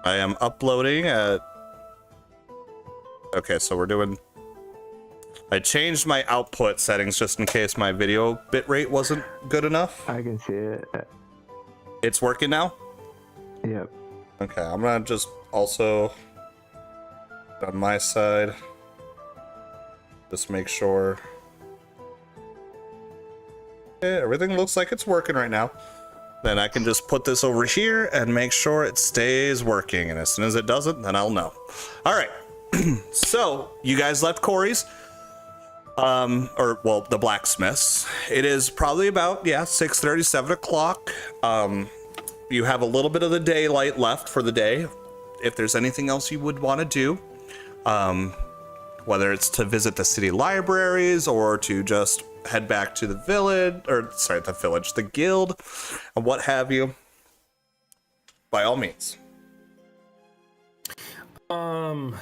I am uploading at... Okay, so we're doing... I changed my output settings just in case my video bitrate wasn't good enough. I can see it. It's working now? Yep. Okay, I'm gonna just also... on my side... just make sure... Okay, everything looks like it's working right now. Then I can just put this over here and make sure it stays working. And as soon as it doesn't, then I'll know. All right. So you guys left Corey's, well, the blacksmith's. It is probably about 6:30, 7 o'clock. You have a little bit of the daylight left for the day. If there's anything else you would want to do, whether it's to visit the city libraries or to just head back to the village, or sorry, the guild, and what have you, by all means. Will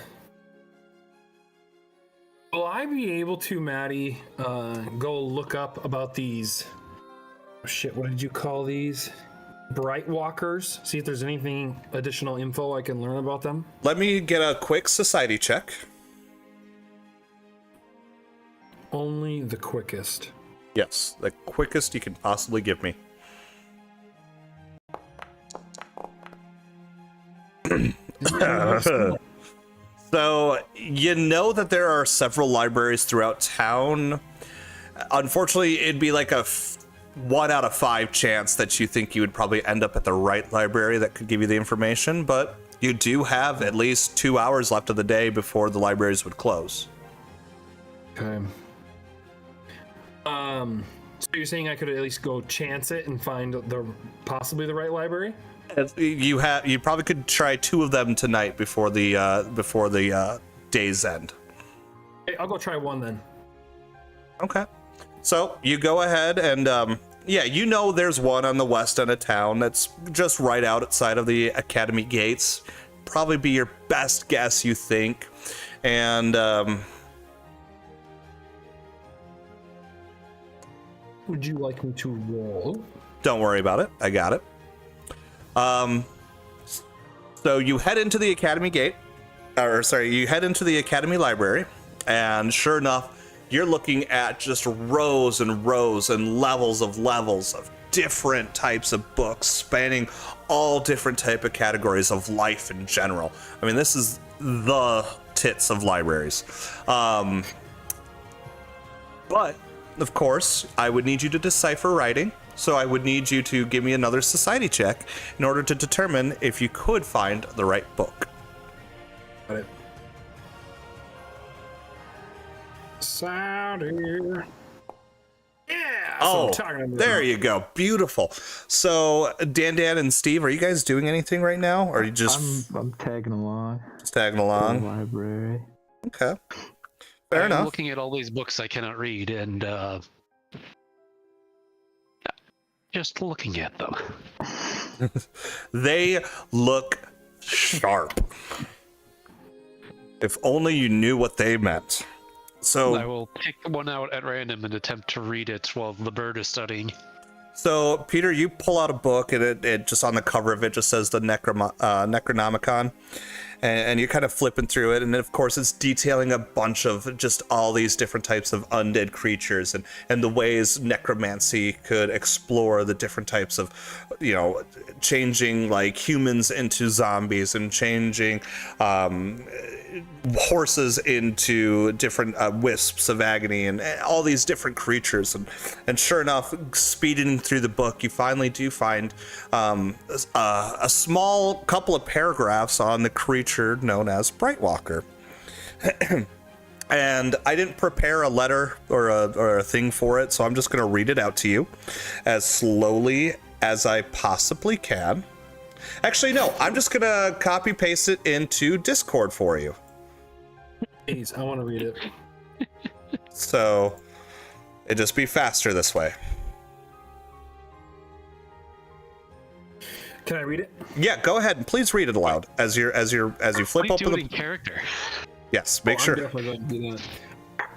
I be able to, Maddie, go look up about these, what did you call these? Bright Walkers? See if there's anything additional info I can learn about them? Let me get a quick society check. Only the quickest. Yes, the quickest you can possibly give me. So, you know that there are several libraries throughout town. Unfortunately, it'd be like a 1 out of 5 chance that you think you would probably end up at the right library that could give you the information, but you do have at least 2 hours left of the day before the libraries would close. Okay. So you're saying I could at least go chance it and find possibly the right library? You probably could try 2 of them tonight before the day's end. Hey, I'll go try 1 then. Okay. So you go ahead and you know there's one on the west end of town that's just right outside of the academy gates. Probably be your best guess, you think. And would you like me to roll? Don't worry about it. I got it. So you head into the academy gate, you head into the academy library, and sure enough, you're looking at just rows and rows and levels of different types of books spanning all different type of categories of life in general. I mean, this is the tits of libraries. But of course, I would need you to decipher writing. So I would need you to give me another society check in order to determine if you could find the right book. Got it. Society. Yeah. Oh, there you go. Beautiful. So Dan and Steve, are you guys doing anything right now, or are you just? I'm tagging along. Just tagging along. The library. Okay. Fair enough. I'm looking at all these books I cannot read and just looking at them. They look sharp. If only you knew what they meant. So I will pick one out at random and attempt to read it while the bird is studying. So Peter, you pull out a book and it just on the cover of it just says the Necronomicon. And you're kind of flipping through it, and of course it's detailing a bunch of just all these different types of undead creatures and the ways necromancy could explore the different types of, changing like humans into zombies and changing horses into different wisps of agony and all these different creatures. And sure enough, speeding through the book, you finally do find a small couple of paragraphs on the creature known as Brightwalker. And I didn't prepare a letter or a thing for it, so I'm just going to read it out to you as slowly as I possibly can. Actually, no, I'm just going to copy paste it into Discord for you. Please, I want to read it. So it'd just be faster this way. Can I read it? Yeah, go ahead and please read it aloud as you flip open the character. Yes, make sure. I'm definitely going to do that.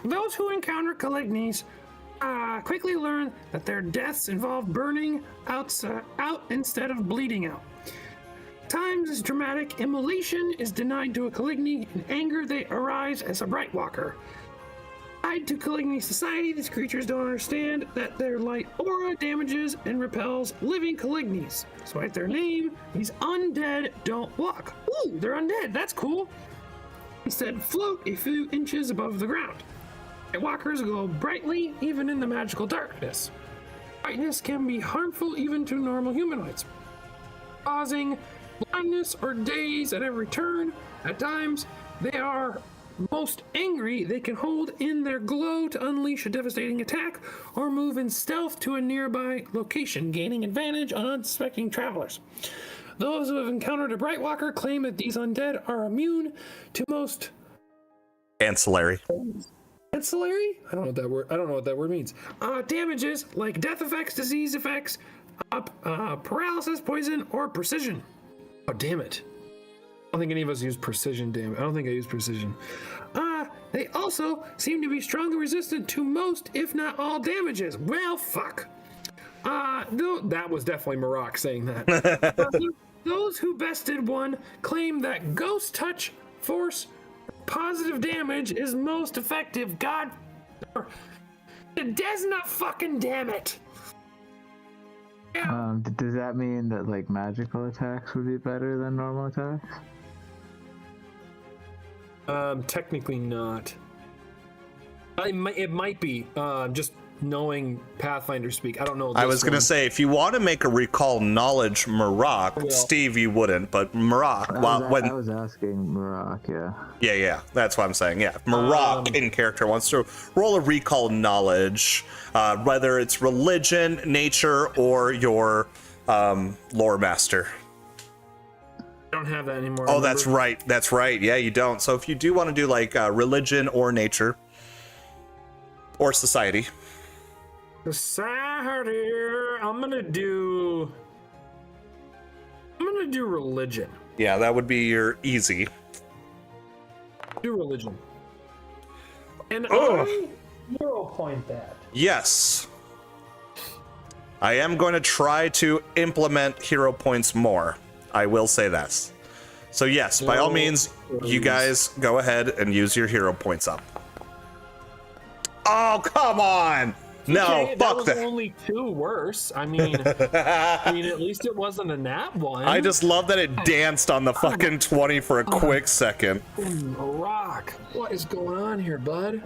Those who encounter Calignes quickly learn that their deaths involve burning out instead of bleeding out. Times is dramatic, immolation is denied to a Caligny. In anger, they arise as a Bright Walker. Tied to Caligny society, these creatures don't understand that their light aura damages and repels living Calignies. Despite their name, these undead don't walk. Ooh, they're undead. That's cool. Instead, float a few inches above the ground. Bright Walkers glow brightly, even in the magical darkness. Brightness can be harmful even to normal humanoids, causing blindness or daze at every turn. At times, they are most angry. They can hold in their glow to unleash a devastating attack or move in stealth to a nearby location, gaining advantage on unsuspecting travelers. Those who have encountered a Bright Walker claim that these undead are immune to most Ancillary. ancillary? I don't know what that word means. Damages like death effects, disease effects, paralysis, poison, or precision. Oh, damn it. I don't think any of us use precision, damn it. I don't think I use precision. They also seem to be strongly resistant to most, if not all, damages. Well, fuck. No, that was definitely Marak saying that. Those who bested one claim that Ghost Touch Force positive damage is most effective. God, Desna fucking damn it. Yeah. Does that mean that like magical attacks would be better than normal attacks? Technically not. It might be. Just knowing Pathfinder speak, I don't know. I was going to say, if you want to make a recall knowledge Marak, Steve, you wouldn't, but Marak, I was asking Marak, yeah. Yeah, that's what I'm saying. Yeah, Marak in character wants to roll a recall knowledge, whether it's religion, nature, or your lore master. I don't have that anymore. Oh, that's right. Yeah, you don't. So if you do want to do like religion or nature or society. Society, I'm gonna do religion. Yeah, that would be your easy. Do religion. And I 0 point that. Yes. I am going to try to implement hero points more. I will say this. So yes, by all means, you guys go ahead and use your hero points up. Oh, come on! No, okay, fuck that. Was only 2 worse. I mean, at least it wasn't a nat one. I just love that it danced on the fucking 20 for a quick second. Rock, what is going on here, bud?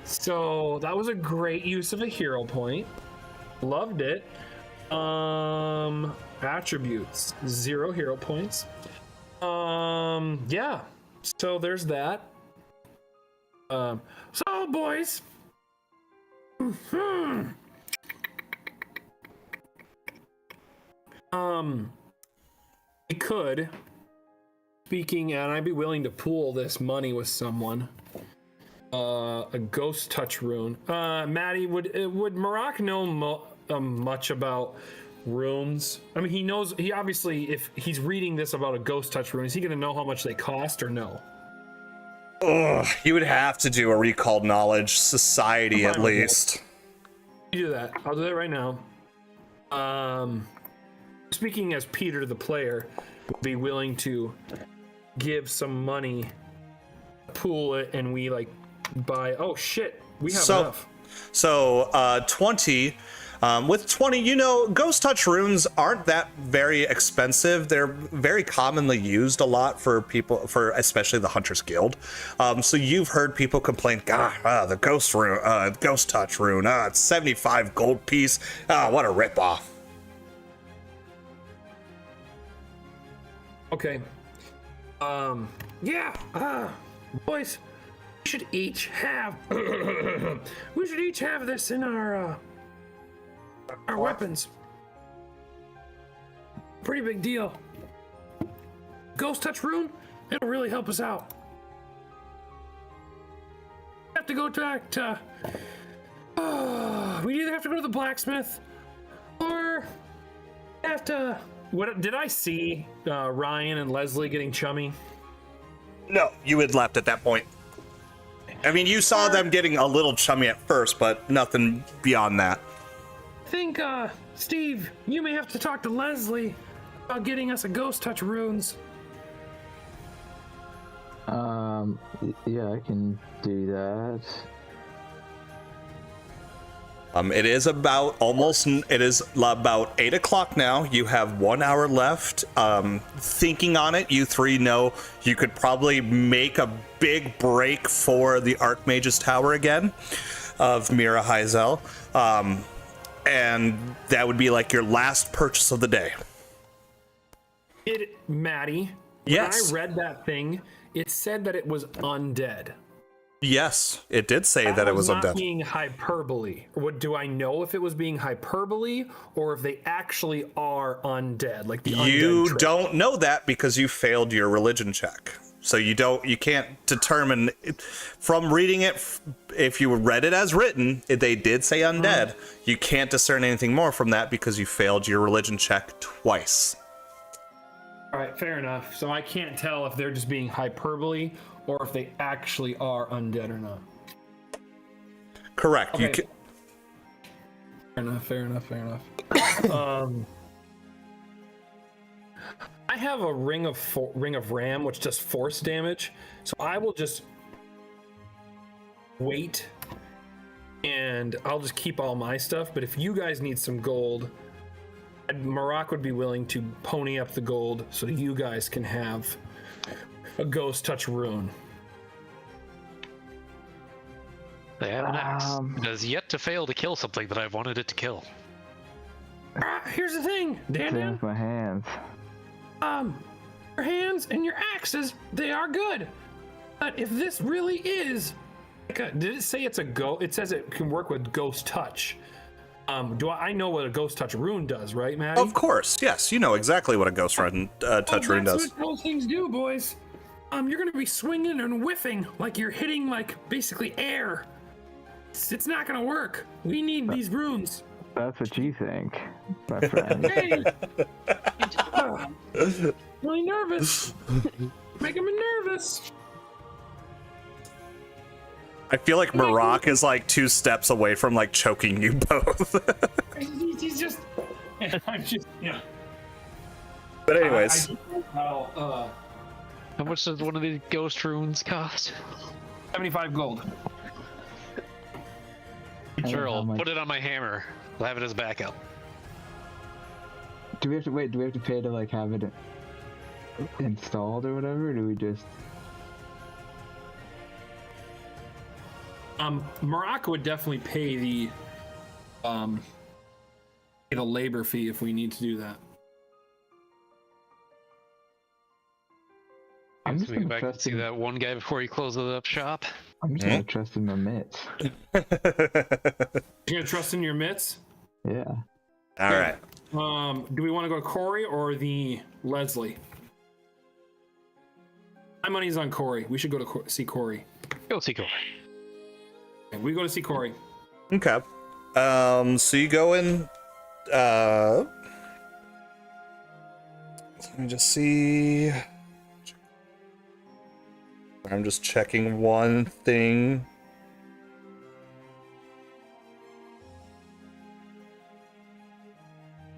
So that was a great use of a hero point. Loved it. Attributes, 0 hero points. Yeah. So there's that. So boys. We could, speaking, and I'd be willing to pool this money with someone. A ghost touch rune. Maddie, would Marak know much about runes? I mean, he obviously, if he's reading this about a ghost touch rune, is he going to know how much they cost or no? Ugh, you would have to do a recalled knowledge society at least. You do that. I'll do that right now. Speaking as Peter, the player, would be willing to give some money, pool it, and we like buy. Oh shit, we have enough. So 20. With 20, Ghost Touch runes aren't that very expensive. They're very commonly used a lot for people, for especially the Hunters Guild. So you've heard people complain, the Ghost rune, Ghost Touch rune, it's 75 gold piece. What a ripoff. Okay. Boys, we should each have this in our weapons. Pretty big deal. Ghost Touch rune, it'll really help us out. We have to go back to we either have to go to the blacksmith or have to. What did I see Ryan and Leslie getting chummy? No, you had left at that point. I mean, you saw them getting a little chummy at first, but nothing beyond that. I think, Steve, you may have to talk to Leslie about getting us a ghost touch runes? Yeah, I can do that. It is about 8 o'clock now. You have 1 hour left. Thinking on it, you three know you could probably make a big break for the Archmage's Tower again of Mira Heizel. And that would be like your last purchase of the day. Maddie, Yes. when I read that thing, it said that it was undead. Yes, it did say that it was not undead. being hyperbole. Do I know if it was being hyperbole or if they actually are undead? Like the undead You trait? don't know that because you failed your religion check. So you can't determine from reading it. If you read it as written, they did say undead. You can't discern anything more from that because you failed your religion check twice. All right, fair enough. So I can't tell if they're just being hyperbole or if they actually are undead or not. Correct. Okay. You can. Fair enough. I have a ring of ram, which does force damage. So I will just wait, and I'll just keep all my stuff. But if you guys need some gold, Marak would be willing to pony up the gold so you guys can have a ghost touch rune. They have an axe. It has yet to fail to kill something that I've wanted it to kill. Here's the thing, Same Dan. with my hands. Your hands and your axes, they are good. But if this really is, did it say it's a ghost? It says it can work with ghost touch. I know what a ghost touch rune does, right, Maddie? Of course, yes. You know exactly what a ghost run touch rune does. That's what those things do, boys. You're gonna be swinging and whiffing like you're hitting like basically air. It's not gonna work. We need these runes. That's what you think, my friend. Hey! Really nervous. Making me nervous. I feel like Marak is like 2 steps away from like choking you both. He's just. I'm just. Yeah. But anyways, How much does one of these ghost runes cost? 75 gold. Sure, how I'll much? put it on my hammer. I'll have it as backup. Do we have to wait? Do we have to pay to like have it installed or whatever? Or do we just? Morocco would definitely pay the labor fee if we need to do that. I'm So just we go gonna back and trust see in. that one guy before he closes up shop. I'm just gonna trust in my mitts. You're gonna trust in your mitts? Yeah. all right. Do we want to go to Corey or the Leslie? My money's on Corey. We should go to see Corey. Go see Corey. Okay, we go to see Corey. Okay. So you go in. Let me just see. I'm just checking one thing.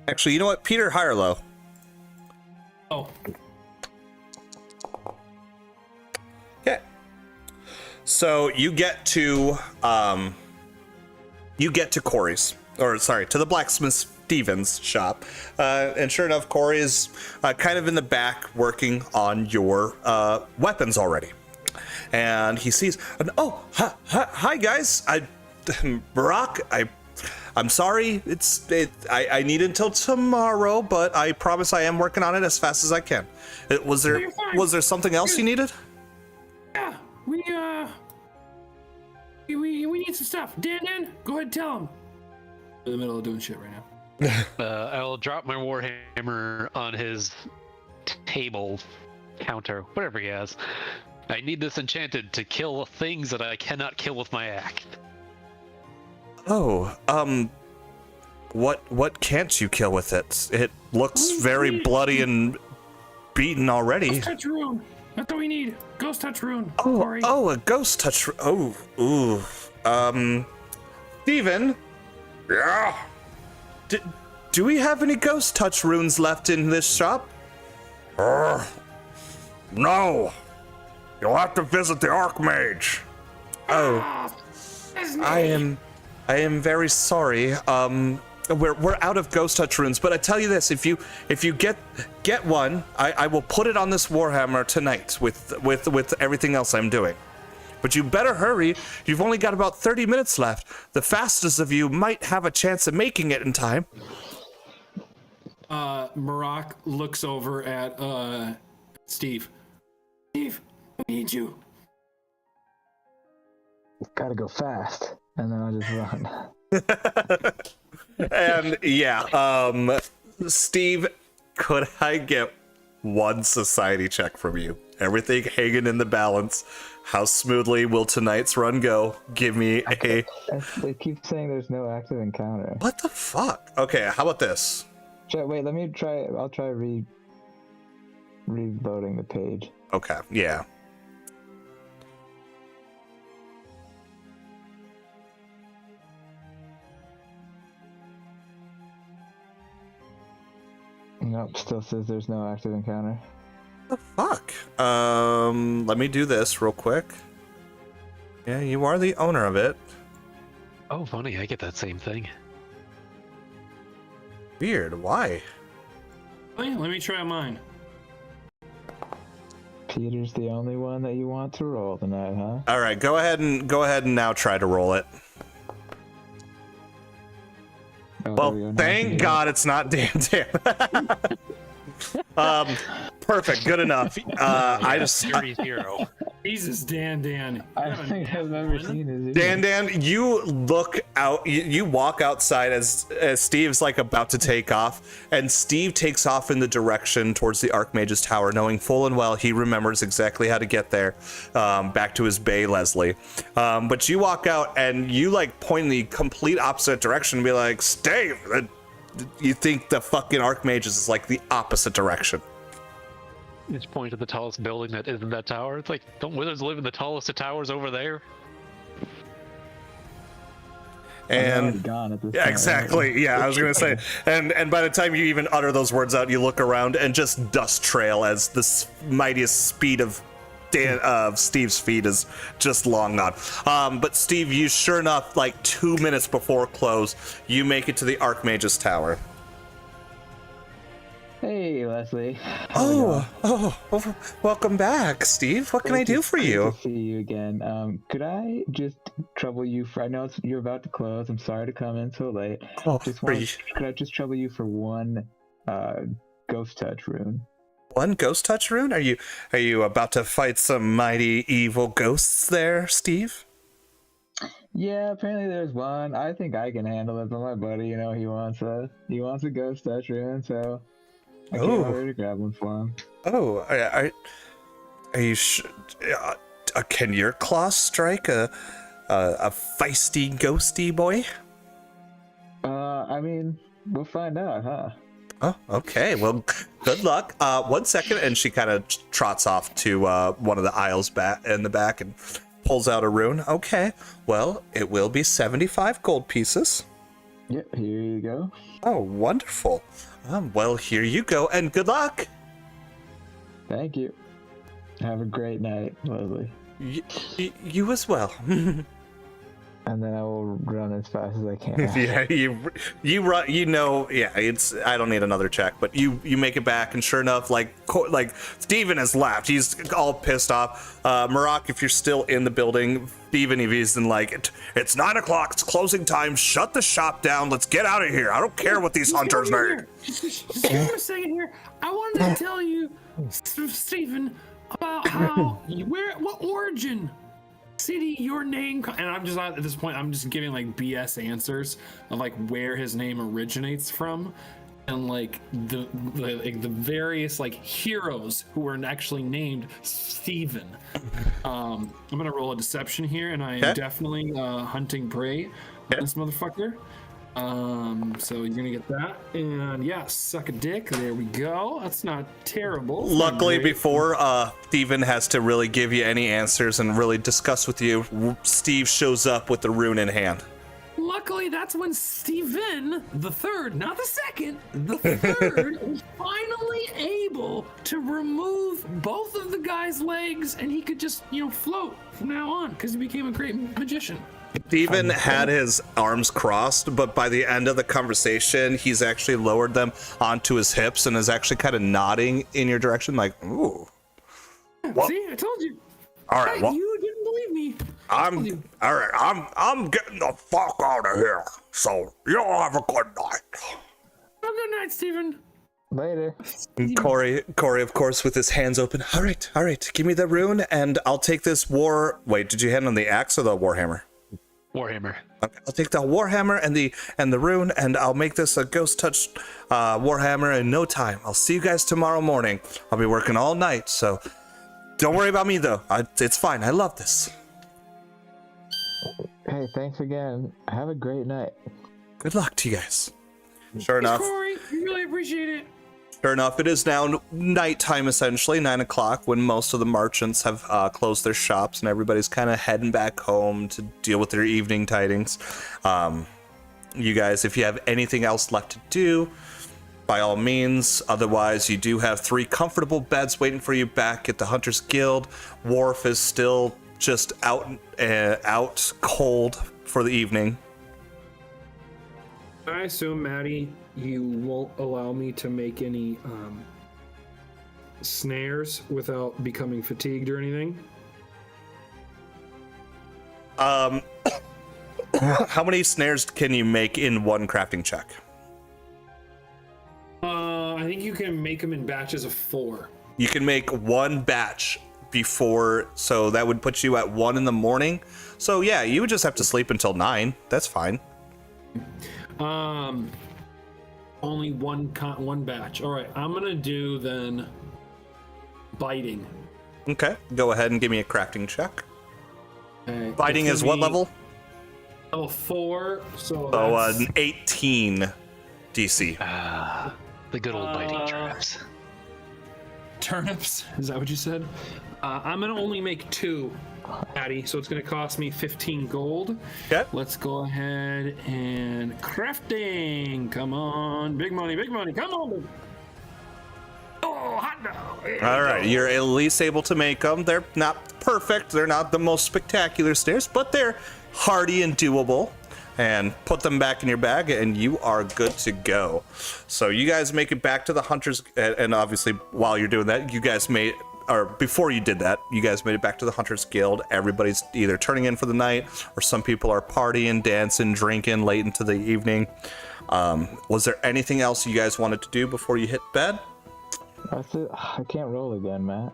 Actually, you know what? Peter Hirelo. Oh, Okay. So you get to Corey's, or sorry, to the blacksmith Stevens shop, and sure enough, Corey is kind of in the back working on your weapons already, and he sees, hi guys, Barack, I'm sorry, I need until tomorrow, but I promise I am working on it as fast as I can. Was you're fine. there something else you needed? yeah. We need some stuff. Dan, go ahead and tell him. In the middle of doing shit right now. I'll drop my warhammer on his table, counter, whatever he has. I need this enchanted to kill things that I cannot kill with my axe. Oh, what can't you kill with it? It looks very bloody and beaten already. Ghost touch rune. That's what we need. Ghost touch rune. Corey. Oh, a ghost touch. Oh, ooh. Steven. Yeah. do we have any ghost touch runes left in this shop? No. You'll have to visit the Archmage. Oh, I am very sorry. We're out of ghost touch runes, but I tell you this: if you get one, I will put it on this warhammer tonight with everything else I'm doing. But you better hurry. You've only got about 30 minutes left. The fastest of you might have a chance of making it in time. Marak looks over at Steve. Steve, I need you. Gotta go fast, and then I'll just run. And yeah, Steve, could I get one society check from you? Everything hanging in the balance. How smoothly will tonight's run go? Give me a... They keep saying there's no active encounter. What the fuck? Okay, how about this? Wait, let me try. I'll try reloading the page. Okay, yeah. Nope, still says there's no active encounter. The fuck? Let me do this real quick. Yeah, you are the owner of it. Oh, funny, I get that same thing. Weird, why? Let me try mine. Peter's the only one that you want to roll tonight, huh? All right, go ahead and now try to roll it. Oh, Well, thank God it's not Dan. Perfect, good enough. I just Series hero. Jesus, Dan. I don't think I've ever seen his. Dan, you look out. You walk outside as Steve's like about to take off, and Steve takes off in the direction towards the Archmage's tower, knowing full and well he remembers exactly how to get there, back to his bay, Leslie. But you walk out and you like point in the complete opposite direction and be like, Steve, you think the fucking Archmage is like the opposite direction. Just point to the tallest building that isn't that tower. It's like, don't wizards live in the tallest of towers over there? And gone at this yeah, point, exactly. right? Yeah, I was gonna say, and by the time you even utter those words out, you look around and just dust trail as the mightiest speed of Steve's feet is just long gone. But Steve, you sure enough, like 2 minutes before close, you make it to the Archmage's tower. Hey, Leslie. Oh, welcome back, Steve. What can I do for you? Good to see you again. Could I just trouble you for? I know you're about to close. I'm sorry to come in so late. Could I just trouble you for one ghost touch rune? One ghost touch rune? Are you about to fight some mighty evil ghosts there, Steve? Yeah, apparently there's one. I think I can handle it, but my buddy, he wants a ghost touch rune, so I came over to grab one for him. Oh, are you can your claw strike a feisty ghosty boy? I mean, we'll find out, huh? Oh, okay. Well, good luck. 1 second, and she kind of trots off to one of the aisles back in the back and pulls out a rune. Okay. Well, it will be 75 gold pieces. Yep, here you go. Oh, wonderful. Well, here you go, and good luck. Thank you. Have a great night, Leslie. You as well. And then I will run as fast as I can. Yeah, you run. Yeah. I don't need another check, but you make it back, and sure enough, like Steven has left. He's all pissed off. Marak, if you're still in the building, Steven, if he's in it's 9 o'clock. It's closing time. Shut the shop down. Let's get out of here. I don't care what these hunters need. Just give me a second here. I wanted to tell you, Stephen, about what origin city your name, and I'm just at this point I'm just giving like BS answers of like where his name originates from, and like the various like heroes who were actually named Stephen. I'm gonna roll a deception here, and I am definitely hunting prey on this motherfucker. So you're gonna get that, and yeah, suck a dick. There we go. That's not terrible. Luckily, before Steven has to really give you any answers and really discuss with you, Steve shows up with the rune in hand. luckily, that's when Steven, the third, not the second, the third, was finally able to remove both of the guy's legs, and he could just, float from now on because he became a great magician. Steven had his arms crossed, but by the end of the conversation, he's actually lowered them onto his hips and is actually kind of nodding in your direction, like, ooh. Well, see, I told you. all right, well, You didn't believe me. all right. I'm getting the fuck out of here. So y'all have a good night. Have a good night, Steven. Later. And Corey, of course, with his hands open. All right, give me the rune, and I'll take this war. Wait, did you hand him the axe or the warhammer? Warhammer. Okay, I'll take the warhammer and the rune, and I'll make this a ghost touch warhammer in no time. I'll see you guys tomorrow morning. I'll be working all night, so don't worry about me though. It's fine. I love this. Hey, thanks again. Have a great night. Good luck to you guys. Sure Thanks, enough. Corey. We really appreciate it. Sure enough, it is now nighttime, essentially 9 o'clock, when most of the merchants have closed their shops and everybody's kind of heading back home to deal with their evening tidings. You guys, if you have anything else left to do, by all means. Otherwise, you do have 3 comfortable beds waiting for you back at the Hunters Guild. Worf is still just out cold for the evening. I assume, Maddie, you won't allow me to make any snares without becoming fatigued or anything? How many snares can you make in one crafting check? I think you can make them in batches of 4. You can make 1 batch before, so that would put you at 1 in the morning. So yeah, you would just have to sleep until 9. That's fine. Only one batch. All right, I'm gonna do then biting. Okay, go ahead and give me a crafting check. Okay, Biting it's is gonna what be level? Level 4. So Oh, that's, an 18 DC. The good old biting traps. turnips. Is that what you said? I'm gonna only make 2, Patty. So it's gonna cost me 15 gold. Okay. Let's go ahead and crafting. Come on, big money, come on. Oh, hot dog. All right, you're at least able to make them. They're not perfect. They're not the most spectacular stairs, but they're hardy and doable. And put them back in your bag, and you are good to go. So you guys make it back to the Hunters, and obviously while you're doing that, you guys made, or before you did that, you guys made it back to the Hunters Guild. Everybody's either turning in for the night, or some people are partying, dancing, drinking late into the evening. Was there anything else you guys wanted to do before you hit bed? That's it. I can't roll again, Matt.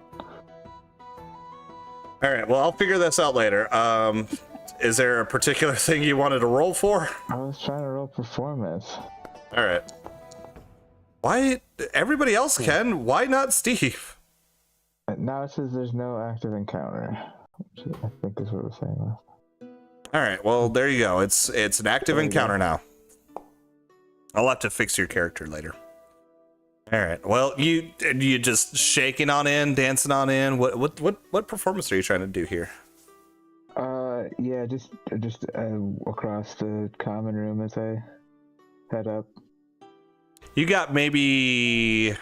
All right, well, I'll figure this out later. Is there a particular thing you wanted to roll for? I was trying to roll performance. All right. Why? Everybody else can. Why not Steve? Now it says there's no active encounter, which I think is what it was saying last. All right. Well, there you go. It's an active encounter now. I'll have to fix your character later. All right. Well, you just shaking on in, dancing on in. What performance are you trying to do here? Yeah, just across the common room as I head up. You got maybe.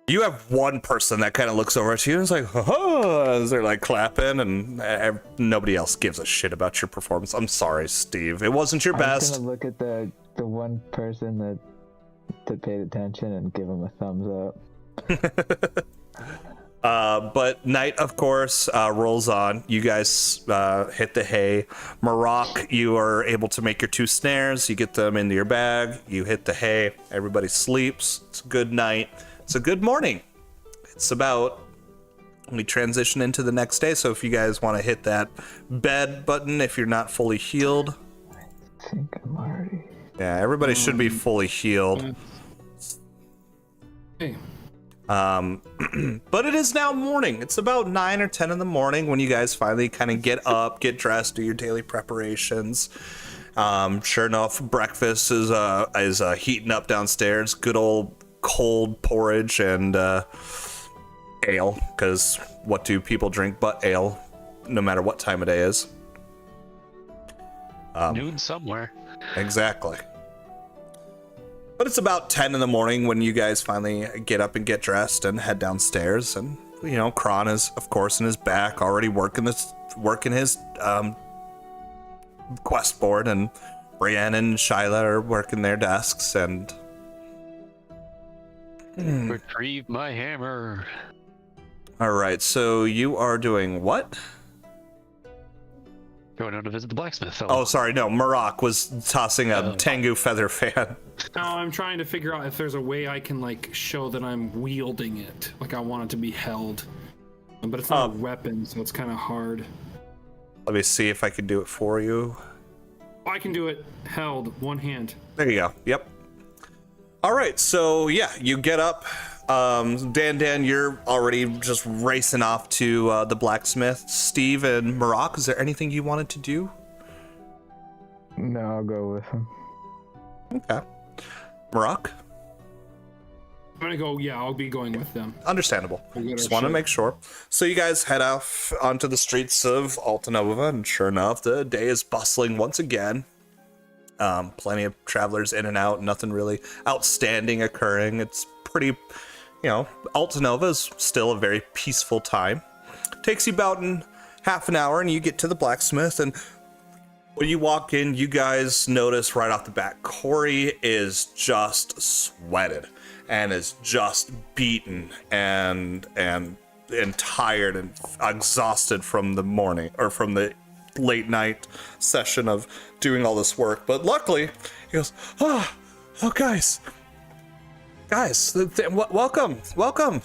You have one person that kind of looks over at you and is like, oh, as they're like clapping, and nobody else gives a shit about your performance. I'm sorry, Steve. It wasn't your I'm best. just gonna look at the one person that paid attention and give him a thumbs up. But night, of course, rolls on. You guys hit the hay. Maroc, you are able to make your 2 snares. You get them into your bag. You hit the hay. Everybody sleeps. It's a good night. It's a good morning. It's about, we transition into the next day. So if you guys want to hit that bed button, if you're not fully healed. I think I'm already. Yeah, everybody should be fully healed. Hey. But it is now morning. It's about 9 or 10 in the morning when you guys finally kind of get up, get dressed, do your daily preparations. Sure enough, breakfast is heating up downstairs. Good old cold porridge and ale, because what do people drink but ale, no matter what time of day is. Noon somewhere. Exactly. But it's about 10 in the morning when you guys finally get up and get dressed and head downstairs. And, you know, Kron is, of course, in his back, already working his quest board. And Brienne and Shyla are working their desks. And Retrieve my hammer. all right, so you are doing what? Going out to visit the blacksmith. Oh, sorry, no. Marak was tossing a Tengu feather fan. No, I'm trying to figure out if there's a way I can like show that I'm wielding it, like I want it to be held, but it's not a weapon, so it's kind of hard. Let me see if I can do it for you. Oh, I can do it held, one hand. There you go. Yep. All right, so yeah, you get up. Dan, you're already just racing off to the blacksmith. Steve and Marak, is there anything you wanted to do? No, I'll go with him. Okay. Marak? I'm gonna go. Yeah, I'll be going with them. Understandable. We'll Just want to make sure. So you guys head off onto the streets of Altanova, and sure enough, the day is bustling once again. Plenty of travelers in and out. Nothing really outstanding occurring. It's pretty, Altanova is still a very peaceful time. Takes you about half an hour, and you get to the blacksmith. And when you walk in, you guys notice right off the bat, Corey is just sweated and is just beaten and tired and exhausted from the morning or from the late night session of doing all this work. But luckily, he goes, oh guys, welcome.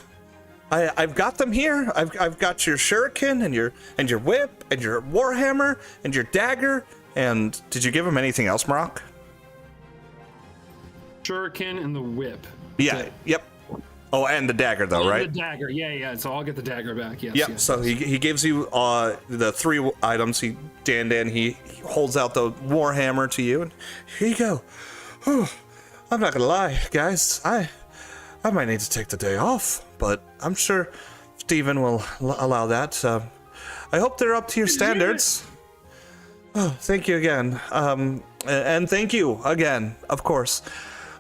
I've got them here. I've got your shuriken and your whip and your warhammer and your dagger. And did you give him anything else, Marak? Shuriken and the whip. Yeah. Yep. Oh, and the dagger, though, right? The dagger. Yeah. So I'll get the dagger back. Yes. Yep. Yes, So he gives you the three items. He holds out the warhammer to you, and here you go. Whew. I'm not gonna lie, guys. I might need to take the day off, but I'm sure Steven will allow that. I hope they're up to your standards. Oh, thank you again. And thank you again, of course.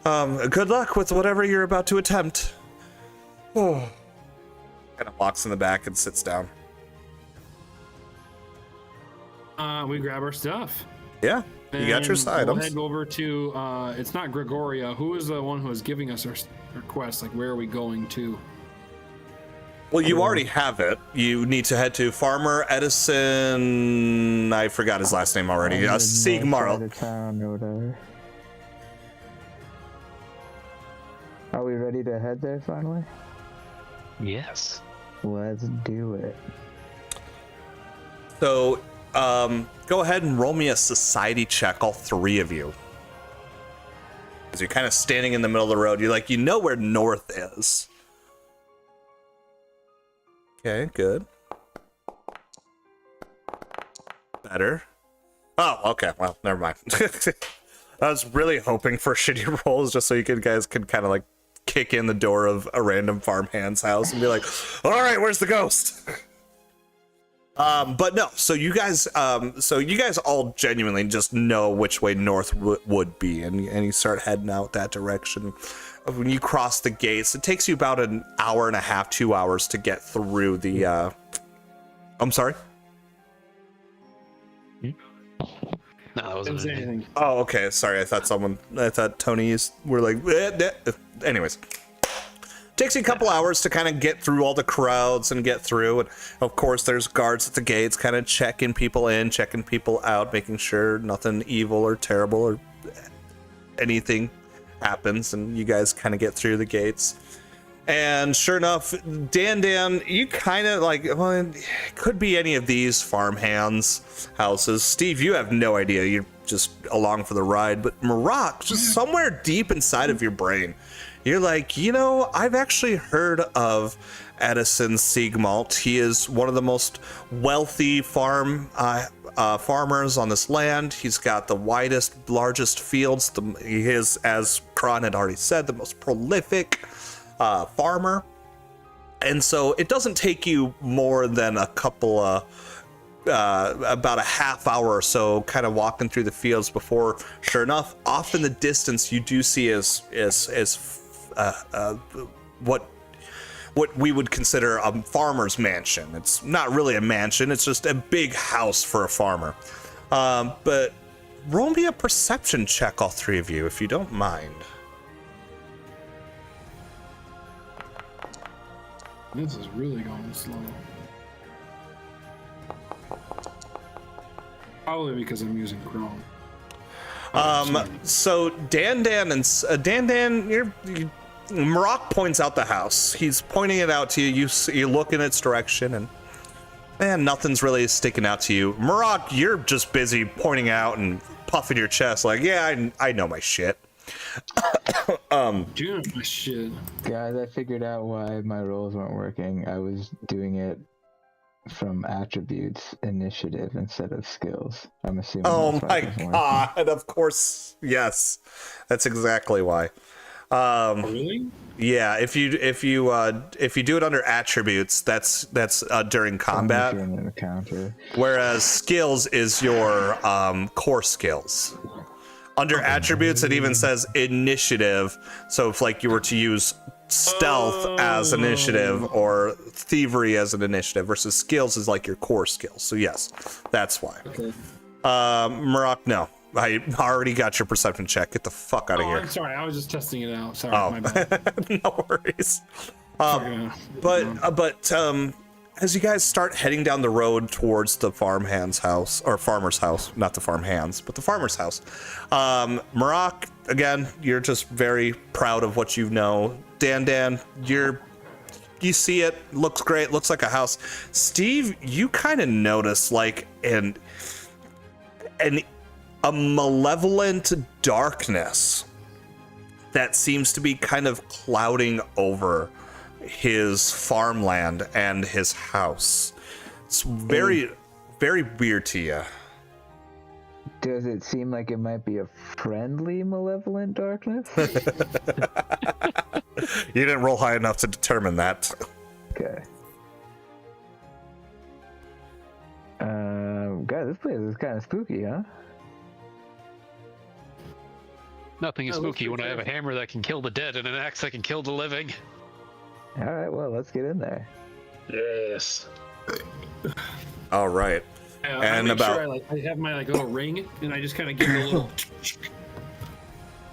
Good luck with whatever you're about to attempt. Oh. Kind of walks in the back and sits down. We grab our stuff. Yeah, you got your items. We'll head over to, it's not Gregoria. Who is the one who is giving us our quest? Like, where are we going to? Well, you already have it. You need to head to Farmer Edison. I forgot his last name already. Sigmarl. Are we ready to head there finally? Yes. Let's do it. So, go ahead and roll me a society check, all three of you. As you're kind of standing in the middle of the road, you know where north is. Okay, good. Better. Oh, okay. Well, never mind. I was really hoping for shitty rolls just so you guys could kind of like kick in the door of a random farmhand's house and be like, all right, where's the ghost? But no, so you guys all genuinely just know which way north would be, and you start heading out that direction. When you cross the gates, it takes you about an hour and a half, 2 hours to get through the, I'm sorry? No, that wasn't anything. Oh, okay, sorry, I thought Tony's were like, anyways. Takes you a couple hours to kind of get through all the crowds and get through, and of course there's guards at the gates kind of checking people in, checking people out, making sure nothing evil or terrible or anything happens, and you guys kind of get through the gates. And sure enough, Dan, you kind of like, well, it could be any of these farmhands' houses. Steve, you have no idea. You're just along for the ride. But Marak, just somewhere deep inside of your brain, you're like, I've actually heard of Edison Sigmalt. He is one of the most wealthy farmers on this land. He's got the widest, largest fields. He is, as Kron had already said, the most prolific farmer. And so it doesn't take you more than a couple about a half hour or so, kind of walking through the fields before, sure enough, off in the distance, you do see what we would consider a farmer's mansion. It's not really a mansion; it's just a big house for a farmer. But roll me a perception check, all three of you, if you don't mind. This is really going slow. Probably because I'm using Chrome. So Dan, Maroc points out the house. He's pointing it out to you. You look in its direction, and man, nothing's really sticking out to you. Maroc, you're just busy pointing out and puffing your chest, like, yeah, I know my shit. Doing my shit. Guys, I figured out why my rolls weren't working. I was doing it from attributes initiative instead of skills. I'm assuming. Oh my god! Of course, yes, that's exactly why. Really? Yeah, if you do it under attributes, that's during combat. Whereas skills is your core skills. Under attributes, it even says initiative. So if like you were to use stealth as an initiative or thievery as an initiative, versus skills is like your core skills. So yes, that's why. Okay. Maroc, no. I already got your perception check. Get the fuck out of here. I'm sorry. I was just testing it out. Sorry, my bad. No worries. But as you guys start heading down the road towards the farmhand's house, or farmer's house, not the farmhands, but the farmer's house, Maroc, again, you're just very proud of what you know. Dan, you see it, looks great, looks like a house. Steve, you kind of notice like a malevolent darkness that seems to be kind of clouding over his farmland and his house. It's very, very weird to you. Does it seem like it might be a friendly malevolent darkness? You didn't roll high enough to determine that. Okay. God, this place is kind of spooky, huh? Nothing is spooky when I have a hammer that can kill the dead and an axe that can kill the living. All right, well, let's get in there. Yes. All right. And I have my little ring, and I just kind of give it a little.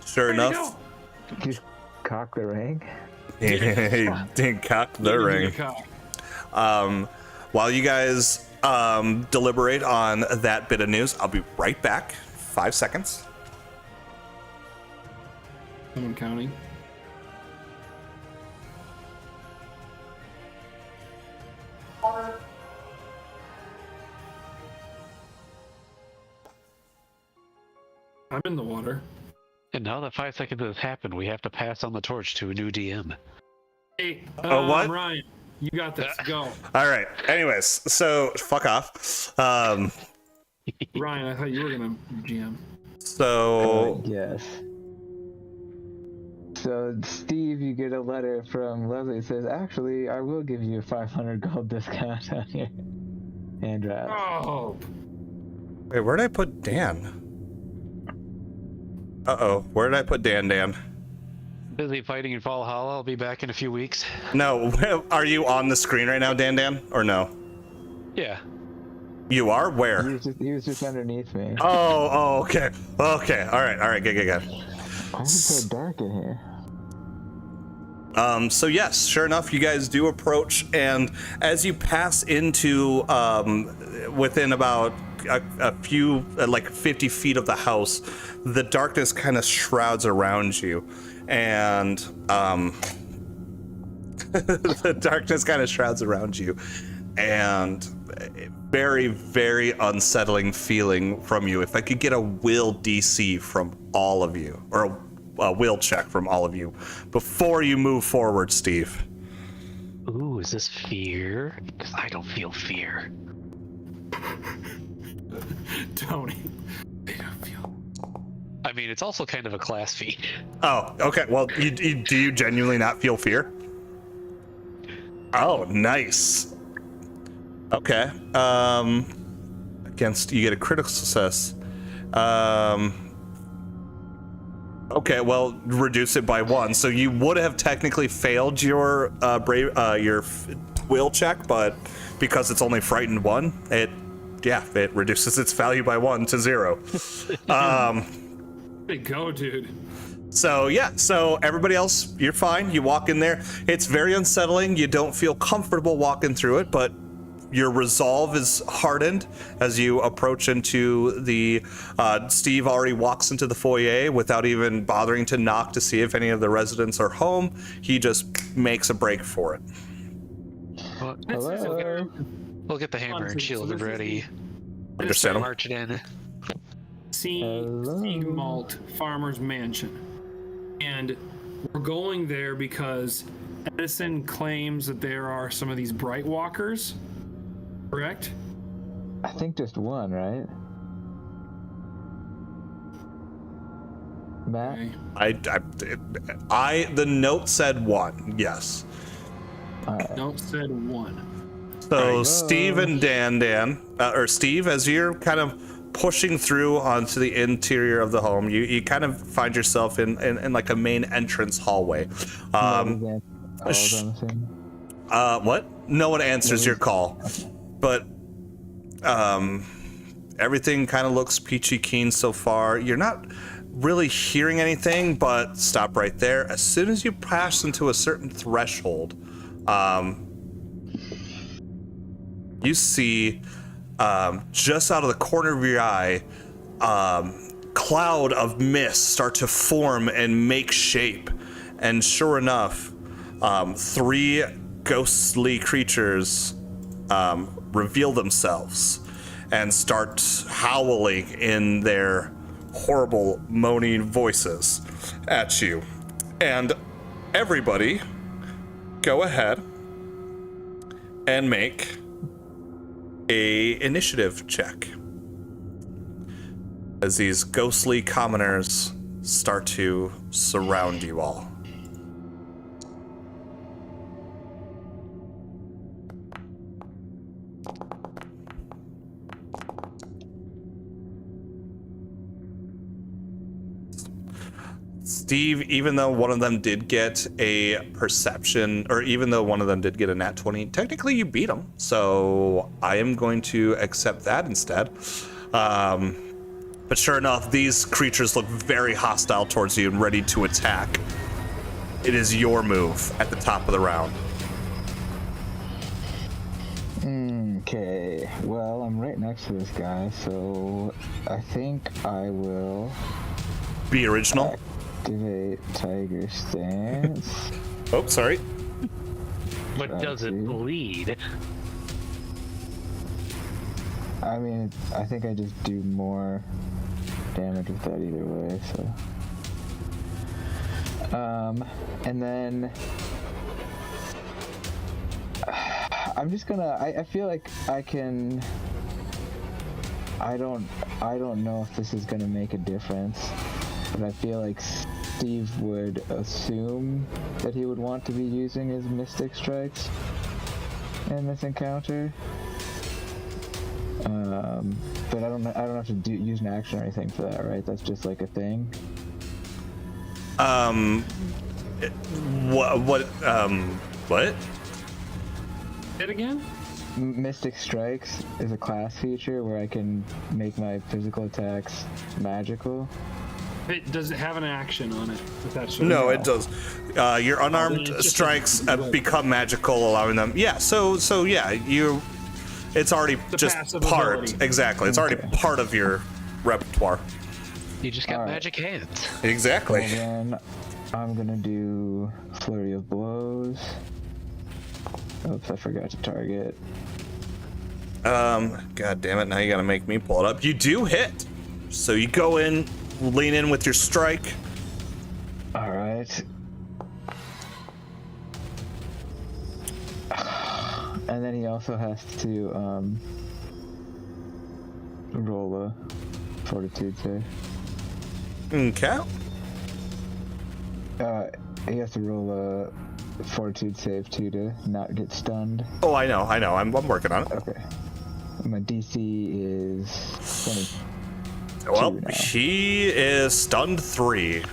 Sure enough. Just cock the ring. He didn't cock the ring. While you guys deliberate on that bit of news, I'll be right back. 5 seconds. I'm counting. I'm in the water. And now that 5 seconds has happened, we have to pass on the torch to a new DM. Hey, what? Ryan, you got this. Go. All right. Anyways, so fuck off. Ryan, I thought you were gonna GM. So Yes. So, Steve, you get a letter from Leslie that says, actually, I will give you a 500 gold discount on your hand draft. Oh. wait, where did I put Dan? Uh-oh, where did I put Dan? Busy fighting in Valhalla. I'll be back in a few weeks. No, are you on the screen right now, Dan, or no? Yeah. You are? Where? He was just underneath me. Oh, okay. Okay, all right, good. Why is it so dark in here? So yes, sure enough, you guys do approach, and as you pass into within about a few, like 50 feet of the house, the darkness kind of shrouds around you, and the darkness kind of shrouds around you, and very, very unsettling feeling from you. If I could get a will DC from all of you, or a will check from all of you before you move forward, Steve. Ooh, is this fear? Because I don't feel fear. Tony. I don't feel. I mean, it's also kind of a class feat. Oh, okay. Well, do you genuinely not feel fear? Oh, nice. Okay. against, you get a critical success. Okay, well, reduce it by 1. So you would have technically failed your will check, but because it's only frightened 1, it reduces its value by 1 to 0. Way to go, dude. So everybody else, you're fine. You walk in there. It's very unsettling. You don't feel comfortable walking through it, but your resolve is hardened as you approach into the Steve already walks into the foyer without even bothering to knock to see if any of the residents are home. He just makes a break for it. Well, Hello. we'll get the hammer and shield ready. Understand? March it in. Sea Malt Farmer's Mansion. And we're going there because Edison claims that there are some of these Bright Walkers. Correct? I think just one, right? Matt? Okay. The note said 1, yes. Note said 1. So Steve and Dan, or Steve, as you're kind of pushing through onto the interior of the home, you kind of find yourself in like a main entrance hallway. What? No one answers your call, but everything kind of looks peachy keen so far. You're not really hearing anything, but stop right there. As soon as you pass into a certain threshold, you see just out of the corner of your eye, cloud of mist start to form and make shape. And sure enough, 3 ghostly creatures reveal themselves and start howling in their horrible moaning voices at you. And everybody, go ahead and make a initiative check as these ghostly commoners start to surround you all. Steve, even though one of them did get a perception, or even though one of them did get a nat 20, technically you beat them. So I am going to accept that instead. But sure enough, these creatures look very hostile towards you and ready to attack. It is your move at the top of the round. Okay, well, I'm right next to this guy, so I think I will Be original. activate Tiger Stance. Oh, sorry. But does it bleed? I mean, I think I just do more damage with that either way, so. And then I'm just gonna. I feel like I can. I don't know if this is gonna make a difference, but I feel like Steve would assume that he would want to be using his Mystic Strikes in this encounter. But I don't have to use an action or anything for that, right? That's just like a thing. What? Say it again? Mystic Strikes is a class feature where I can make my physical attacks magical. Does it have an action on it? No, it does. Your unarmed strikes become magical, allowing them. Yeah. So yeah, you. It's already just part. Ability. Exactly. It's already part of your repertoire. You just got All right. magic hands. Exactly. And then I'm gonna do Flurry of Blows. Oops, I forgot to target. God damn it! Now you gotta make me pull it up. You do hit. So you go in, lean in with your strike. All right. And then he also has to roll a Fortitude save. Okay. He has to roll a Fortitude save too to not get stunned. Oh, I know. I'm working on it. Okay. My DC is 20. Well, now. he is stunned 3.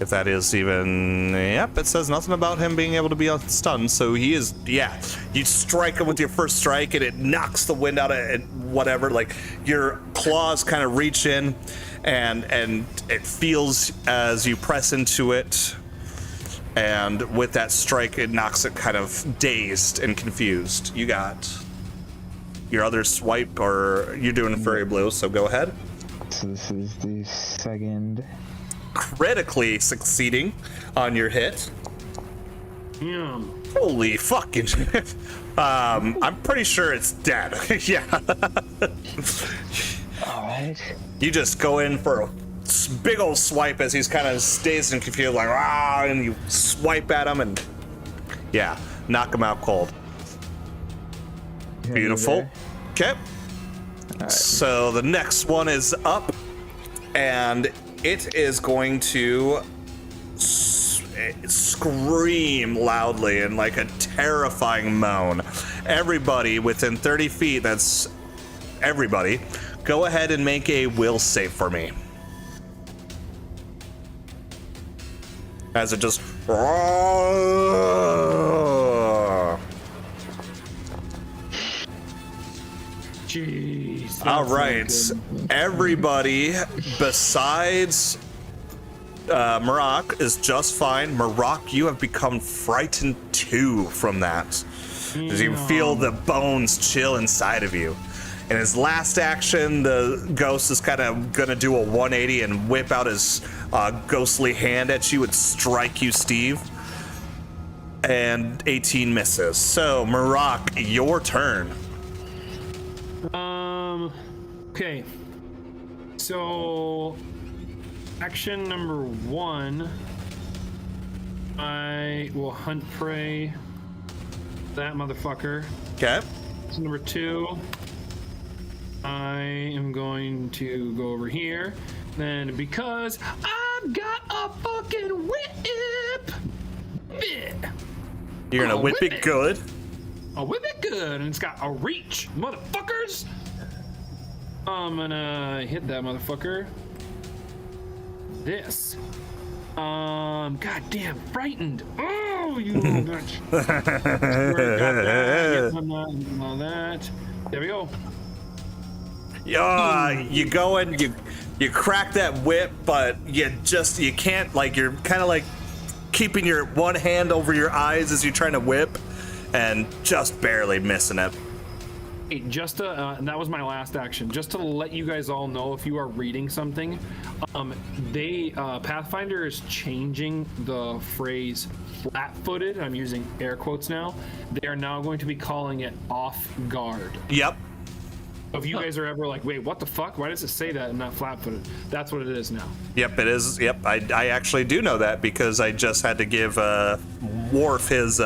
If that is even... Yep, it says nothing about him being able to be stunned, so he is... Yeah, you strike him with your first strike, and it knocks the wind out of it, whatever. Like, your claws kind of reach in, and it feels as you press into it, and with that strike, it knocks it kind of dazed and confused. You got your other swipe, or you're doing fairy blue, so go ahead. So this is the second. Critically succeeding on your hit. Yeah. Holy fucking shit. I'm pretty sure it's dead. Yeah. Alright. You just go in for a big old swipe as he's kind of dazed and confused, like, ah, and you swipe at him and, yeah, knock him out cold. Beautiful. Okay. Right. So the next one is up, and it is going to scream loudly in like a terrifying moan. Everybody within 30 feet, that's everybody, go ahead and make a will save for me. As it just... Jeez. All right, everybody besides Marak is just fine. Marak, you have become frightened too from that. As you feel the bones chill inside of you. In his last action, the ghost is kind of gonna do a 180 and whip out his ghostly hand at you and strike you, Steve. And 18 misses. So, Marak, your turn. Okay. So, action number 1, I will hunt prey that motherfucker. Okay. So number 2, I am going to go over here. Then because I've got a fucking whip, You're gonna whip it good. I'll whip it good, and it's got a reach, motherfuckers. I'm gonna hit that motherfucker. This. Goddamn, frightened. Oh, you little bitch. Got that. Get all that. There we go. You go and you crack that whip, but you can't, like, you're kind of like keeping your one hand over your eyes as you're trying to whip, and just barely missing it. Hey, just to, and that was my last action. Just to let you guys all know, if you are reading something, Pathfinder is changing the phrase flat-footed. I'm using air quotes now. They are now going to be calling it off guard. Yep. If you guys are ever like, wait, what the fuck? Why does it say that and not flat-footed? That's what it is now. Yep, it is. Yep, I actually do know that because I just had to give Worf his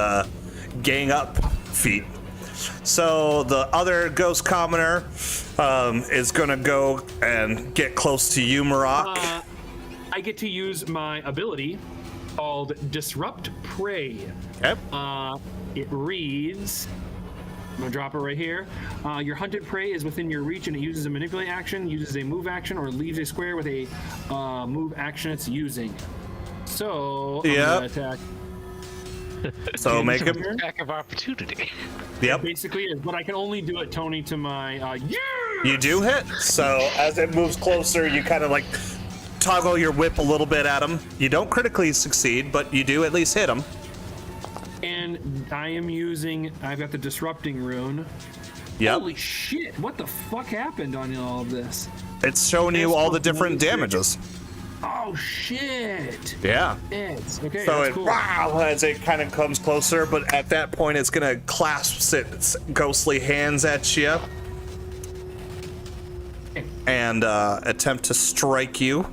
gang up feat. So the other ghost commoner is gonna go and get close to you, Marak. I get to use my ability called Disrupt Prey. Okay. It reads, I'm gonna drop it right here. Your hunted prey is within your reach and it uses a manipulate action, uses a move action, or leaves a square with a move action it's using. So I'm gonna attack. So make him Attack of opportunity. Yep. Basically, but I can only do it, Tony, to my You do hit. So as it moves closer, you kind of like toggle your whip a little bit at him. You don't critically succeed, but you do at least hit him. And I am using, I've got the disrupting rune. Yep. Holy shit, what the fuck happened on all of this? It's showing you all the different damages. Oh shit. Yeah. It's okay. So that's it cool. wow, as it kind of comes closer, but at that point it's gonna clasp its ghostly hands at you and attempt to strike you.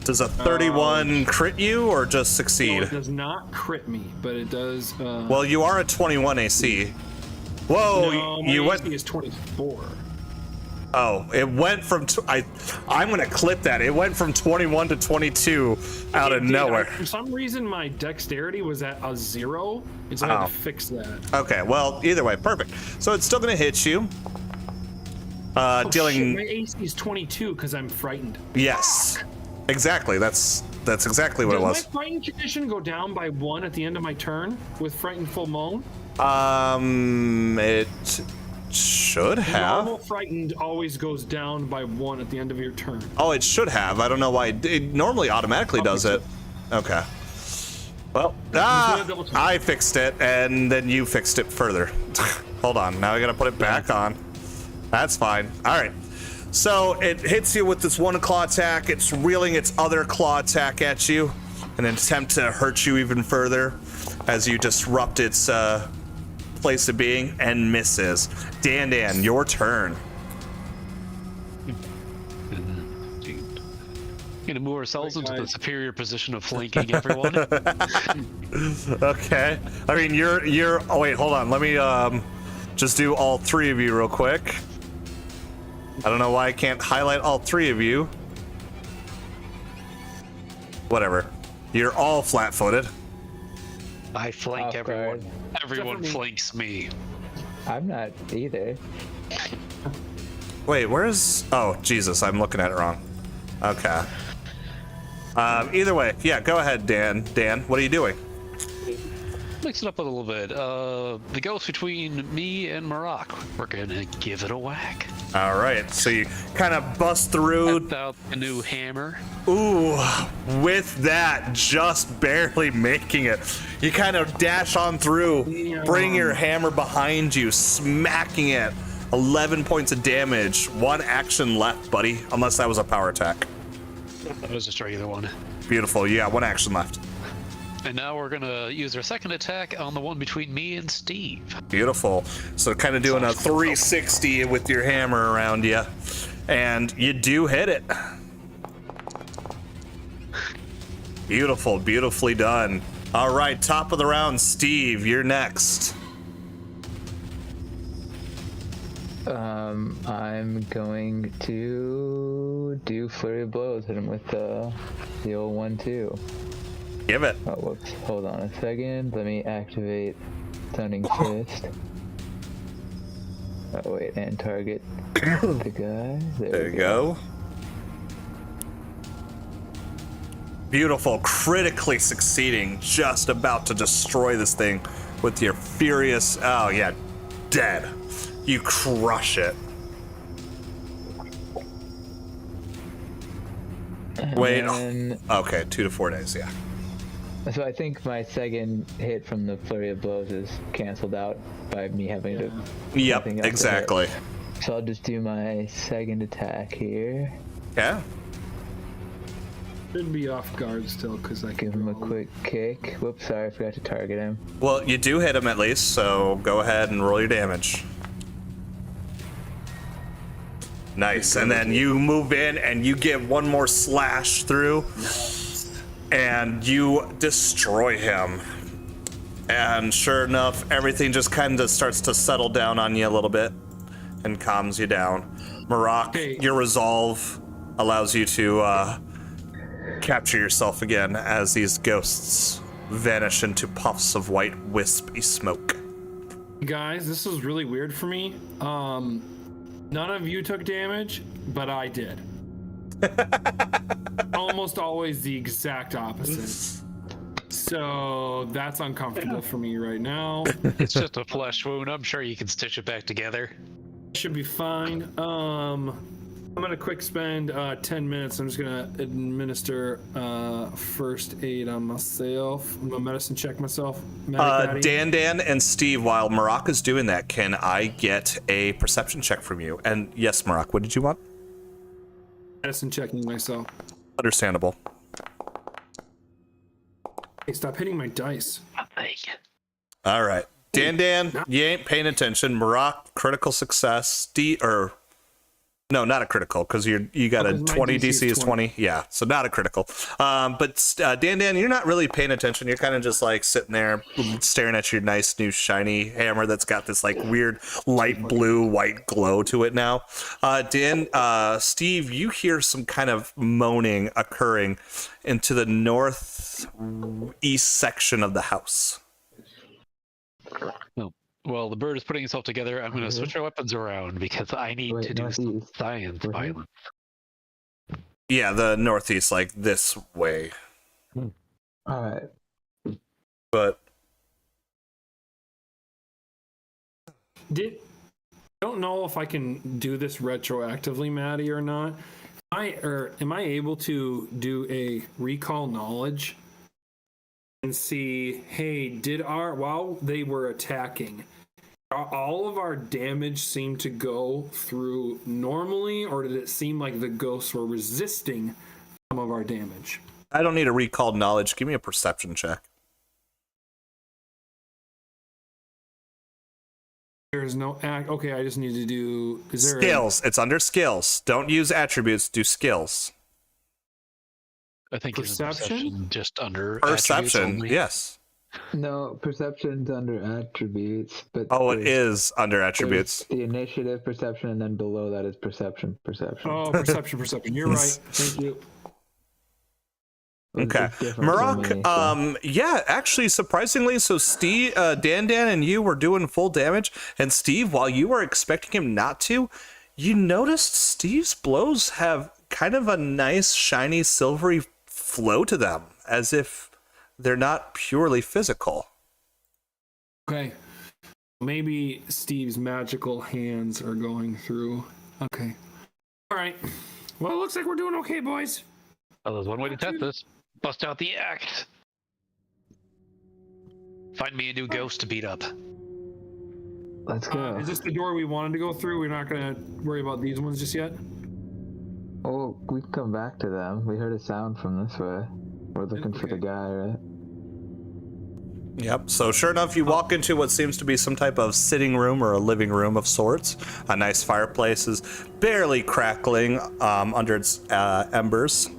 Does a 31 crit you or just succeed? No, it does not crit me, but it does. Well, you are at 21 AC. Whoa, no, you my went. AC is 24. Oh, it went from I'm gonna clip that. It went from 21 to 22 out of nowhere. For some reason, my dexterity was at a 0, and so I had to fix that. Okay, well, either way, perfect. So it's still gonna hit you. Dealing. Shit, my AC is 22 because I'm frightened. Yes, exactly. That's exactly what it was. Does my frightened condition go down by 1 at the end of my turn with frightened full moon? It should have. Normal frightened always goes down by 1 at the end of your turn. Oh, it should have. I don't know why. It normally automatically does it. Okay. Well, I fixed it, and then you fixed it further. Hold on. Now I gotta put it back on. That's fine. All right. So it hits you with this one claw attack. It's reeling its other claw attack at you in an attempt to hurt you even further as you disrupt its place of being, and misses. Dan, your turn. Gonna move ourselves into the superior position of flanking everyone. Okay. I mean, you're. Oh wait, hold on. Let me just do all 3 of you real quick. I don't know why I can't highlight all 3 of you. Whatever. You're all flat-footed. I flank everyone. Everyone flanks me. I'm not either. Wait, where's... Oh, Jesus, I'm looking at it wrong. Okay. Either way, yeah, go ahead, Dan. Dan, what are you doing? Mix it up a little bit. The ghost between me and Marak. We're gonna give it a whack. All right, so you kind of bust through. Without a new hammer. Ooh, with that, just barely making it. You kind of dash on through, bring your hammer behind you, smacking it. 11 points of damage. 1 action left, buddy, unless that was a power attack. That was just a regular one. Beautiful, yeah, 1 action left. And now we're gonna use our second attack on the one between me and Steve. Beautiful. So kind of doing a 360 with your hammer around you. And you do hit it. Beautiful, beautifully done. All right, top of the round, Steve, you're next. I'm going to do flurry of blows. Hit him with the old 1-2. Give it. Oh, whoops. Hold on a second. Let me activate Stunning Fist. Oh, wait, and target the guy. There you go. Beautiful, critically succeeding, just about to destroy this thing with your furious, oh yeah, dead. You crush it. Wait, okay, 2 to 4 days, yeah. So I think my second hit from the flurry of blows is canceled out by me having to. Yep, exactly. So I'll just do my second attack here. Yeah. Should be off guard still because I Give him a quick kick. Whoops, sorry, I forgot to target him. Well, you do hit him at least, so go ahead and roll your damage. Nice, and then you move in and you get 1 more slash through. And you destroy him. And sure enough, everything just kind of starts to settle down on you a little bit and calms you down. Marak, your resolve allows you to capture yourself again as these ghosts vanish into puffs of white wispy smoke. Guys, this is really weird for me. None of you took damage, but I did. Almost always the exact opposite. So that's uncomfortable for me right now. It's just a flesh wound. I'm sure you can stitch it back together. Should be fine. I'm gonna quick spend 10 minutes. I'm just gonna administer first aid on myself. I'm gonna medicine check myself. Dan and Steve, while Marak is doing that, can I get a perception check from you? And yes, Marak, what did you want? Medicine checking myself. Understandable. Hey, stop hitting my dice. All right. Dan, you ain't paying attention. Marak, critical success. No, not a critical, because you got a 'cause my 20 DC DC is 20. Yeah, so not a critical. But Dan, you're not really paying attention. You're kind of just like sitting there staring at your nice new shiny hammer that's got this like weird light blue white glow to it now. Steve, you hear some kind of moaning occurring into the northeast section of the house. No. Well, the bird is putting itself together. I'm going to switch our weapons around because I need to do some northeast. science violence. Yeah, the northeast, like this way. All right. But Don't know if I can do this retroactively, Maddie, or not. Am I able to do a recall knowledge and see, hey, while they were attacking, all of our damage seemed to go through normally, or did it seem like the ghosts were resisting some of our damage? I don't need a recalled knowledge. Give me a perception check. There's no act. Okay, I just need to do. Is there Skills. It's under skills. Don't use attributes. Do skills. I think it's Perception? perception just under attributes Perception. only. Yes. No, perception's under attributes, but Oh, it there's- is under there's attributes. the initiative perception, and then below that is perception. Oh, perception. You're right. Thank you. Okay. It's different for me, Marak, yeah, actually, surprisingly, so Steve, Dan, and you were doing full damage, and Steve, while you were expecting him not to, you noticed Steve's blows have kind of a nice, shiny, silvery flow to them, as if they're not purely physical. Okay. Maybe Steve's magical hands are going through. Okay. All right. Well, it looks like we're doing okay, boys. Well, there's one way to test this. Bust out the axe. Find me a new ghost to beat up. Let's go. Is this the door we wanted to go through? We're not going to worry about these ones just yet? Oh, we can come back to them. We heard a sound from this way. We're looking for the guy, right? Yep. So sure enough, you walk into what seems to be some type of sitting room or a living room of sorts. A nice fireplace is barely crackling under its embers.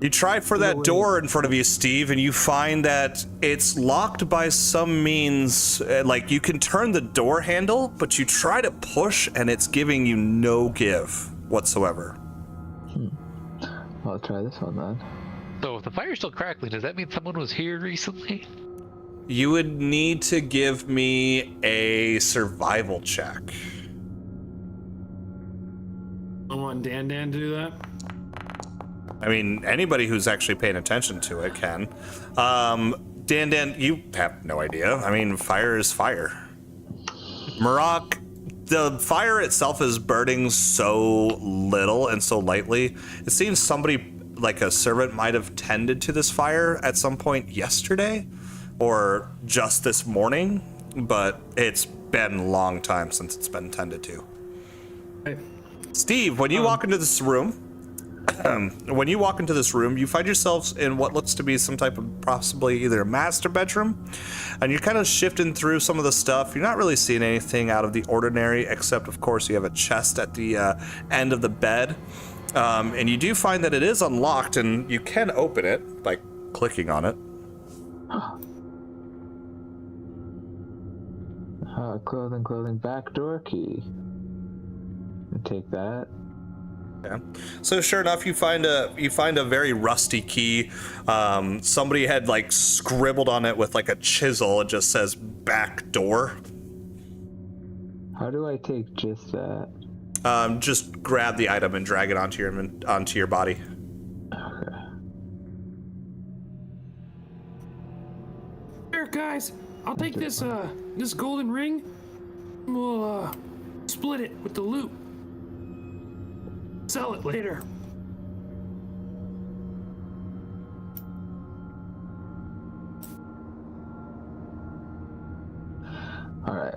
You try for that door in front of you, Steve, and you find that it's locked by some means. Like, you can turn the door handle, but you try to push, and it's giving you no give whatsoever. I'll try this one then. So if the fire's still crackling, does that mean someone was here recently? You would need to give me a survival check. I want Dan to do that. I mean, anybody who's actually paying attention to it can. Dan, you have no idea. I mean, fire is fire. Marak, the fire itself is burning so little and so lightly. It seems somebody, like a servant, might have tended to this fire at some point yesterday or just this morning, but it's been a long time since it's been tended to. Okay. Steve, when you walk into this room, you find yourselves in what looks to be some type of possibly either a master bedroom, and you're kind of shifting through some of the stuff. You're not really seeing anything out of the ordinary, except, of course, you have a chest at the end of the bed, and you do find that it is unlocked, and you can open it by clicking on it. Clothing, back door key. I'll take that. Yeah. So sure enough, you find a very rusty key. Somebody had like scribbled on it with like a chisel. It just says back door. How do I take just that? Just grab the item and drag it onto your body. Okay. Here, guys. I'll take this golden ring. And we'll split it with the loot. Sell it later. All right.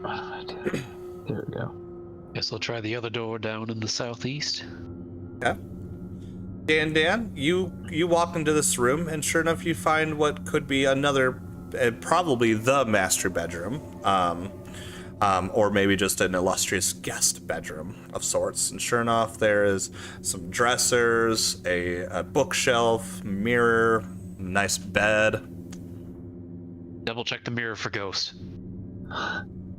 What am I doing? Here we go. Guess I'll try the other door down in the southeast. Yeah. Dan, you walk into this room, and sure enough, you find what could be another probably the master bedroom, or maybe just an illustrious guest bedroom of sorts. And sure enough, there is some dressers, a bookshelf, mirror, nice bed. Double check the mirror for ghost.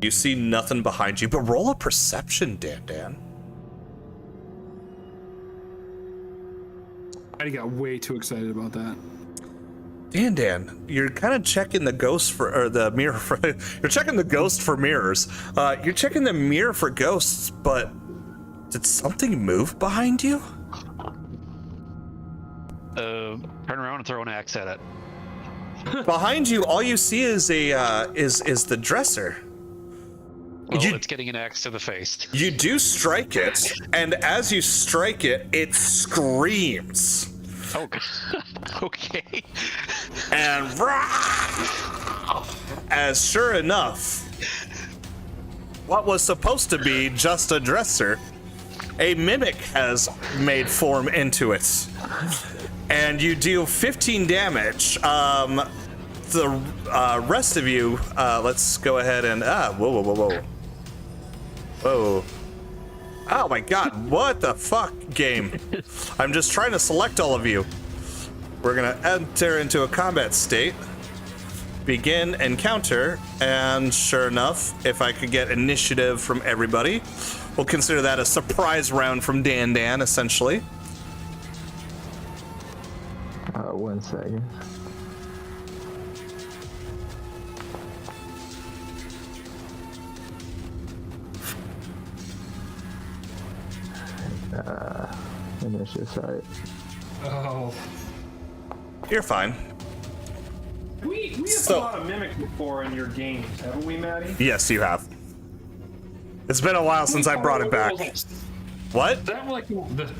You see nothing behind you, but roll a perception, Dan. I got way too excited about that. Dan, you're kind of checking the ghost or the mirror for. You're checking the ghost for mirrors. You're checking the mirror for ghosts, but did something move behind you? Turn around and throw an axe at it. Behind you, all you see is is the dresser. Well, it's getting an axe to the face. You do strike it, and as you strike it, it screams. Oh, okay. And as sure enough, what was supposed to be just a dresser, a mimic has made form into it. And you do 15 damage. The rest of you, let's go ahead and whoa. Oh my god, what the fuck, game? I'm just trying to select all of you. We're gonna enter into a combat state, begin encounter, and sure enough, if I could get initiative from everybody, we'll consider that a surprise round from Dan, essentially. 1 second. Initiative, sorry. Oh. You're fine. We have So- fought a mimic before in your games, haven't we, Maddie? Yes, you have. It's been a while since I brought it back. What?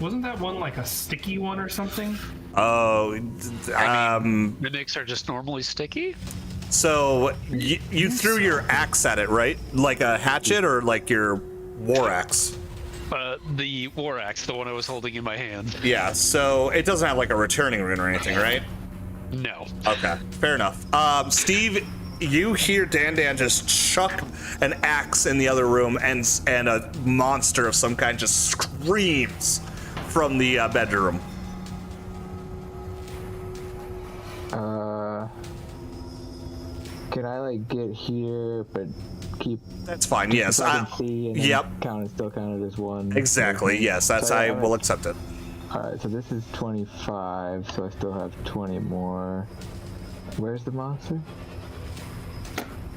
Wasn't that one like a sticky one or something? Oh, Mimics are just normally sticky? so you threw your axe at it, right? Like a hatchet or like your war axe? The war axe, the one I was holding in my hand. Yeah, so it doesn't have like a returning rune or anything, right? No. Okay, fair enough. Steve, you hear Dan just chuck an axe in the other room, and a monster of some kind just screams from the bedroom. Can I like get here, but keep? That's fine. Yes. So I can see and then Yep. count it still counted as one. Exactly. Yes. That's So I I'm will gonna- accept it. Alright, so this is 25, so I still have 20 more. Where's the monster?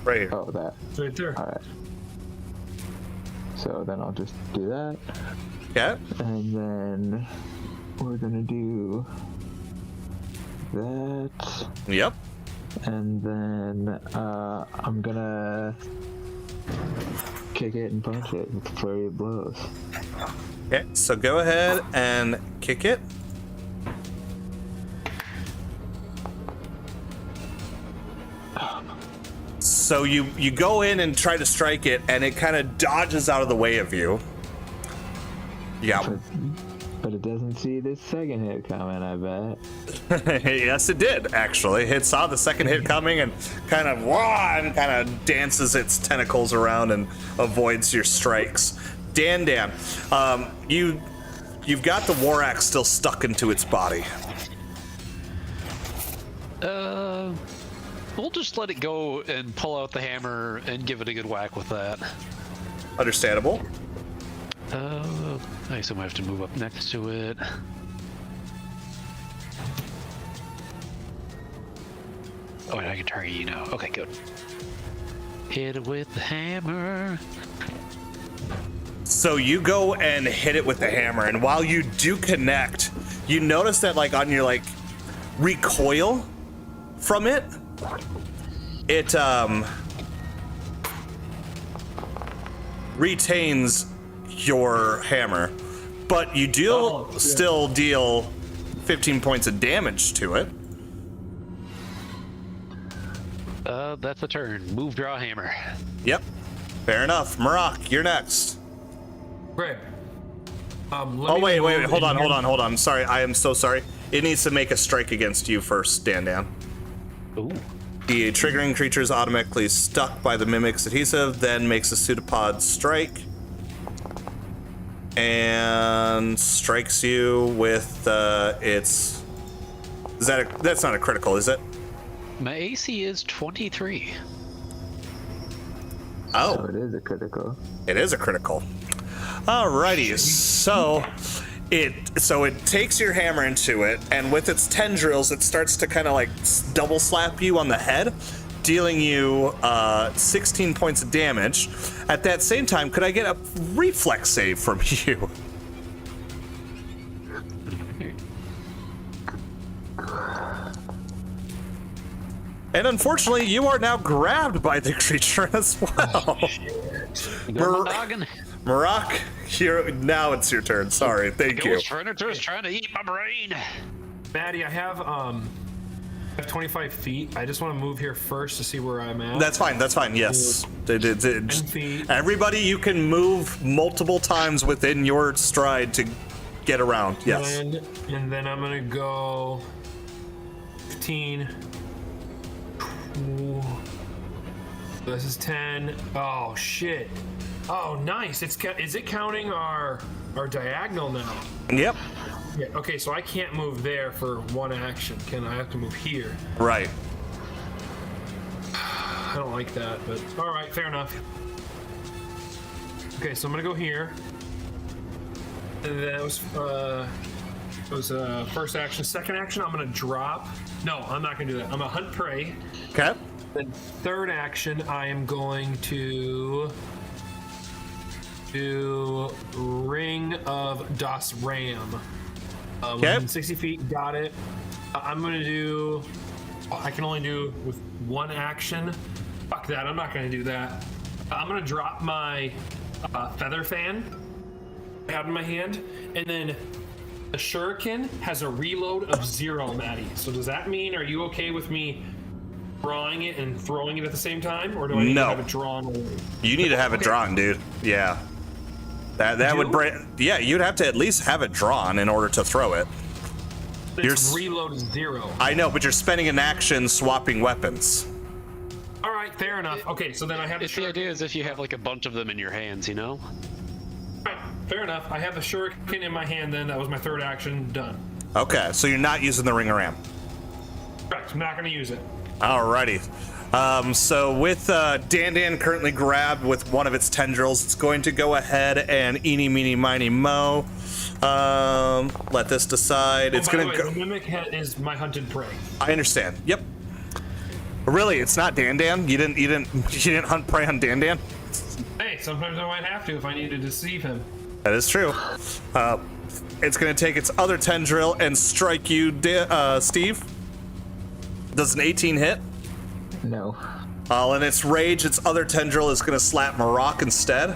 Right here. Oh, that. It's right there. Alright. So then I'll just do that. Yeah. And then we're gonna do that. Yep. And then I'm gonna kick it and punch it with a flurry of blows. Okay. So go ahead and kick it. So you go in and try to strike it, and it kind of dodges out of the way of you. Yeah. But it doesn't see this second hit coming, I bet. Yes, it did, actually. It saw the second hit coming and kind of dances its tentacles around and avoids your strikes. Dan, you've got the war axe still stuck into its body. We'll just let it go and pull out the hammer and give it a good whack with that. Understandable. I assume I have to move up next to it. Oh, I can target you now. Okay, good. Hit it with the hammer. So you go and hit it with the hammer, and while you do connect, you notice that like on your like recoil from it, it retains your hammer, but you do still deal 15 points of damage to it. That's a turn. Move, draw, hammer. Yep, fair enough. Marak, you're next. Great. Oh wait, hold on. Sorry, I am so sorry. It needs to make a strike against you first, Dan. Ooh. The triggering creature is automatically stuck by the mimic's adhesive, then makes a pseudopod strike. And strikes you with its... That's not a critical, is it? My AC is 23. Oh. So it is a critical. It is a critical. Alrighty, so it takes your hammer into it, and with its tendrils, it starts to kind of like double slap you on the head, dealing you 16 points of damage. At that same time, could I get a reflex save from you? And unfortunately, you are now grabbed by the creature as well. Marak, now it's your turn. Sorry, thank you. Ghost Furniture's trying to eat my brain. Maddie, I have 25 feet. I just want to move here first to see where I'm at. That's fine. That's fine. Yes. 10 feet. Everybody, you can move multiple times within your stride to get around. Yes. And then I'm gonna go 15. This is 10. Oh shit. Oh nice. Is it counting our diagonal now? Yep. Yeah. Okay, so I can't move there for one action. I have to move here. Right. I don't like that, but all right, fair enough. Okay, so I'm gonna go here. And that was first action. Second action, I'm gonna drop. No, I'm not gonna do that. I'm gonna hunt prey. Okay. Then third action, I am going to do Ring of Das Ram. Within 60 feet, got it. I'm gonna do. I can only do with one action. Fuck that! I'm not gonna do that. I'm gonna drop my feather fan I have in my hand, and then the shuriken has a reload of 0, Maddie. So does that mean, are you okay with me drawing it and throwing it at the same time, or do I need to have it drawn? You need to have it drawn, dude. Yeah. That would break. Yeah, you'd have to at least have it drawn in order to throw it. Its reload is 0. I know, but you're spending an action swapping weapons. All right, fair enough. Okay, so then I have The idea is if you have like a bunch of them in your hands, you know? All right, fair enough. I have the shuriken in my hand then. That was my third action. Done. Okay, so you're not using the ring of ram. Correct. I'm not going to use it. Alrighty. So with Dan currently grabbed with one of its tendrils, it's going to go ahead and eeny, meeny, miny, mo. Let this decide. It's going to go. The mimic is my hunted prey. I understand. Yep. Really, it's not Dan. You didn't hunt prey on Dan. Hey, sometimes I might have to if I need to deceive him. That is true. It's going to take its other tendril and strike you, Steve. Does an 18 hit? No. In its rage, its other tendril is going to slap Marak instead.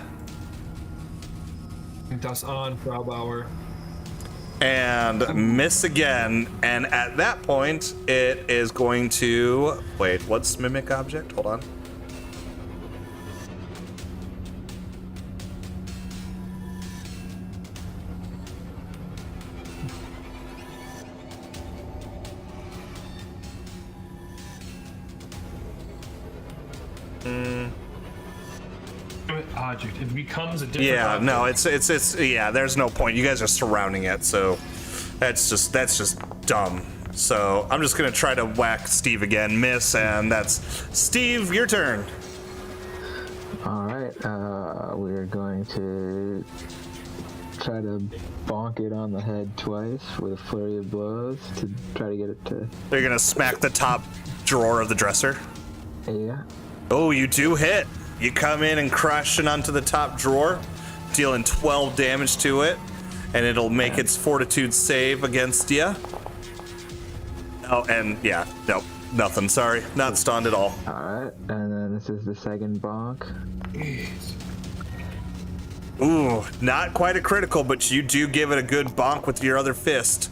Das on Fraubauer. And miss again. And at that point, it is going to... Wait, what's Mimic Object? Hold on. Object. It becomes a different Yeah, object. no, it's yeah, there's no point. You guys are surrounding it, so that's just dumb. So I'm just gonna try to whack Steve again, miss, and that's Steve, your turn. Alright, we're going to try to bonk it on the head twice with a flurry of blows to try to get it to... They're gonna smack the top drawer of the dresser. Yeah. Oh, you do hit. You come in and crashing onto the top drawer, dealing 12 damage to it, and it'll make its fortitude save against you. Oh, and yeah, nope, nothing. Sorry, not stunned at all. Alright, and then this is the second bonk. Ooh, not quite a critical, but you do give it a good bonk with your other fist.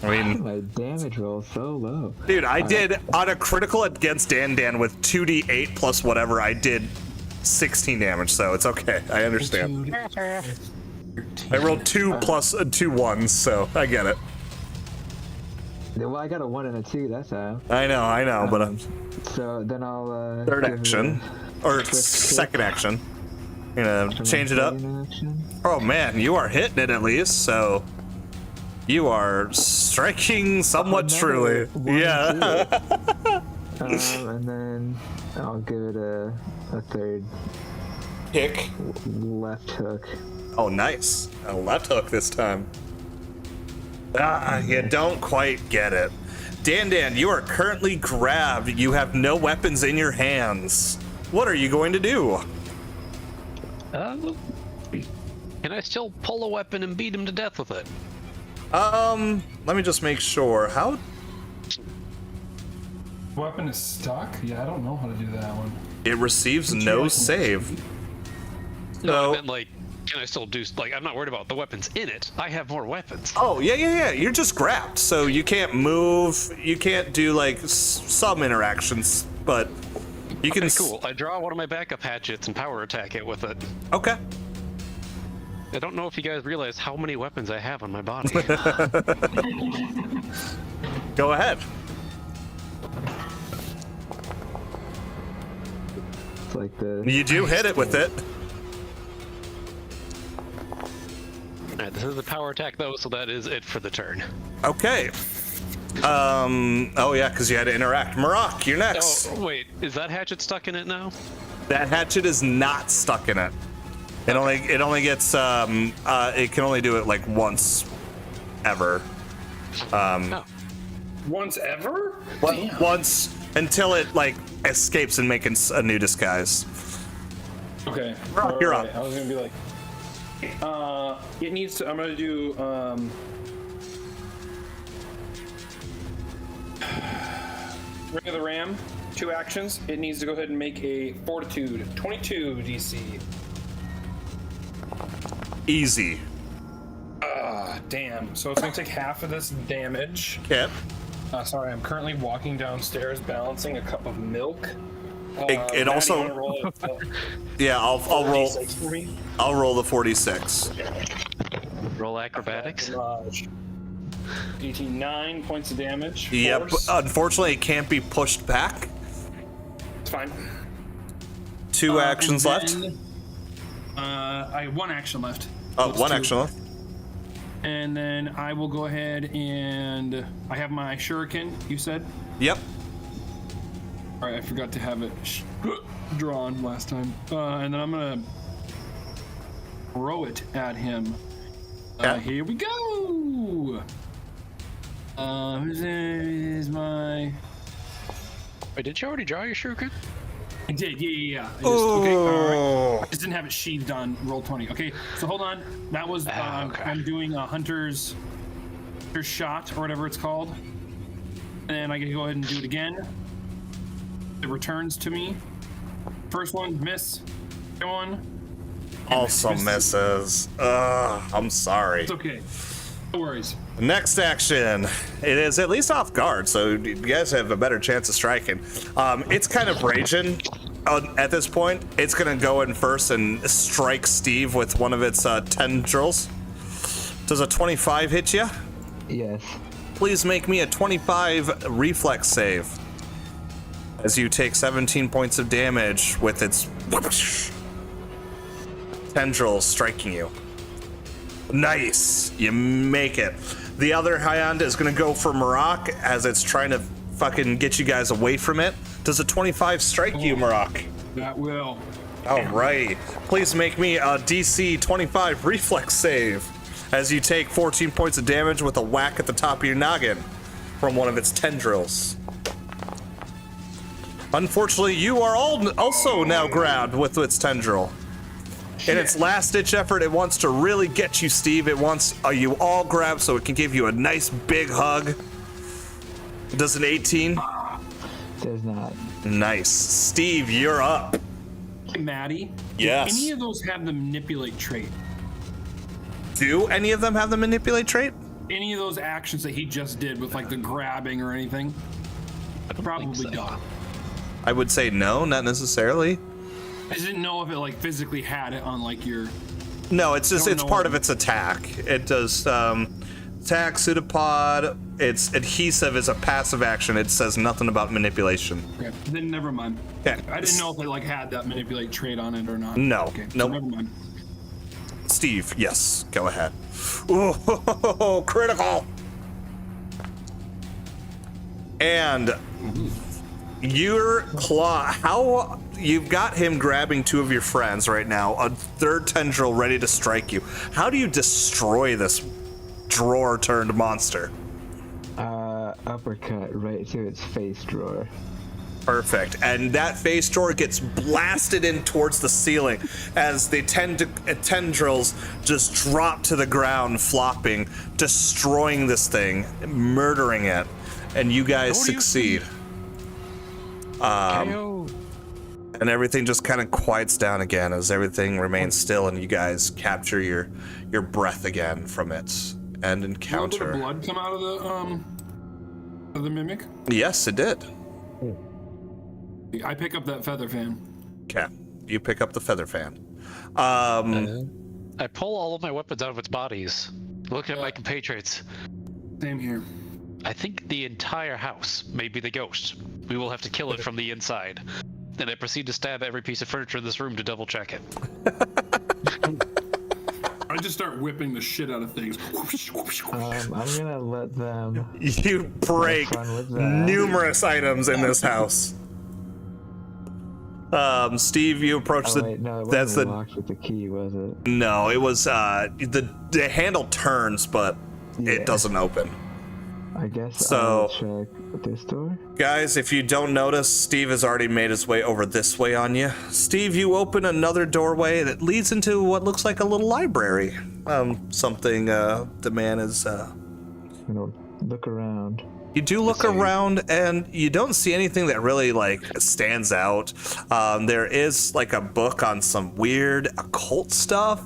I mean, My damage roll is so low. dude, I did on a critical against Dan with 2d8 plus whatever. I did 16 damage, so it's okay. I understand. I rolled 2 plus 2 1s, so I get it. Well, I got a 1 and a 2 that time. I know, but So then I'll third give it action or swift kick. second action. You know, And change it then up. second action. Oh man, you are hitting it at least, so you are striking somewhat Another truly. 1 and Yeah. 2. And then I'll give it a third Kick. left hook. Oh, nice. A left hook this time. Ah, you don't quite get it. Dan, you are currently grabbed. You have no weapons in your hands. What are you going to do? Can I still pull a weapon and beat him to death with it? Let me just make sure. How? Weapon is stuck? Yeah, I don't know how to do that one. It receives no save. No, So- I meant like, can I still do, like, I'm not worried about the weapons in it. I have more weapons. Oh, yeah. You're just grabbed, so you can't move. You can't do, like, some interactions, but you can... Okay, cool. I draw one of my backup hatchets and power attack it with it. Okay. I don't know if you guys realize how many weapons I have on my body. Go ahead. It's like the You do hit it with it. Alright, this is a power attack though, so that is it for the turn. Okay. Oh yeah, because you had to interact. Marak, you're next. Oh, wait, is that hatchet stuck in it now? That hatchet is not stuck in it. It only gets it can only do it like once ever. No. Once ever? Once until it like escapes and makes a new disguise. Okay. You're Alright, up. I was gonna be like, it needs to. I'm gonna do Ring of the Ram. 2 actions. It needs to go ahead and make a Fortitude 22 DC. Easy. Damn. So it's gonna take half of this damage. Yep. Sorry, I'm currently walking downstairs balancing a cup of milk. It Maddie, also- you wanna roll a Yeah, I'll roll. 46 for me? I'll roll the 46. Roll acrobatics. Garage. 89 points of damage. Yep. Force. Unfortunately, it can't be pushed back. It's fine. 2 actions And left. then, I have 1 action left. Oh, Those 1 two. action left. And then I will go ahead and I have my shuriken, you said? Yep. All right, I forgot to have it drawn last time. And then I'm gonna throw it at him. Yeah. Here we go. Who's my? Wait, did you already draw your shuriken? I did, yeah. I just, okay, all right. I just didn't have it sheathed on roll 20. Okay, so hold on. That was Okay. I'm doing a hunter's shot or whatever it's called, and I can go ahead and do it again. It returns to me. First one miss. Second one. Also misses. Ugh, I'm sorry. It's okay. No worries. Next action. It is at least off guard, so you guys have a better chance of striking. It's kind of raging at this point. It's gonna go in first and strike Steve with one of its tendrils. Does a 25 hit you? yes. Please make me a 25 reflex save. As you take 17 points of damage with its tendrils striking you. Nice. You make it. The other Hyanda is going to go for Marak as it's trying to fucking get you guys away from it. Does a 25 strike you, Marak? That will. Alrighty. Please make me a DC 25 reflex save as you take 14 points of damage with a whack at the top of your noggin from one of its tendrils. Unfortunately, you are also now grabbed with its tendril. In its last-ditch effort, it wants to really get you, Steve. It wants you all grabbed so it can give you a nice big hug. Does an 18? Does not. Nice. Steve, you're up. Maddie. Yes. Do any of those have the manipulate trait? Do any of them have the manipulate trait? Any of those actions that he just did with like the grabbing or anything? Probably don't. I would say no, not necessarily. I just didn't know if it like physically had it on like your. No, it's just Don't it's know part what- of its attack. It does attack, pseudopod. It's adhesive is a passive action. It says nothing about manipulation. Okay, then never mind. Okay. I didn't know if it like had that manipulate trait on it or not. No. Okay, so Nope. never mind. Steve, yes, go ahead. Ooh, critical. And your claw, how you've got him grabbing two of your friends right now, a third tendril ready to strike you. How do you destroy this drawer turned monster? Uppercut right to its face drawer. Perfect. And that face drawer gets blasted in towards the ceiling as the tendrils just drop to the ground, flopping, destroying this thing, murdering it. And you guys succeed. And everything just kind of quiets down again as everything remains still, and you guys capture your breath again from it and encounter. Did blood come out of the mimic? Yes, it did. I pick up that feather fan. Okay, you pick up the feather fan. I pull all of my weapons out of its bodies. Look at my compatriots. Same here. I think the entire house may be the ghost. We will have to kill it from the inside. Then I proceed to stab every piece of furniture in this room to double check it. I just start whipping the shit out of things. I'm gonna let them. You break fun with that. numerous items in this house. Steve, you approach Oh, wait, no, it that's wasn't the locked with the key, was it? no, it was the handle turns, but Yeah. it doesn't open. I guess So- I'll check this door. Guys, if you don't notice, Steve has already made his way over this way on you. Steve, you open another doorway that leads into what looks like a little library. Something the man is. You know, look around. You do look around, and you don't see anything that really like stands out. There is like a book on some weird occult stuff.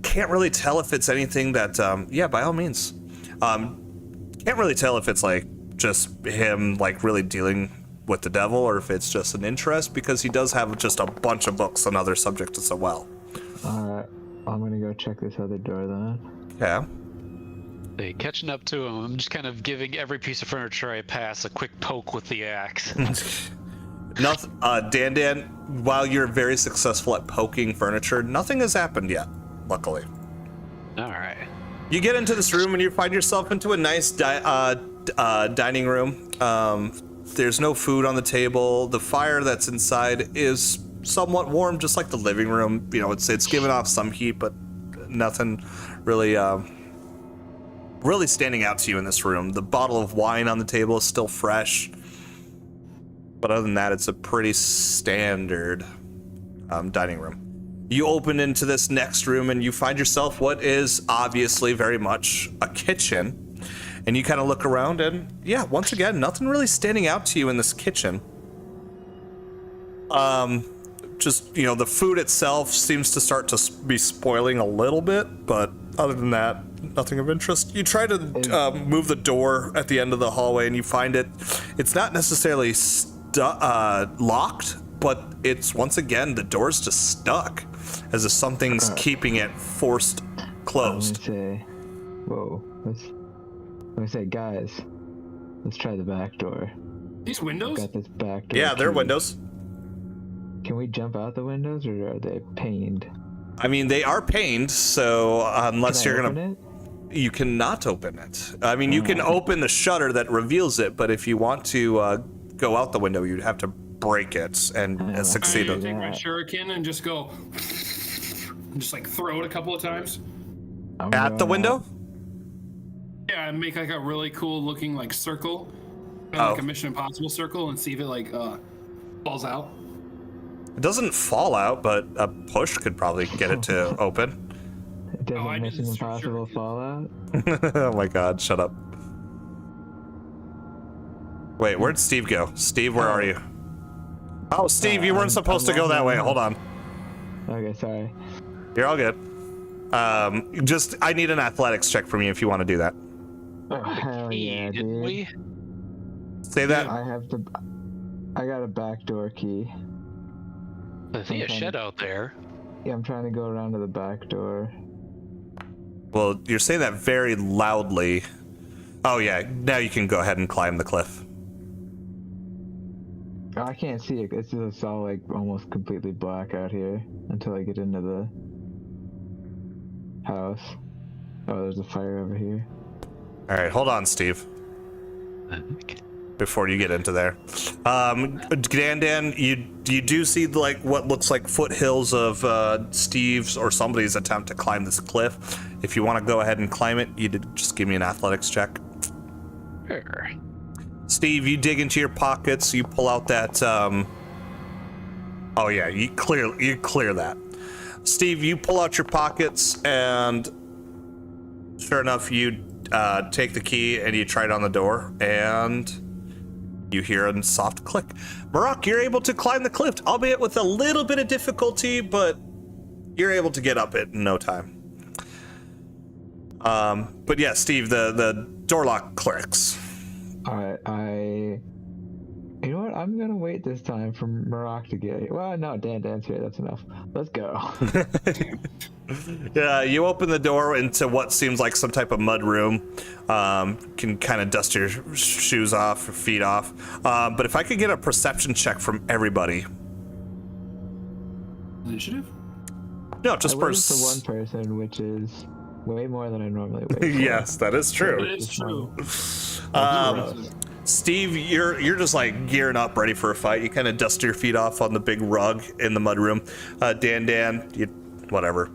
Can't really tell if it's anything that. Yeah, by all means. Can't really tell if it's like just him like really dealing with the devil or if it's just an interest, because he does have just a bunch of books on other subjects as well. Alright, I'm gonna go check this other door then. Yeah. Hey, catching up to him, I'm just kind of giving every piece of furniture I pass a quick poke with the axe. Nothing. Dan, while you're very successful at poking furniture, nothing has happened yet, luckily. All right. You get into this room and you find yourself into a nice dining room. There's no food on the table. The fire that's inside is somewhat warm, just like the living room. You know, it's giving off some heat, but nothing really really standing out to you in this room. The bottle of wine on the table is still fresh, but other than that, it's a pretty standard dining room. You open into this next room and you find yourself what is obviously very much a kitchen. And you kind of look around and yeah, once again, nothing really standing out to you in this kitchen. Just, you know, the food itself seems to start to be spoiling a little bit, but other than that, nothing of interest. You try to move the door at the end of the hallway and you find it's not necessarily locked, but it's once again, the door's just stuck as if something's keeping it forced closed. I'm gonna say, whoa, I'm gonna say, guys, let's try the back door. These windows? Got this back door. Yeah, they're key. windows. Can we jump out the windows or are they paned? I mean, they are paned, so unless Can I you're open gonna, it? you cannot open it. I mean, you can open the shutter that reveals it, but if you want to go out the window, you'd have to break it and succeed. I take my shuriken and just go, and just like throw it a couple of times. I'm At the going window? out. Yeah, and make like a really cool looking like circle, like a Mission Impossible circle, and see if it like falls out. It doesn't fall out, but a push could probably get it to open. It doesn't I did Mission this for Impossible sure. Fallout. Oh my god, shut up. Wait, where'd Steve go? Steve, where are you? Oh, Steve, you weren't supposed to go that way. Hold on. Okay, sorry. You're all good. Just, I need an athletics check from you if you want to do that. Oh, hell yeah, Didn't dude. we? Say that. I got a back door key. I see a shed out there. Yeah, I'm trying to go around to the back door. Well, you're saying that very loudly. Oh yeah, now you can go ahead and climb the cliff. Oh, I can't see it. It's just all like almost completely black out here until I get into the house. Oh, there's a fire over here. All right, hold on, Steve. Before you get into there, Dan, you do see like what looks like foothills of Steve's or somebody's attempt to climb this cliff. If you want to go ahead and climb it, you did just give me an athletics check. Sure. Steve, you dig into your pockets, you pull out that. Oh yeah, you clear that. Steve, you pull out your pockets, and sure enough, you take the key and you try it on the door, and you hear a soft click. Marak, you're able to climb the cliff, albeit with a little bit of difficulty, but you're able to get up it in no time. But yeah, Steve, the door lock clicks. Alright, you know what? I'm gonna wait this time for Marak to get here. Well, no, Dan's here. That's enough. Let's go. Yeah, you open the door into what seems like some type of mud room. Can kind of dust your shoes off, or feet off. But if I could get a perception check from everybody. Initiative? No, just I waited for one person, which is way more than I normally wait for. Yes, that is true. It is true. Steve, you're just like gearing up, ready for a fight. You kind of dust your feet off on the big rug in the mudroom. Dan, you whatever.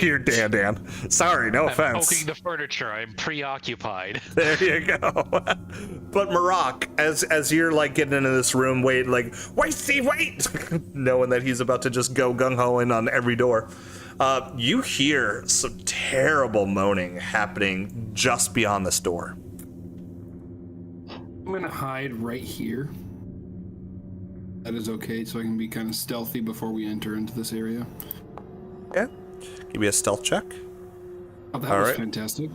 You're Dan. Sorry, no offense. Poking the furniture. I'm preoccupied. There you go. But Marak, as you're like getting into this room, wait, Steve, wait, knowing that he's about to just go gung-ho in on every door. You hear some terrible moaning happening just beyond this door. I'm gonna hide right here. That is okay, so I can be kind of stealthy before we enter into this area. Yeah. Give me a stealth check. Oh, that All was right. fantastic.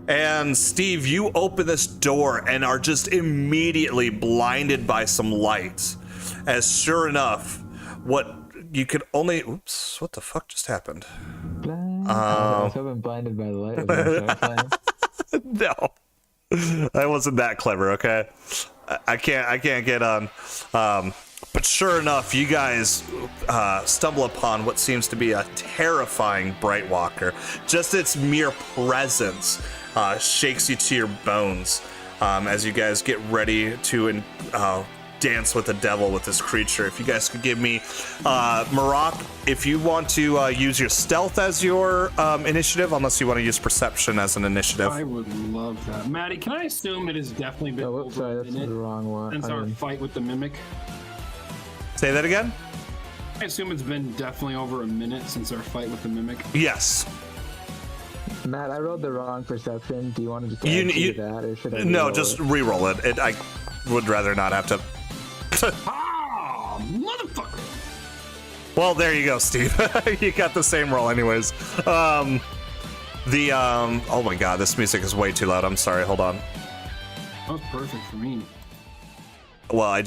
And Steve, you open this door and are just immediately blinded by some lights. As sure enough, what you could only... Oops, what the fuck just happened? I was hoping blinded by the light was gonna start playing. No. I wasn't that clever, okay? I can't get on. But sure enough, you guys stumble upon what seems to be a terrifying Bright Walker. Just its mere presence shakes you to your bones as you guys get ready to dance with the devil with this creature. If you guys could give me, Marak, if you want to use your stealth as your initiative, unless you want to use perception as an initiative. I would love that. Maddie, can I assume it has definitely been Oh, over sorry, a that's minute the wrong one. since our fight with the mimic? Say that again? I assume it's been definitely over a minute since our fight with the mimic. Yes. Matt, I rolled the wrong perception. Do you want to just You- add you- to that, or should I? No, re-roll just it? re-roll it. I would rather not have to. Ah, motherfucker! Well, there you go, Steve. You got the same roll anyways. Oh my god, this music is way too loud. I'm sorry, hold on. That was perfect for me. Well, I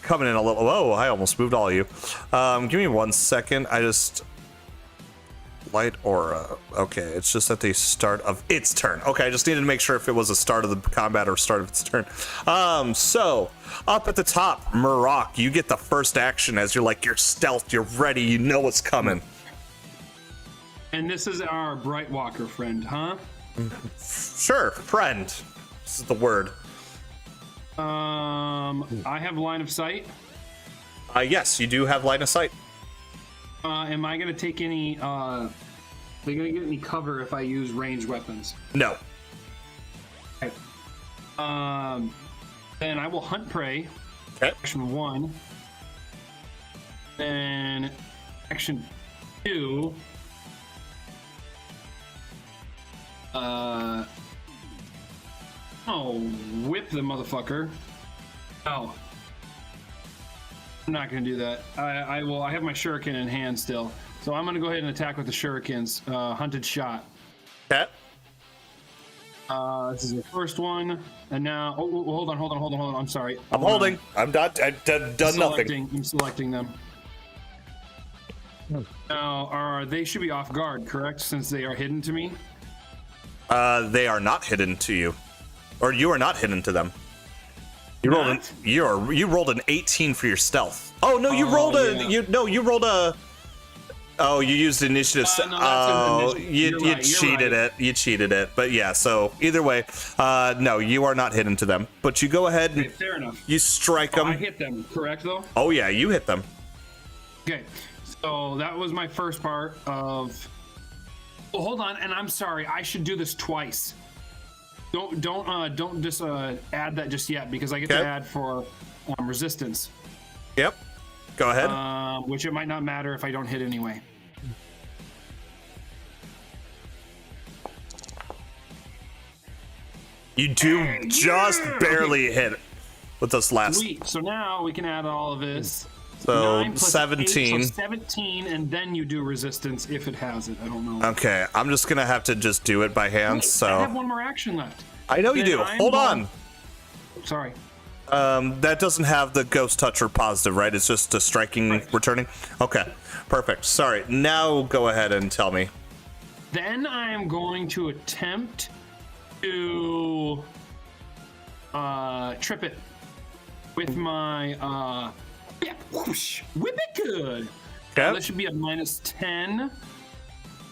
coming in a little. Whoa, I almost moved all of you. Give me 1 second. Light aura. Okay, it's just at the start of its turn. Okay, I just needed to make sure if it was a start of the combat or start of its turn. So up at the top, Marak, you get the first action as you're stealth, you're ready, you know what's coming. And this is our Bright Walker friend, huh? Sure, friend. This is the word. I have line of sight. Yes, you do have line of sight. Am I gonna take any? Are they gonna get any cover if I use ranged weapons? No. Okay. Then I will hunt prey. Okay. Action 1. Then action 2. Whip the motherfucker. No. I'm not gonna do that. I have my shuriken in hand still, so I'm gonna go ahead and attack with the shurikens. Hunted shot. Okay. This is the first one, and now. Hold on. I'm sorry. I'm holding. I'm not. I've done nothing. I'm selecting them. Now, they should be off guard, correct? Since they are hidden to me. They are not hidden to you, or you are not hidden to them. You rolled an 18 for your stealth. Oh no, you rolled a you rolled a. Oh, you used initiative. No, oh, You're you right, cheated right. it. You cheated it. But yeah, so either way, no, you are not hidden to them. But you go ahead and Okay, fair enough. you strike them. I hit them, correct though? Oh yeah, you hit them. Okay, so that was my first part of. Oh, hold on, and I'm sorry. I should do this twice. Don't just add that just yet because I get to Okay. add for resistance, Yep. Go ahead. which it might not matter if I don't hit anyway. You do just barely hit it with this last. Sweet. So now we can add all of this. So 9 plus 17. 8, so 17, and then you do resistance if it has it. I don't know. Okay, I'm just gonna have to just do it by hand. Wait, So I have one more action left. I know you Then do. I'm Hold going- on. Sorry. That doesn't have the ghost touch or positive, right? It's just a striking Right. returning. Okay, perfect. Sorry. Now go ahead and tell me. Then I am going to attempt to trip it with my whoosh, whip it good. Okay. That should be a -10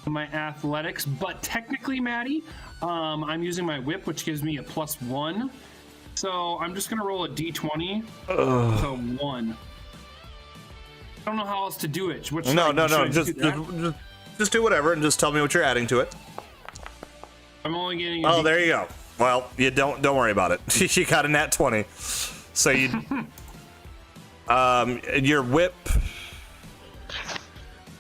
on my athletics, but technically, Maddie, I'm using my whip, which gives me a +1. So I'm just gonna roll a d20 to 1. I don't know how else to do it. What should No. should I Just, do that? just do whatever and just tell me what you're adding to it. I'm only getting. Oh, there you go. Well, you don't worry about it. You got a nat 20. So you your whip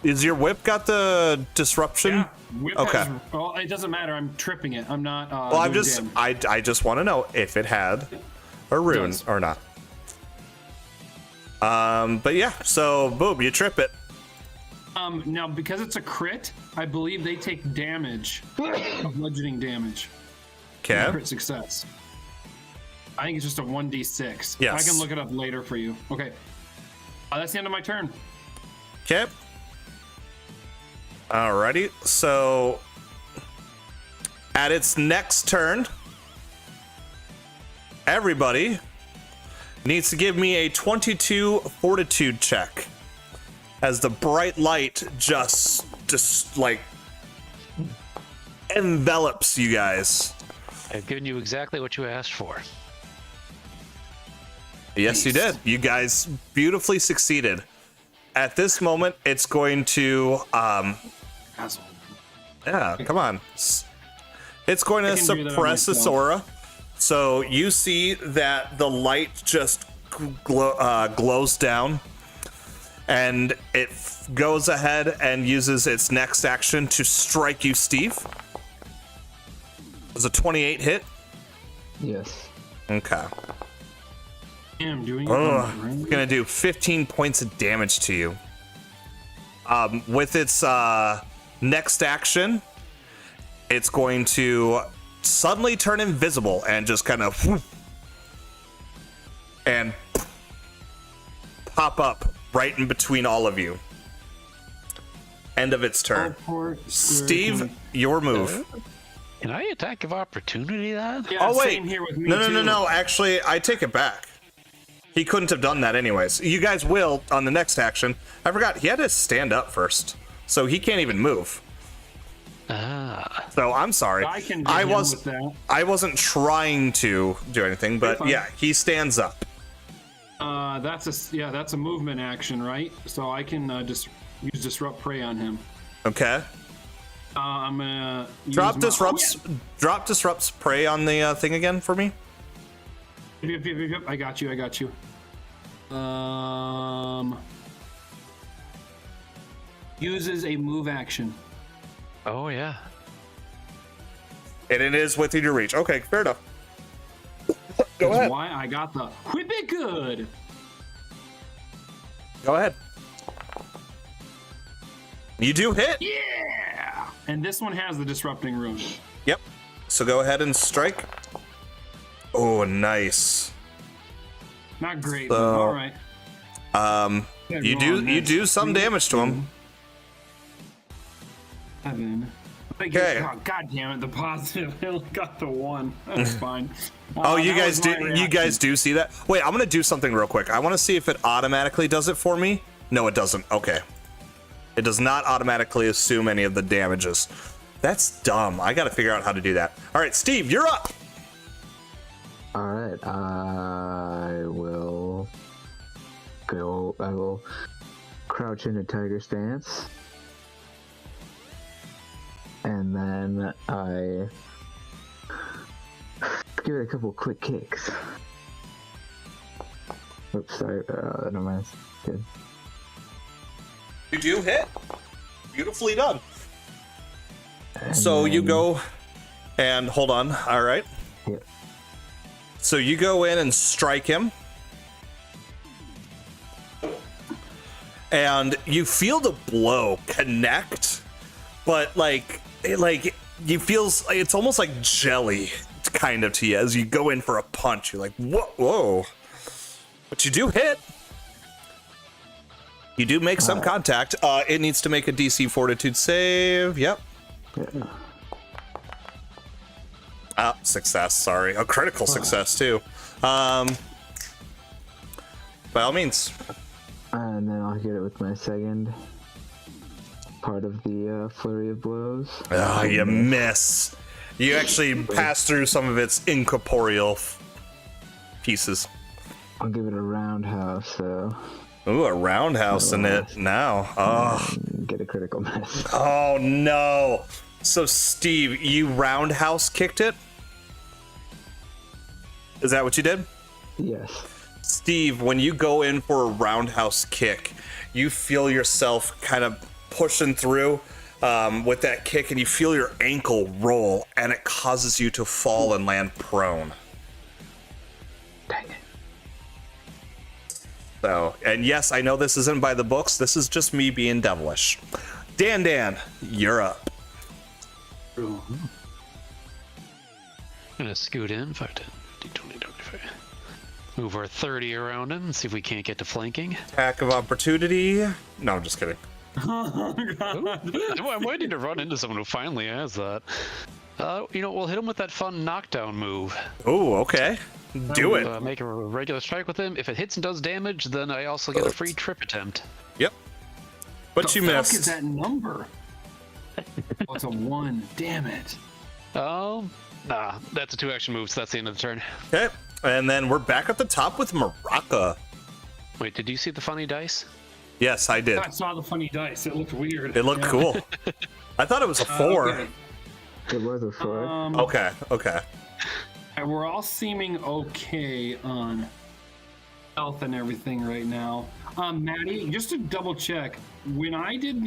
is your whip got the disruption? Yeah, whip Okay. has- well, it doesn't matter. I'm tripping it. I'm not. Well, I'm doing just damage. I just want to know if it had a rune does. or not. But yeah, so boom, you trip it. Now because it's a crit, I believe they take damage, bludgeoning damage. Okay. Crit success. I think it's just a 1d6. Yes. I can look it up later for you. Okay. That's the end of my turn. Okay. Alrighty. So at its next turn, everybody needs to give me a 22 fortitude check as the bright light just like envelops you guys. I've given you exactly what you asked for. Yes, you did. You guys beautifully succeeded. At this moment, it's going to Asshole. yeah, come on. It's going to can do that on suppress its myself. aura. So you see that the light just glows down, and it goes ahead and uses its next action to strike you, Steve. Does a 28 hit? Yes. Okay. I'm doing it. It's gonna do 15 points of damage to you. With its next action, it's going to suddenly turn invisible and just kind of and pop up right in between all of you. End of its turn. Steve, your move. Can I attack of opportunity that? Yeah, Oh wait, same here with me no. too. Actually, I take it back. He couldn't have done that anyways. You guys will on the next action. I forgot he had to stand up first, so he can't even move. Ah. So I'm sorry. I can do him with that. I wasn't trying to do anything, but fine. yeah, he stands up. That's a movement action, right? So I can just use disrupt prey on him. Okay. I'm gonna use Drop my- disrupts prey on the thing again for me. Yep. I got you. Uses a move action. Oh yeah. And it is within your reach. Okay, fair enough. Go That's ahead. why I got the whip it good. Go ahead. You do hit. Yeah. And this one has the disrupting rune. Yep. So go ahead and strike. Oh, nice. Not great, So, but all right. You do some damage to him. 7. Okay. Oh, God damn it! The positive. I only got the 1. That's fine. Oh, you that guys was do. my You reaction. guys do see that? Wait, I'm gonna do something real quick. I want to see if it automatically does it for me. No, it doesn't. Okay. It does not automatically assume any of the damages. That's dumb. I got to figure out how to do that. All right, Steve, you're up. All right, I will go. I will crouch into tiger stance, and then I give it a couple quick kicks. Oops, sorry. Never mind. Good. You do hit. Beautifully done. And So you then- go and hold on. All right. Yeah. So you go in and strike him. And you feel the blow connect, but like you feels it's almost like jelly kind of to you as you go in for a punch. You're like, whoa. But you do hit. You do make some contact. It needs to make a DC Fortitude save. Yep. Yeah. Success, sorry. A critical success, too. By all means. And then I'll hit it with my second part of the flurry of blows. Ah, you miss. You actually pass through some of its incorporeal pieces. I'll give it a roundhouse, so Ooh, a roundhouse in it now. Oh. get a critical miss. Oh, no. So, Steve, you roundhouse kicked it? Is that what you did? Yes. Steve, when you go in for a roundhouse kick, you feel yourself kind of pushing through with that kick, and you feel your ankle roll, and it causes you to fall and land prone. Dang it. So, and yes, I know this isn't by the books. This is just me being devilish. Dan, you're up. I'm gonna scoot in, 5, 10, 15, 20, 25. Move our 30 around him and see if we can't get to flanking. Attack of opportunity. No, I'm just kidding. I'm waiting to run into someone who finally has that. We'll hit him with that fun knockdown move. Oh, okay. Do it. Make a regular strike with him. If it hits and does damage, then I also get a free trip attempt. Yep. But you What missed. is that number? Oh, it's a 1. Damn it. Nah, that's a 2-action move, so that's the end of the turn. Okay. And then we're back at the top with Maraca. Wait, did you see the funny dice? Yes, I did. I saw the funny dice. It looked weird. It looked Yeah. cool. I thought it was a 4. Okay. It was a 4. Okay. We're all seeming okay on health and everything right now. Maddie, just to double check, when I did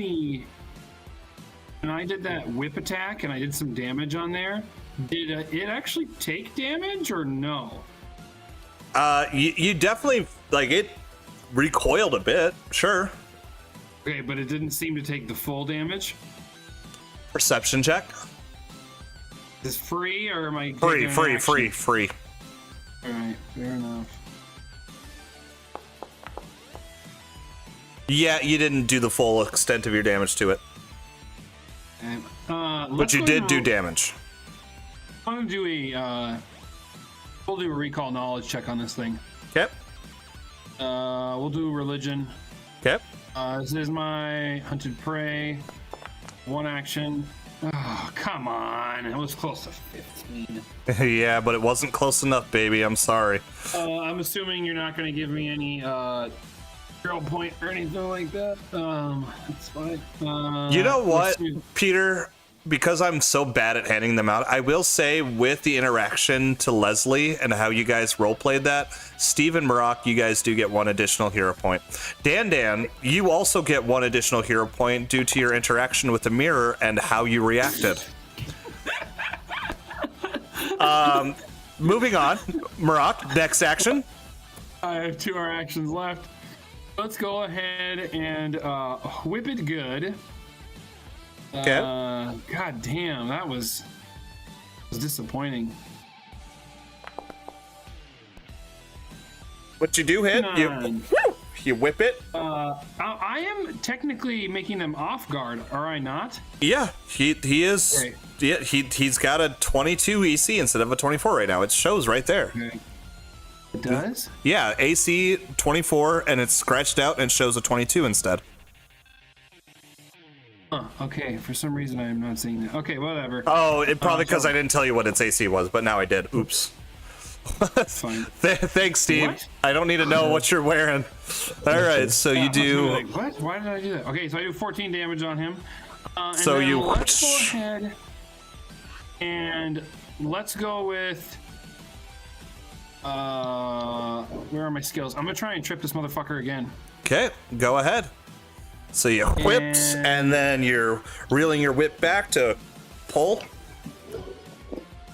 that whip attack and I did some damage on there, did it actually take damage or no? You definitely, like, it recoiled a bit, sure. Okay, but it didn't seem to take the full damage. Perception check. Is this free or am I Free. taking an action? All right, fair enough. Yeah, you didn't do the full extent of your damage to it, Okay. but you did do damage. I'm gonna do we'll do a recall knowledge check on this thing. Okay. We'll do religion. Okay. This is my hunted prey. 1 action. Oh, come on. It was close to 15. Yeah, but it wasn't close enough, baby. I'm sorry. I'm assuming you're not going to give me any hero point or anything like that. That's fine. You know let's what, do- Peter? Because I'm so bad at handing them out, I will say with the interaction to Leslie and how you guys roleplayed that, Steve and Marak, you guys do get 1 additional hero point. Dan, you also get 1 additional hero point due to your interaction with the mirror and how you reacted. Moving on. Marak, next action. I have 2 more actions left. Let's go ahead and whip it good. Okay. God damn, that was disappointing. What you do hit? 9. You whip it. I am technically making them off guard, are I not? Yeah, he is. Okay. Yeah, he's got a 22 EC instead of a 24 right now. It shows right there. Okay. It does? Yeah, AC 24, and it's scratched out and it shows a 22 instead. Huh, okay, for some reason I'm not seeing that. Okay, whatever. Oh, it probably because I didn't tell you what its AC was, but now I did. Oops. Fine. Thanks, Steve. What? I don't need to know what you're wearing. All right, so you do. Like, what? Why did I do that? Okay, so I do 14 damage on him. And So then you- let's go ahead and let's go with. Where are my skills? I'm gonna try and trip this motherfucker again. Okay, go ahead. So you whipped, and then you're reeling your whip back to pull.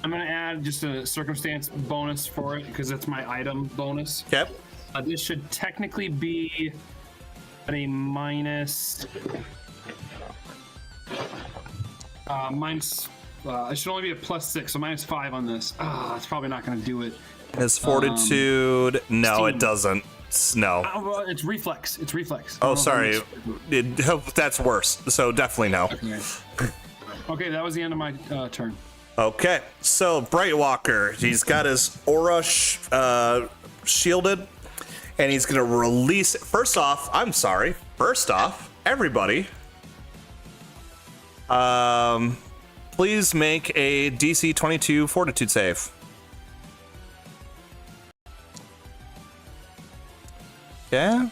I'm gonna add just a circumstance bonus for it because it's my item bonus. Okay. This should technically be at a minus. It should only be a +6, so -5 on this. It's probably not gonna do it. His fortitude. No, Steam. it doesn't. No. Well, it's reflex. It's reflex. Oh, sorry. That's worse. So definitely no. Okay, that was the end of my turn. Okay, so Brightwalker, he's got his aura shielded, and he's gonna release. First off, everybody, please make a DC 22 Fortitude save. Yeah.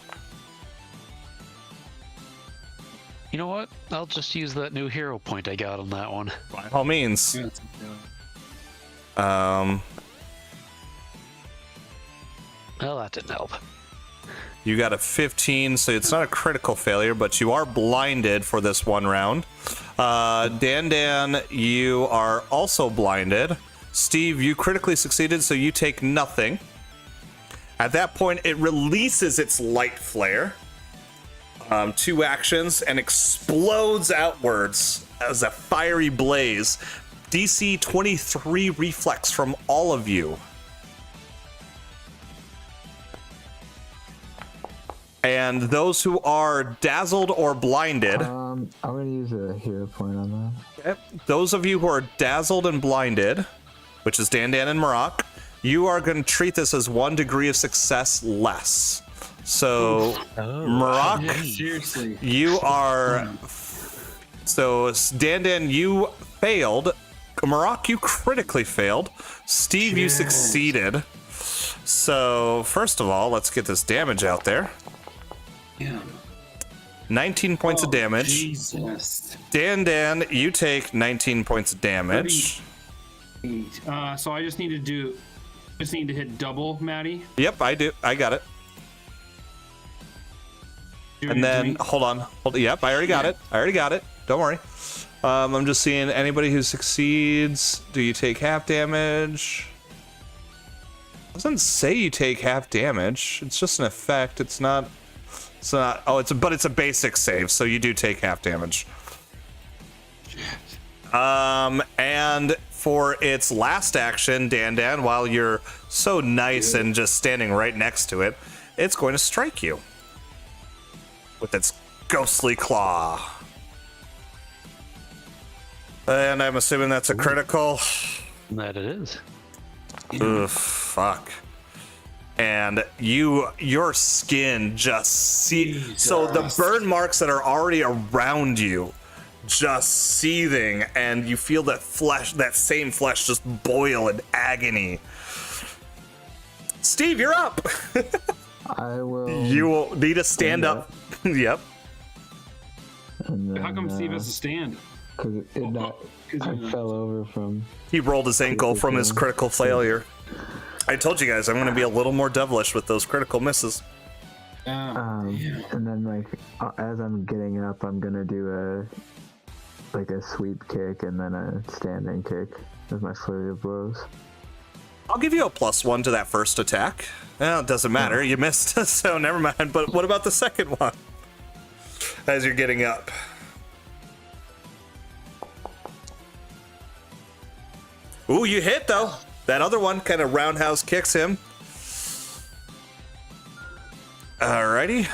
You know what? I'll just use that new hero point I got on that one. By all means. Well, that didn't help. You got a 15, so it's not a critical failure, but you are blinded for this one round. Dan, you are also blinded. Steve, you critically succeeded, so you take nothing. At that point, it releases its light flare. 2 actions, and explodes outwards as a fiery blaze. DC 23 reflex from all of you. And those who are dazzled or blinded, I'm gonna use a hero point on that. those of you who are dazzled and blinded, which is Dan and Marak, you are going to treat this as 1 degree of success less. So, Marak, Seriously. you are. So, Dan, you failed. Marak, you critically failed. Steve, you succeeded. So, first of all, let's get this damage out there. Yeah. 19 points of damage. Jesus. Dan, you take 19 points of damage. 8. So I just need to hit double, Maddie. Yep, I do. I got it. And then, hold on. Yep, I already got it. Don't worry. I'm just seeing anybody who succeeds. Do you take half damage? It doesn't say you take half damage. It's just an effect. It's not. Oh, but it's a basic save, so you do take half damage. And for its last action, Dan, while you're so nice and just standing right next to it, it's going to strike you with its ghostly claw. And I'm assuming that's a critical. That it is. Ugh, fuck. And your skin just so the burn marks that are already around you just seething, and you feel that same flesh just boil in agony. Steve, you're up. I will. You will need to stand up. Yep. And then, How come Steve has to stand? Because I fell over from. He rolled his ankle from his critical failure. I told you guys I'm going to be a little more devilish with those critical misses. And then as I'm getting up, I'm gonna do a sweep kick and then a standing kick with my flurry of blows. I'll give you a +1 to that first attack. Well, it doesn't matter. You missed, so never mind. But what about the second one? As you're getting up. Ooh, you hit, though. That other one kind of roundhouse kicks him. All right. Alrighty.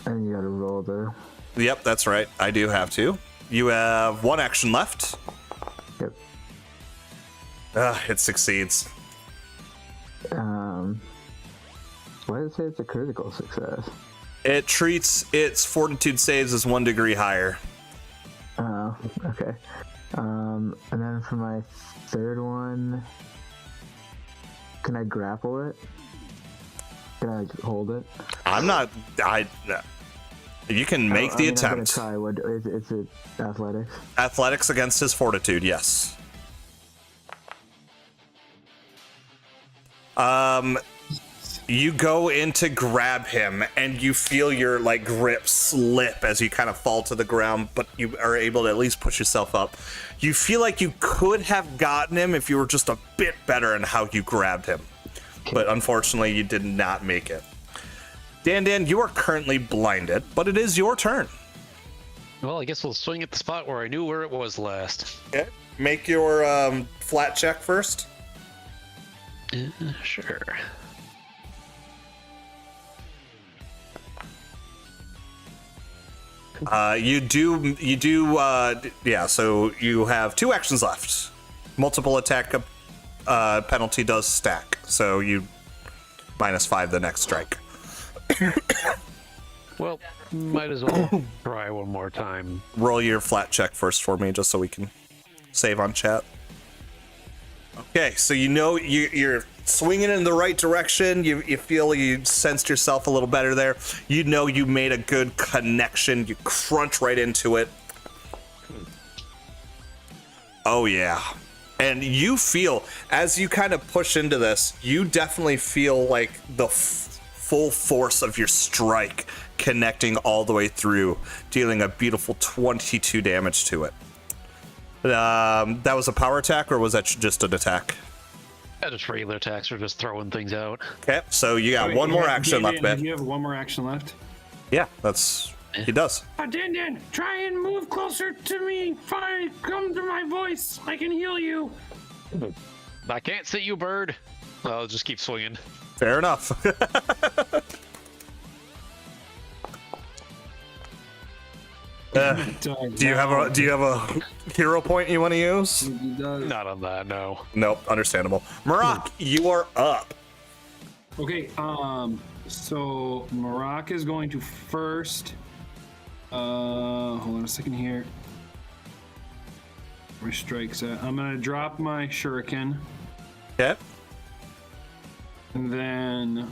And you gotta roll the. Yep, that's right. I do have to. You have 1 action left. Yep. It succeeds. Why does it say it's a critical success? It treats its fortitude saves as 1 degree higher. Oh, okay. And then for my third one, can I grapple it? Can I hold it? I'm not. You can make the I'm gonna attempt. try. What is it? Athletics. Athletics against his fortitude, yes. You go in to grab him, and you feel your grip slip as you kind of fall to the ground, but you are able to at least push yourself up. You feel like you could have gotten him if you were just a bit better in how you grabbed him, but unfortunately, you did not make it. Dan, you are currently blinded, but it is your turn. Well, I guess we'll swing at the spot where I knew where it was last. Okay. Make your flat check first. Sure. You do, yeah, so you have 2 actions left. Multiple attack penalty does stack, so you -5 the next strike. Well, might as well try one more time. Roll your flat check first for me, just so we can save on chat. Okay, so you know you're swinging in the right direction. You feel you sensed yourself a little better there. You know you made a good connection. You crunch right into it. Oh yeah. And you feel, as you kind of push into this, you definitely feel like the full force of your strike connecting all the way through, dealing a beautiful 22 damage to it. That was a power attack, or was that just an attack? Yeah, just regular attacks or just throwing things out. Okay, so you got one more action left, man. You have 1 more action left. Yeah, he does. Dan, try and move closer to me. Fine, come to my voice. I can heal you. I can't see you, bird. I'll just keep swinging. Fair enough. Do you have a hero point you want to use? Not on that, no. Nope, understandable. Marak, you are up. Okay, so Marak is going to first. Hold on a second here. Where strikes at? I'm gonna drop my shuriken, Okay. and then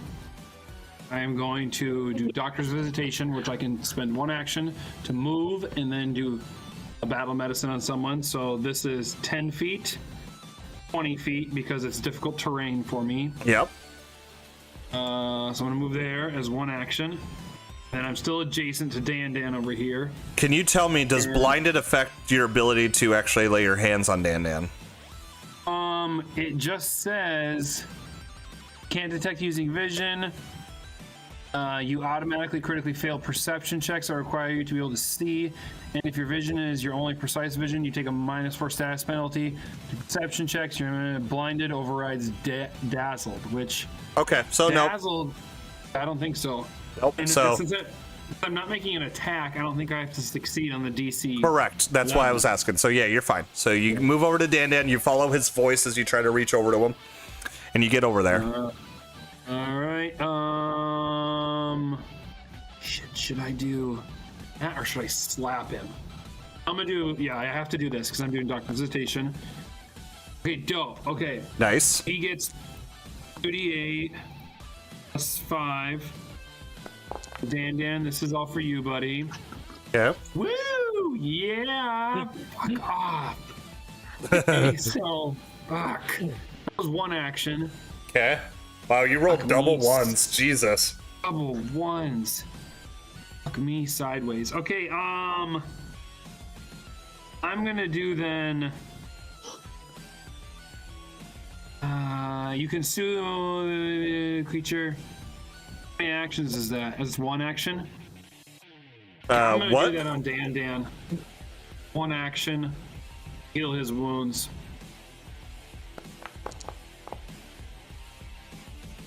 I am going to do Doctor's Visitation, which I can spend 1 action to move, and then do a battle medicine on someone. So this is 10 feet, 20 feet, because it's difficult terrain for me. Yep. So I'm gonna move there as 1 action. And I'm still adjacent to Dan over here. Can you tell me, does blinded affect your ability to actually lay your hands on Dan? It just says can't detect using vision. You automatically critically fail perception checks that require you to be able to see. And if your vision is your only precise vision, you take a -4 status penalty. To perception checks, you're blinded overrides dazzled, which Okay, so no. dazzled, I don't think so. Nope. And So since I'm not making an attack, I don't think I have to succeed on the DC. correct. That's why I was asking. So yeah, you're fine. So you move over to Dan. You follow his voice as you try to reach over to him, and you get over there. All right. Should I do that or should I slap him? I'm gonna do. Yeah, I have to do this because I'm doing Doctor's Visitation. Okay, dope. Okay, Nice. he gets 2d8 plus 5. Dan, this is all for you, buddy. Yeah. Woo! Yeah! Fuck off. Okay, so, fuck. That was 1 action. Okay. Wow, you rolled Fuck double me. ones. Jesus. Double ones. Fuck me sideways. Okay, I'm gonna do then. You can sue the creature. How many actions is that? Is it 1 action? I'm gonna What? do that on Dan. 1 action. Heal his wounds.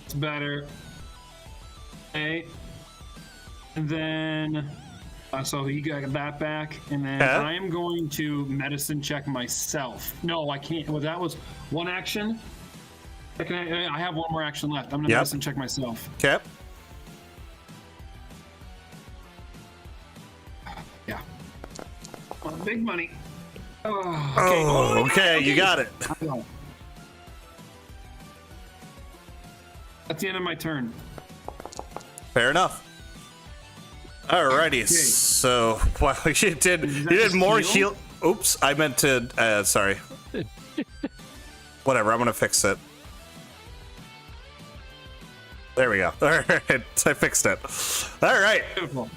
It's better. Okay. And then, so you got that back, and then Okay. I am going to medicine check myself. No, I can't. Well, that was one action. I have one more action left. I'm gonna Yep. medicine check myself. Okay. Yeah. Big money. Oh, okay, you got it. That's the end of my turn. Fair enough. Alrighty, so well, you did more heal. Oops, I meant to. Sorry. Whatever, I'm gonna fix it. There we go. All right, I fixed it. All right. Beautiful.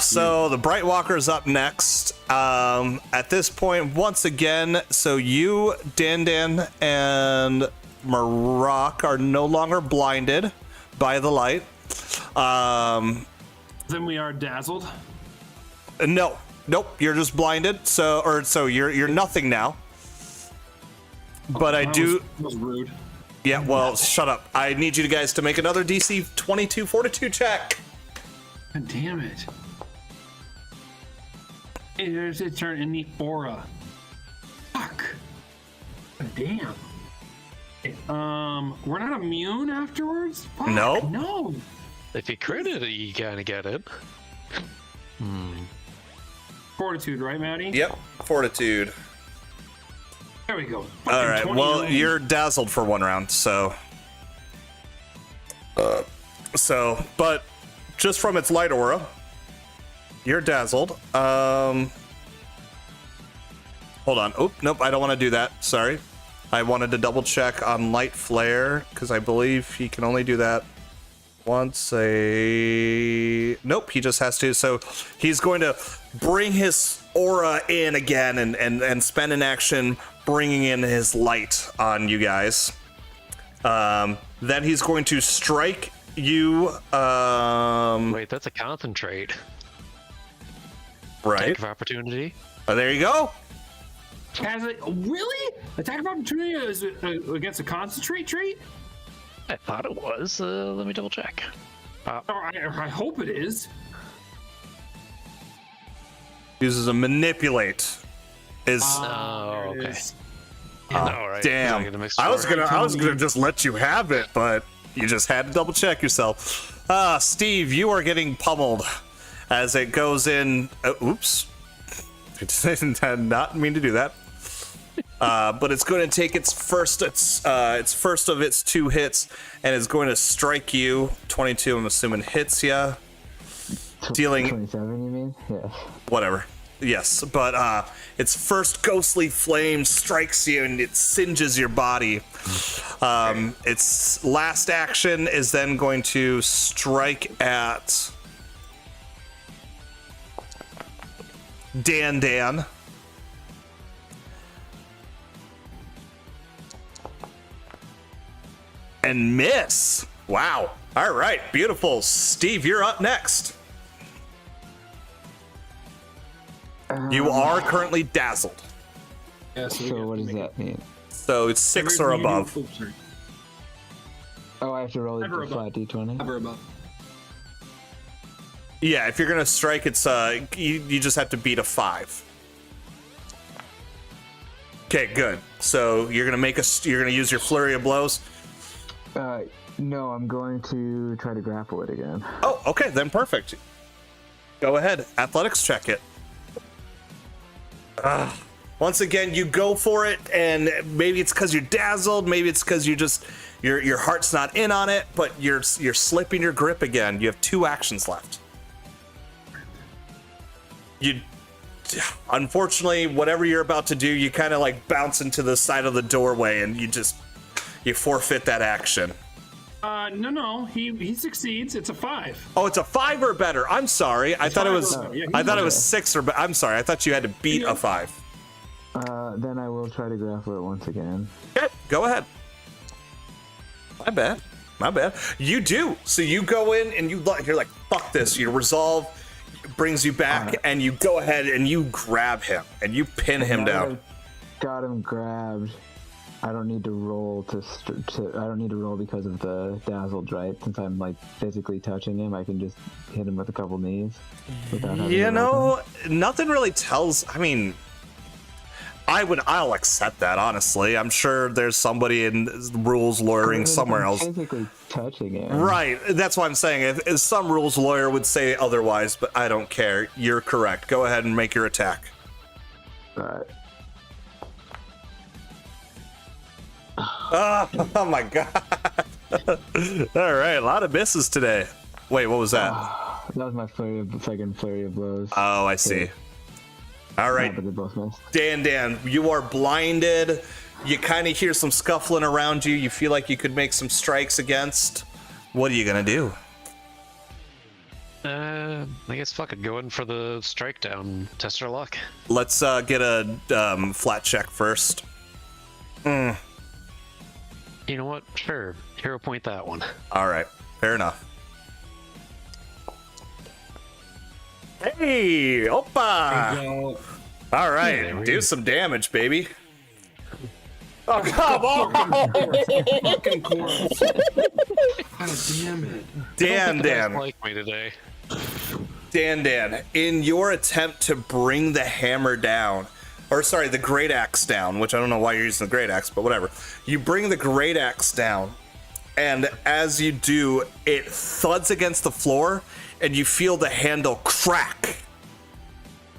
So the Bright Walker's up next. At this point, once again, so you, Dan, and Maroc are no longer blinded by the light. Then we are dazzled. No, nope, you're just blinded. So you're nothing now. But I That do. was rude. Yeah, well, shut up. I need you guys to make another DC 22 Fortitude check. God damn it. Hey, there's a turn in the aura. Fuck. God damn. Okay, we're not immune afterwards? Fuck, Nope. No. If you crit it, you kind of get it. Fortitude, right, Maddie? Yep, Fortitude. There we go. All Fucking right. 20 Well, rounds. you're dazzled for one round, so. But just from its light aura, you're dazzled. Hold on. Oop, nope. I don't want to do that. Sorry. I wanted to double check on light flare because I believe he can only do that once a. Nope. He just has to. So he's going to bring his aura in again and spend an action bringing in his light on you guys. Then he's going to strike you. Wait, that's a concentrate. Right. Attack of opportunity. There you go. Has it really? Attack of opportunity is against a concentrate trait? I thought it was. Let me double check. Or I hope it is. Uses a manipulate. Is Oh, There it okay. is. All right. damn. I was gonna just let you have it, but you just had to double check yourself. Steve, you are getting pummeled as it goes in. Oops. I did not mean to do that. But it's going to take its first of its two hits, and is going to strike you. 22, I'm assuming, hits ya. Dealing 27, you mean? Yeah. whatever. Yes, but its first ghostly flame strikes you and it singes your body. Its last action is then going to strike at Dan. And miss. Wow. All right, beautiful. Steve, you're up next. You are currently dazzled. Yeah, So what does that mean? So it's 6 or above. Oh, I have to roll the Ever above. flat d20? Ever above. Yeah, if you're gonna strike, it's you just have to beat a 5. Okay, good. So you're gonna use your flurry of blows. No, I'm going to try to grapple it again. Oh, okay, then perfect. Go ahead, athletics check it. Once again, you go for it, and maybe it's because you're dazzled, maybe it's because your heart's not in on it, but you're slipping your grip again. You have 2 actions left. Unfortunately, whatever you're about to do, you kind of like bounce into the side of the doorway, and you forfeit that action. No, he succeeds. It's a 5. Oh, it's a 5 or better. I'm sorry. I thought it was. Yeah, I thought it was 6 or. I'm sorry. I thought you had to beat a 5. Then I will try to grapple it once again. Okay, go ahead. My bad. You do. So you go in and you're like, fuck this. Your resolve brings you back, and you go ahead and you grab him and you pin him down. Got him grabbed. I don't need to roll I don't need to roll because of the dazzled, right? Since I'm like physically touching him, I can just hit him with a couple knees. Without having You to roll know, nothing really tells. I mean, I'll accept that, honestly. I'm sure there's somebody in rules lawyering somewhere else. Physically touching him. Right, that's what I'm saying. If some rules lawyer would say otherwise, but I don't care. You're correct. Go ahead and make your attack. Alright. Oh my god. All right, a lot of misses today. Wait, what was that? That was my second flurry of blows. Oh, I see. All right, But they both missed. Dan, you are blinded. You kind of hear some scuffling around you. You feel like you could make some strikes against. What are you gonna do? I guess fucking go in for the strike down. Test our luck. Let's get a flat check first. You know what? Sure. Hero point that one. All right, fair enough. Hey, oppa! Go. All right, do some damage, baby. Oh, come on! Fucking corpse. God damn it. Dan. Like me today. Dan, in your attempt to bring the hammer down, or sorry, the great axe down, which I don't know why you're using the great axe, but whatever. You bring the great axe down, and as you do, it thuds against the floor, and you feel the handle crack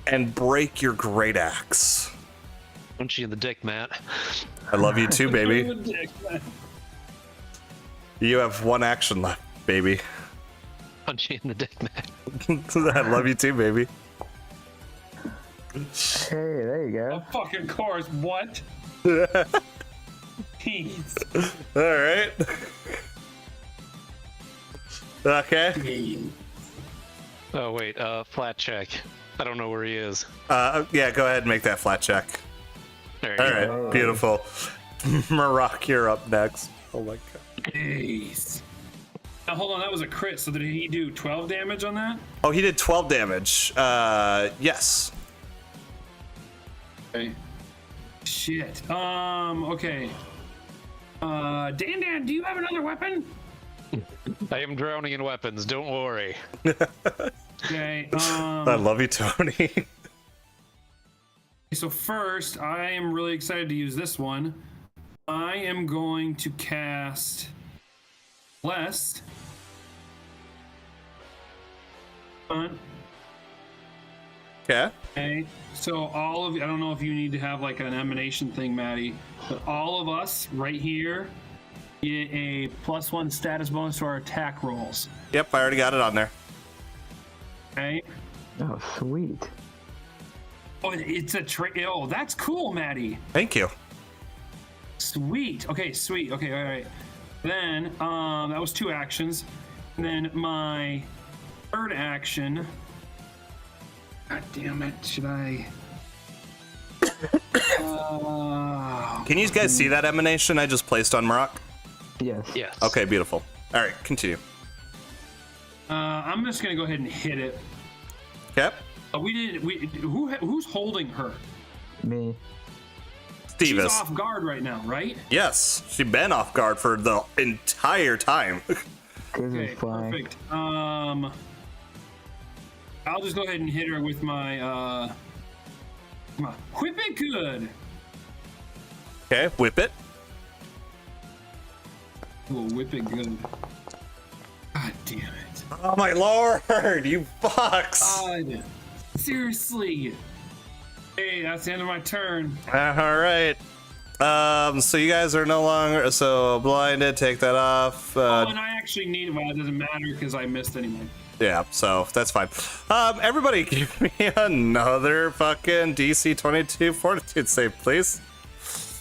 and break your great axe. Punch you in the dick, Matt. I love you too, baby. You have one action left, baby. Punch you in the dick, Matt. I love you too, baby. Hey, there you go. Fucking course, what? Jeez. All right. Okay. Oh wait, flat check. I don't know where he is. Yeah, go ahead and make that flat check. There you All go. right, beautiful. Maroc, you're up next. Oh my god. Jeez. Now hold on, that was a crit. So did he do 12 damage on that? Oh, he did 12 damage. Yes. Okay. Shit. Okay. Dan, do you have another weapon? I am drowning in weapons. Don't worry. Okay. I love you, Tony. So first, I am really excited to use this one. I am going to cast Blessed. Okay. Okay. So all of you, I don't know if you need to have like an emanation thing, Maddie, but all of us right here get a +1 status bonus to our attack rolls. Yep, I already got it on there. Okay. Oh, sweet. Oh, it's a oh, that's cool, Maddie. Thank you. Sweet. Okay, sweet. Okay, all right. Then, that was 2 actions. And then my third action. God damn it! Should I? Can you guys see that emanation I just placed on Maroc? Yes. Yes. Okay, beautiful. All right, continue. I'm just gonna go ahead and hit it. Okay. Who's holding her? Me. She's Stevis. off guard right now, right? Yes, she's been off guard for the entire time. Cause Okay, it's flying. perfect. I'll just go ahead and hit her with my whip it good. Okay, whip it. Oh, whip it good. God damn it. Oh my lord, you fucks. God. Seriously. Hey, that's the end of my turn. All right. So you guys are no longer blinded. Take that off. Oh, and I actually need it, but it doesn't matter because I missed anyway. Yeah, so that's fine. Everybody, give me another fucking DC 22 Fortitude save, please.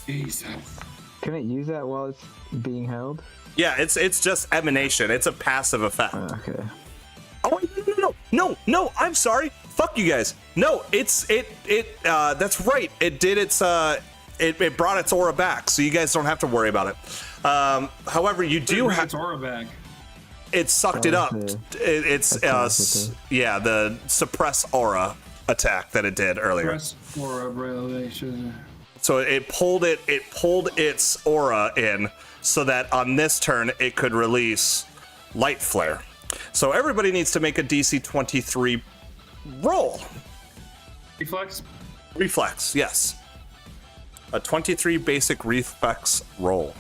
Jesus. Can it use that while it's being held? Yeah, it's just emanation. It's a passive effect. Okay. Oh wait, no! I'm sorry. Fuck you guys. No, that's right. It did its it brought its aura back, so you guys don't have to worry about it. However, you do have its aura back. it sucked it up. That's Yeah, the suppress aura attack that it did earlier. Press aura revelation. So it pulled its aura in so that on this turn it could release Light Flare. So everybody needs to make a DC 23 roll. Reflex. Reflex, yes. A 23 basic reflex roll.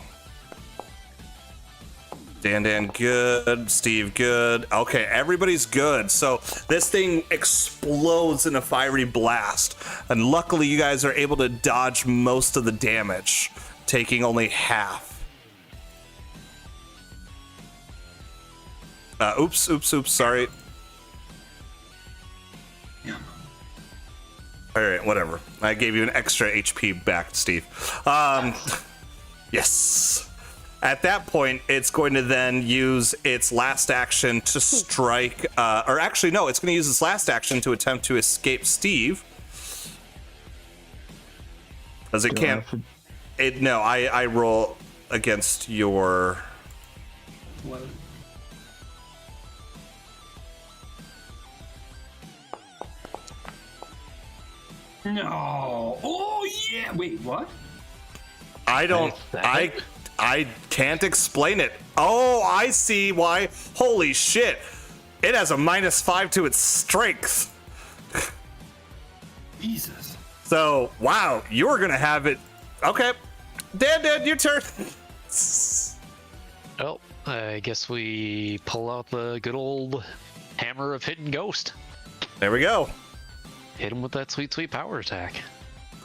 Dan, good. Steve, good. Okay, everybody's good. So this thing explodes in a fiery blast. And luckily, you guys are able to dodge most of the damage, taking only half. Oops, sorry. Yeah. All right, whatever. I gave you an extra HP back, Steve. Yes. At that point, it's going to then use its last action to strike, or actually, no, it's going to use its last action to attempt to escape Steve. Because it can't. No, I roll against your. What? No. Oh yeah. Wait, what? I don't. I can't explain it. Oh, I see why. Holy shit. It has a -5 to its strength. Jesus. So, wow, you're going to have it. Okay. Dan, your turn. Well, I guess we pull out the good old hammer of hidden ghost. There we go. Hit him with that sweet, sweet power attack.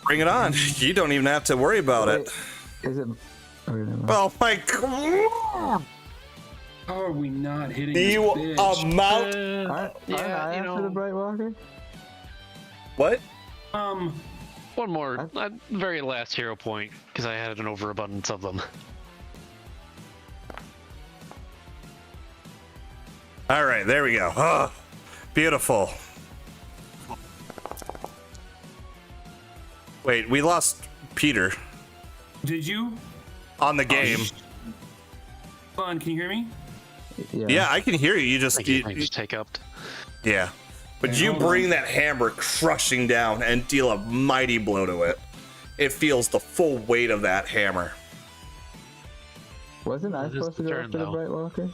Bring it on. You don't even have to worry about it. Is it? Okay, never mind. Oh my god. How are we not hitting The this bitch? amount. Aren't yeah, I you after the know, Bright Walker? What? one more, very last hero point, because I had an overabundance of them. All right, there we go. Oh, beautiful. Wait, we lost Peter Did you? on the game. Hold on, can you hear me? Yeah, I can hear you. You just, I just take up. yeah. But Okay, you hold bring on. that hammer crushing down and deal a mighty blow to it. It feels the full weight of that hammer. Wasn't I It is supposed to the go turn, after the though. Bright Walker?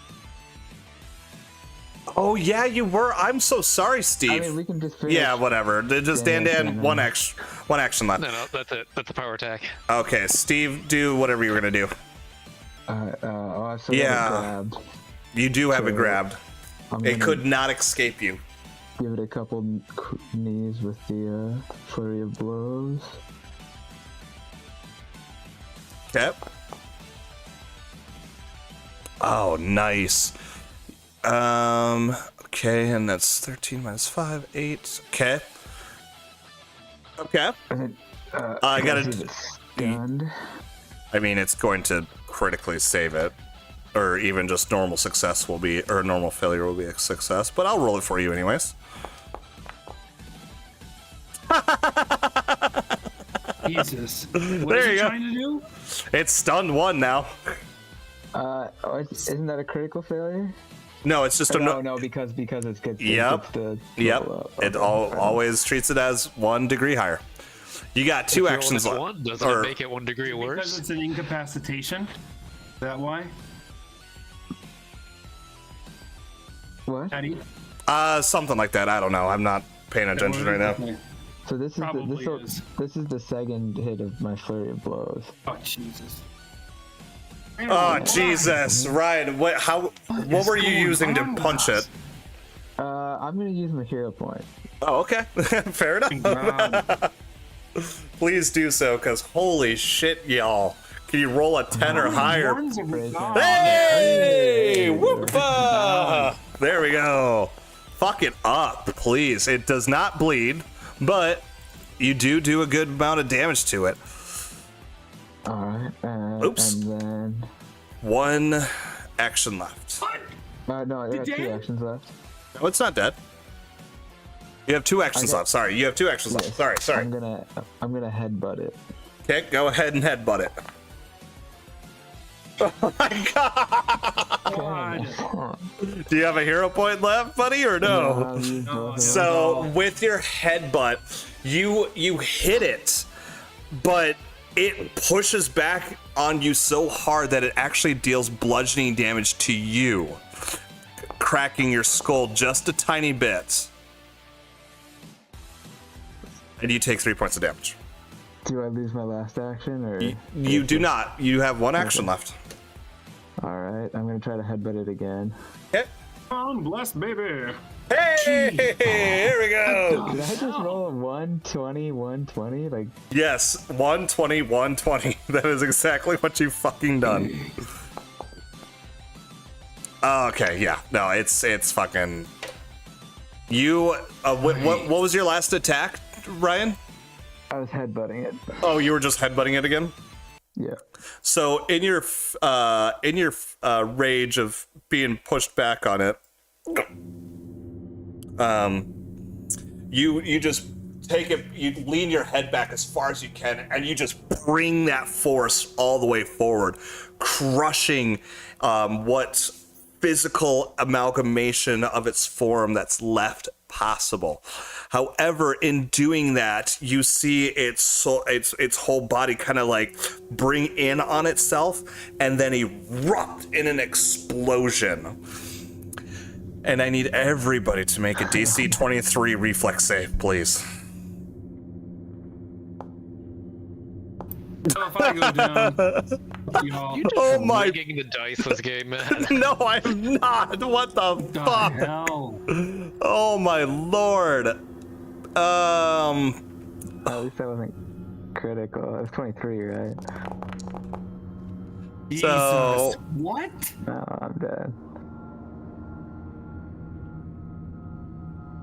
Oh yeah, you were. I'm so sorry, Steve. I mean, we can just finish. Yeah, whatever. Just Dan, one action left. No, that's it. That's the power attack. Okay, Steve, do whatever you were gonna do. Oh, I've still Yeah. got it grabbed. You do have it So, grabbed. I'm It gonna could not escape you. give it a couple knees with the flurry of blows. Okay. Oh, nice. Okay, and that's 13 minus 5, 8. Okay. Okay. I gotta. Stunned. I mean, it's going to critically save it, or even just normal success will be, or normal failure will be a success. But I'll roll it for you anyways. Jesus. What There is you it go. trying to do? It's stunned 1 now. Isn't that a critical failure? No, it's just a No, because it's good. Yep. Yep. It always treats it as 1 degree higher. You got 2 actions left. One, doesn't it make it 1 degree Because worse? it's an incapacitation. Is that why? What? Patty? Something like that. I don't know. I'm not paying attention right now. Okay. So this is Probably is. this is the second hit of my flurry of blows. Oh, Jesus. Oh Jesus, Ryan! What were you using to punch it? I'm gonna use my hero point. Oh, okay, fair enough. Please do so, cause holy shit, y'all! Can you roll a 10 or higher? Hey! Whoop! There we go. Fuck it up, please. It does not bleed, but you do a good amount of damage to it. Alright, Oops. and then 1 action left. no, I got 2 dead? actions left. No, it's not dead. You have 2 actions left. Sorry, you have 2 actions left. Sorry. I'm gonna headbutt it. Okay, go ahead and headbutt it. Oh my god! God. Do you have a hero point left, buddy, or no? I'll use both of them. So with your headbutt, you hit it, but it pushes back on you so hard that it actually deals bludgeoning damage to you, cracking your skull just a tiny bit. And you take 3 points of damage. Do I lose my last action, or? You do not. You have one action left. All right, I'm gonna try to headbutt it again. Okay. Bless baby. Hey, here we go. Did I just roll a 120, 120? Like, Yes, 120, 120. That is exactly what you've fucking done. Okay, yeah. No, it's fucking. You. What was your last attack, Ryan? I was headbutting it. Oh, you were just headbutting it again? Yeah. So in your rage of being pushed back on it, you just take it, you lean your head back as far as you can, and you just bring that force all the way forward, crushing what physical amalgamation of its form that's left possible. However, in doing that, you see its whole body kind of like bring in on itself and then erupt in an explosion. And I need everybody to make a DC 23 reflex save, please. So if I go down, y'all, You're just rigging the dice this game, man. No, I'm not. What the fuck? hell? Oh my lord. At least I wasn't critical. It was 23, right? So Jesus. What? No, I'm dead.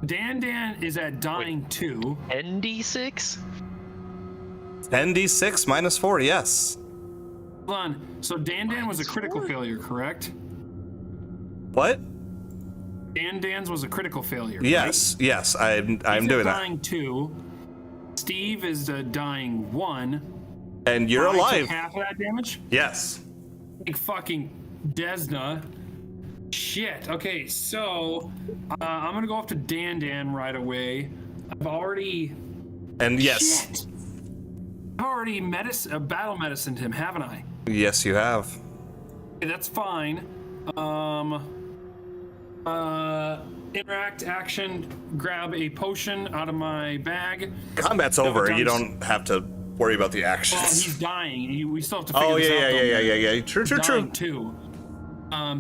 Dan is at dying 2. ND6? 10d6 minus 4, yes. Hold on. So Dan was a critical failure, correct? What? Dan's was a critical failure. Yes, yes, I'm He's doing that. dying 2. Steve is dying 1. And you're I alive. took half of that damage? Yes. Like fucking Desna. Shit. Okay, so I'm gonna go up to Dan right away. I've already. And yes. Shit. I've already battle medicined him, haven't I? Yes, you have. Okay, that's fine. Interact action, grab a potion out of my bag. Combat's over. You don't have to worry about the Well, actions. he's dying. We still have to figure Oh, this out. yeah. True. Dying too.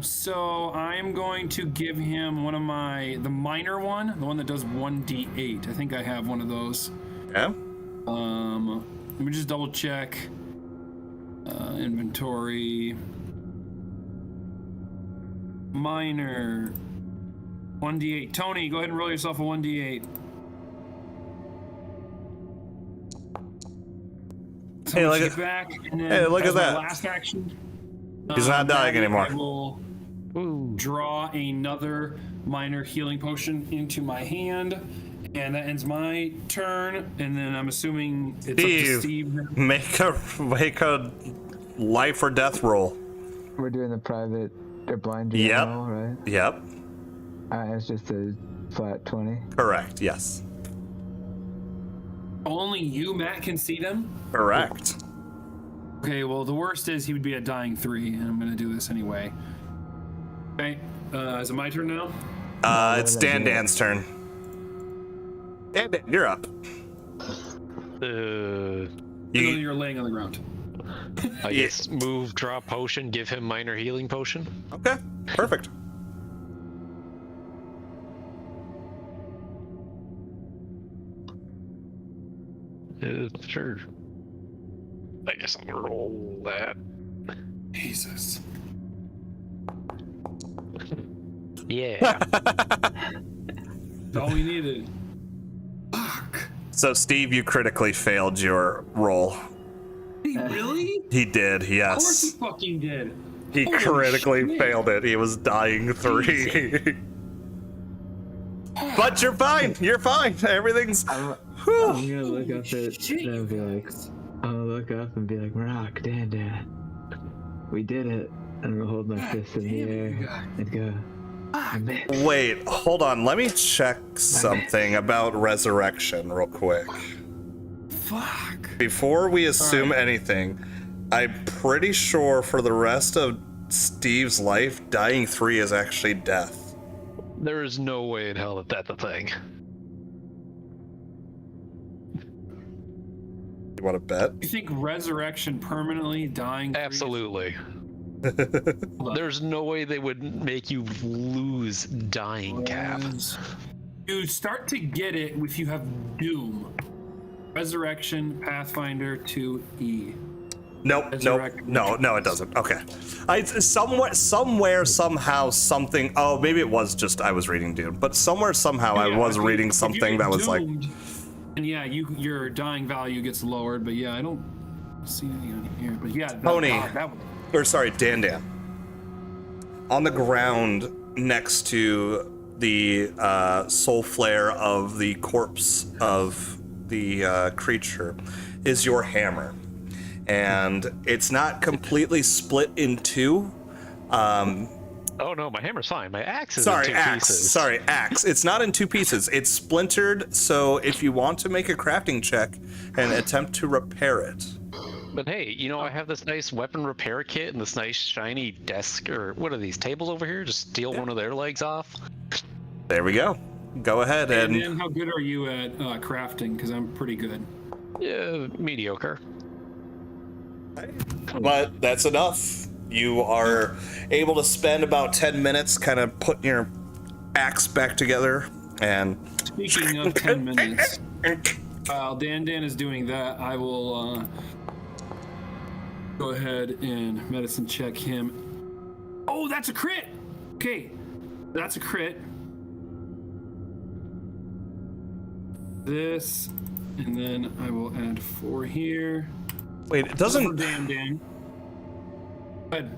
So I'm going to give him one of the minor one, the one that does 1d8. I think I have one of those. Yeah. Let me just double check. Inventory. Minor. 1d8. Tony, go ahead and roll yourself a 1d8. Hey, look Get at back, and then hey, look as at my that. last action. He's not dying anymore. I will draw another minor healing potion into my hand, and that ends my turn. And then I'm assuming it's up to Steve. Make a life or death roll. We're doing the private or blind Yep. roll, right? Yep. It's just a flat 20. Correct. Yes. Only you, Matt, can see them. Correct. Okay, well, the worst is he would be at dying 3, and I'm gonna do this anyway. Okay, is it my turn now? It's Dan's turn. Dan, you're up. You're laying on the ground. I guess move, draw potion, give him minor healing potion. Okay. Perfect. Sure. I guess I'm gonna roll that. Jesus. Yeah. That's all we needed. Fuck. So, Steve, you critically failed your roll. He really? He did, Of course he yes. fucking did. He Holy critically shit. failed it. He was dying 3. But you're fine. You're fine. Everything's. I'm Whew. gonna look up at and be like, I'll look up and be like, Rock, Dan, we did it. And I'm gonna hold my fist in the air and go, I missed. Wait, hold on. Let me check something about resurrection real quick. fuck? Before we assume anything, I'm pretty sure for the rest of Steve's life, dying 3 is actually death. There is no way in hell that that's a thing. You want to bet? You think resurrection permanently dying? Absolutely. There's no way they would make you lose dying, Cap. You start to get it if you have Doom. Resurrection, Pathfinder 2E. Nope, no, it doesn't. Okay. Somewhere, somehow, something. Oh, maybe it was just I was reading Dune, but somewhere, somehow, I was reading something that was like. And yeah, your dying value gets lowered, but yeah, I don't see anything on here. But yeah, Tony, Dan. On the ground next to the soul flare of the corpse of the creature is your hammer. And it's not completely split in two. Oh no, my hammer's fine. My axe is in two pieces. Sorry, axe. It's not in two pieces. It's splintered, so if you want to make a crafting check and attempt to repair it. But hey, you know, I have this nice weapon repair kit and this nice shiny desk, or what are these, tables over here? Just steal one of their legs off. There we go. Go ahead and... Dan, how good are you at crafting? Because I'm pretty good. Yeah, mediocre. But that's enough. You are able to spend about 10 minutes kind of putting your axe back together and... Speaking of 10 minutes, while Dan is doing that, I will go ahead and medicine check him. Oh, that's a crit! Okay, that's a crit. This, and then I will add 4 here. Wait, it doesn't... Dan. Go ahead.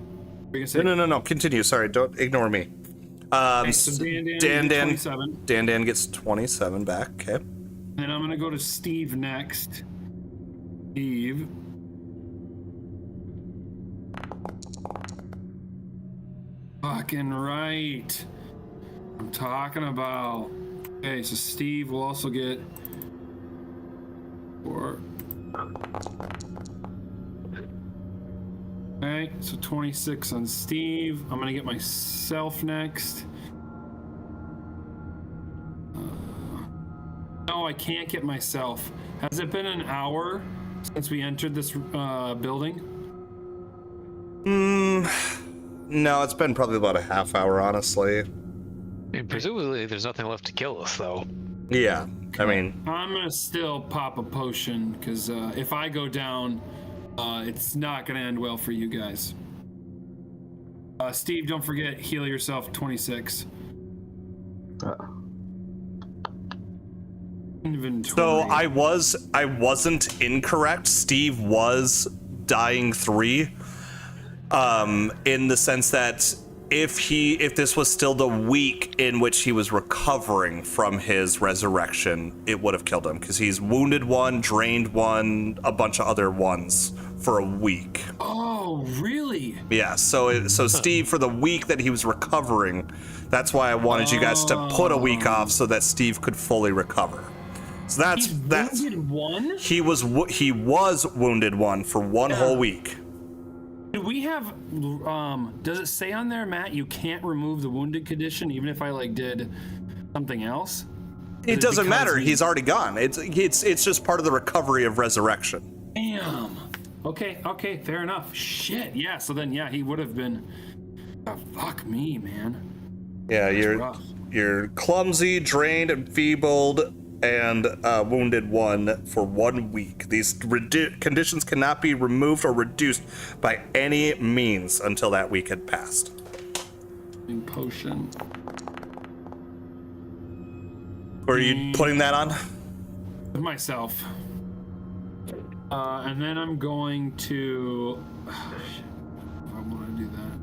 No. Continue. Sorry, don't ignore me. Okay, so Dan gets 27 back. Okay. And I'm gonna go to Steve next. Steve. Fucking right. I'm talking about. Okay, so Steve will also get 4. Okay, so 26 on Steve. I'm gonna get myself next. No, I can't get myself. Has it been an hour since we entered this building? No, it's been probably about a half hour, honestly. And presumably there's nothing left to kill us, though. Yeah, I mean... I'm gonna still pop a potion, because if I go down, it's not gonna end well for you guys. Steve, don't forget, heal yourself 26. Inventory. So I wasn't incorrect. Steve was dying 3. In the sense that if this was still the week in which he was recovering from his resurrection, it would have killed him, because he's wounded 1, drained 1, a bunch of other ones for a week. Oh, really? Yeah, so Steve, for the week that he was recovering, that's why I wanted you guys to put a week off so that Steve could fully recover. So that's wounded 1? He was wounded 1 for one whole week. Do we have does it say on there, Matt, you can't remove the wounded condition even if I did something else? It doesn't matter. He's already gone. It's just part of the recovery of resurrection. Damn. Okay, fair enough. Shit. Yeah, so then he would have been fuck me, man. Yeah, you're clumsy, drained, enfeebled, and wounded 1 for 1 week. These conditions cannot be removed or reduced by any means until that week had passed. Potion. Were you putting that on? Myself. And then I'm going to... Oh, shit. I want to do that.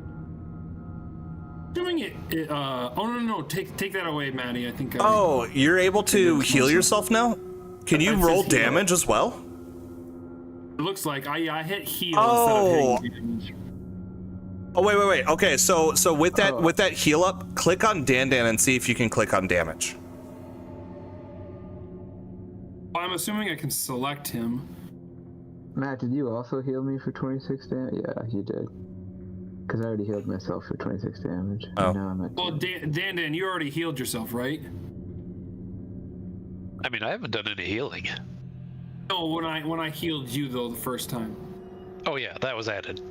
Doing it. No. Take that away, Maddie. I think. You're able to heal yourself now? Can you roll damage as well? It looks like I hit heal instead of hitting damage. Oh wait. Okay, so with that heal up, click on Dan and see if you can click on damage. I'm I'm assuming I can select him. Matt, did you also heal me for 26 damage? Yeah, you did. Because I already healed myself for 26 damage. Oh. And now I'm at Well, 2. Dan, you already healed yourself, right? I mean, I haven't done any healing. No, when I healed you though the first time. Oh yeah, that was added.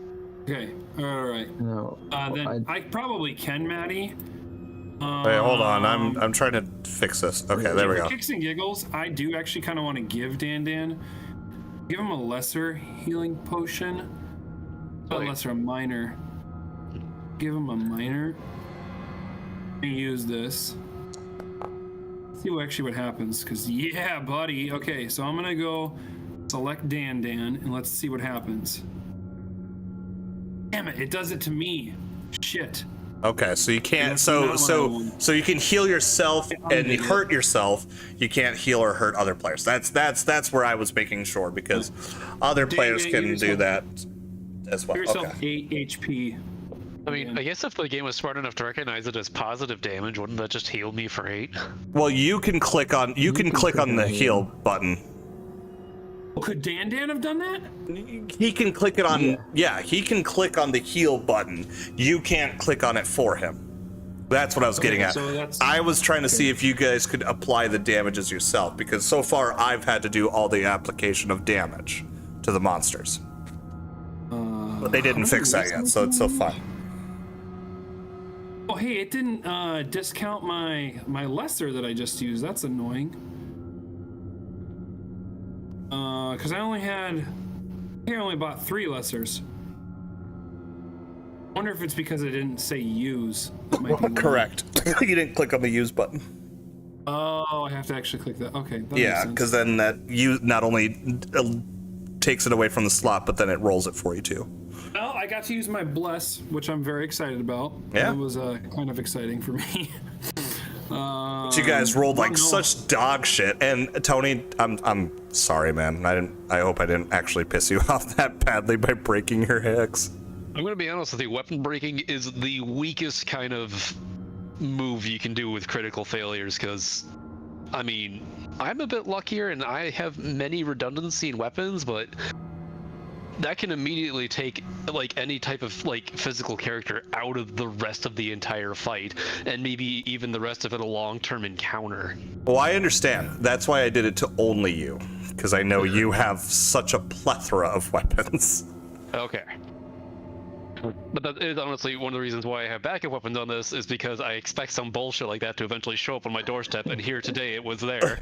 Okay, all right. No. Then I probably can, Maddie. Wait, hold on. I'm trying to fix this. Okay, there we For go. kicks and giggles, I do actually kind of want to give Dan. Give him a lesser healing potion. Not Wait. lesser, a minor. Give him a minor. And use this. See what happens, because yeah, buddy. Okay, so I'm gonna go select Dan, and let's see what happens. Damn it! It does it to me. Shit. Okay, so you can't. That's So not what I so want. so you can heal yourself and idiot. hurt yourself. You can't heal or hurt other players. That's where I was making sure, because other players give can do yourself- that as well. Give yourself Okay. 8 HP. I mean, I guess if the game was smart enough to recognize it as positive damage, wouldn't that just heal me for 8? Well, you can click on the heal button. Could Dan have done that? He can click it on. Yeah. Yeah, he can click on the heal button. You can't click on it for him. That's what I was getting at. so that's- I was trying to see if you guys could apply the damages yourself, because so far I've had to do all the application of damage to the monsters. But they didn't fix that yet, so it's still fine. Oh, hey, it didn't discount my lesser that I just used. That's annoying. Because I only bought 3 lessers. I wonder if it's because I didn't say use. That might be why. Correct. You didn't click on the use button. Oh, I have to actually click that. Okay. That makes Yeah, sense. because then that you not only takes it away from the slot, but then it rolls it for you too. Well, I got to use my bless, which I'm very excited about. Yeah. That was kind of exciting for me. But you guys rolled like no. such dog shit. And Tony, I'm sorry, man. I hope I didn't actually piss you off that badly by breaking your hex. I'm gonna be honest with you, weapon breaking is the weakest kind of move you can do with critical failures, because, I mean, I'm a bit luckier and I have many redundancy in weapons, but that can immediately take like any type of like physical character out of the rest of the entire fight, and maybe even the rest of it a long-term encounter. Well, I understand. That's why I did it to only you, because I know you have such a plethora of weapons. Okay. But that is honestly one of the reasons why I have backup weapons on this, is because I expect some bullshit like that to eventually show up on my doorstep, and here today it was there.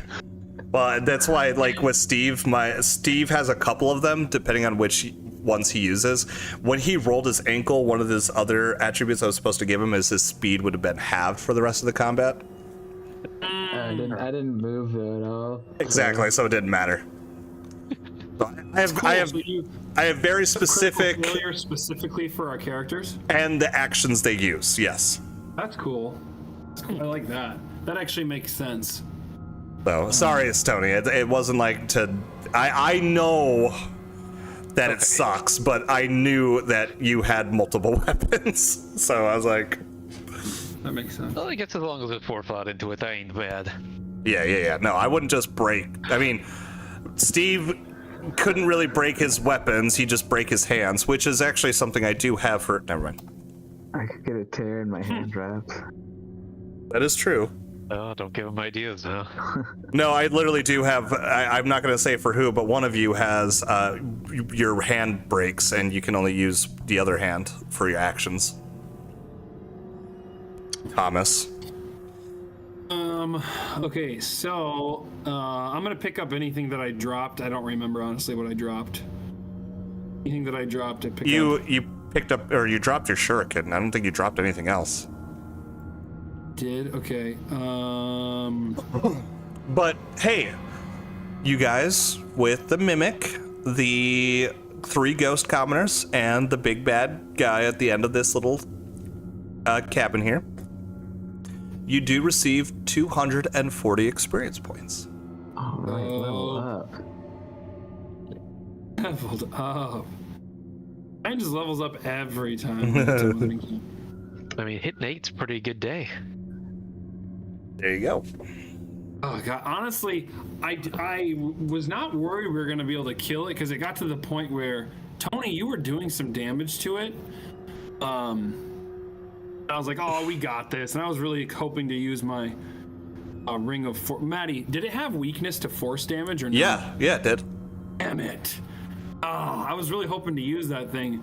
Well, that's why, like with Steve, Steve has a couple of them, depending on which ones he uses. When he rolled his ankle, one of his other attributes I was supposed to give him is his speed would have been halved for the rest of the combat. I didn't move though at all. Exactly, so it didn't matter. I have very specific, failure specifically for our characters. and the actions they use. Yes. That's cool. I like that. That actually makes sense. So sorry, it's Tony. It wasn't like to. I know that it sucks, but I knew that you had multiple weapons, so I was like, That makes sense. Well, I guess as long as it's forethought into it, that ain't bad. yeah. No, I wouldn't just break. I mean, Steve couldn't really break his weapons. He just break his hands, which is actually something I do have for. Never mind. I could get a tear in my hand wraps. That is true. Oh, don't give him ideas now. No, I literally do have. I'm not going to say for who, but one of you has your hand breaks, and you can only use the other hand for your actions. Thomas. Okay, so I'm gonna pick up anything that I dropped. I don't remember honestly what I dropped. Anything that I dropped, I picked up. You picked up, or you dropped your shuriken. I don't think you dropped anything else. Did okay. But hey, you guys, with the mimic, the 3 ghost commoners, and the big bad guy at the end of this little cabin here, you do receive 240 experience points. All right, level up. Leveled up. Mine just levels up every time. I mean, hitting 8's a pretty good day. There you go. Oh god, honestly, I was not worried we were gonna be able to kill it because it got to the point where Tony, you were doing some damage to it. I was like, oh, we got this, and I was really hoping to use my ring of force. Maddie, did it have weakness to force damage or no? Yeah, it did. Damn it! Oh, I was really hoping to use that thing.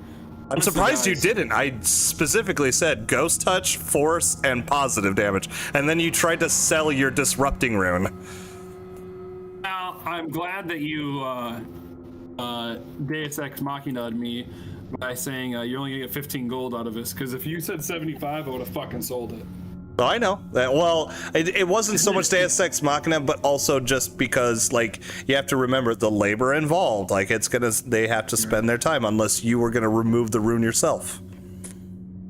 I'm surprised you didn't. I specifically said ghost touch, force, and positive damage, and then you tried to sell your disrupting rune. Well, I'm glad that you Deus Ex Machina'd me by saying you're only gonna get 15 gold out of this, because if you said 75, I would have fucking sold it. Oh, I know that. Well, it wasn't so much Deus Ex Machina, but also just because, like, you have to remember the labor involved. Like, they have to spend their time unless you were gonna remove the rune yourself.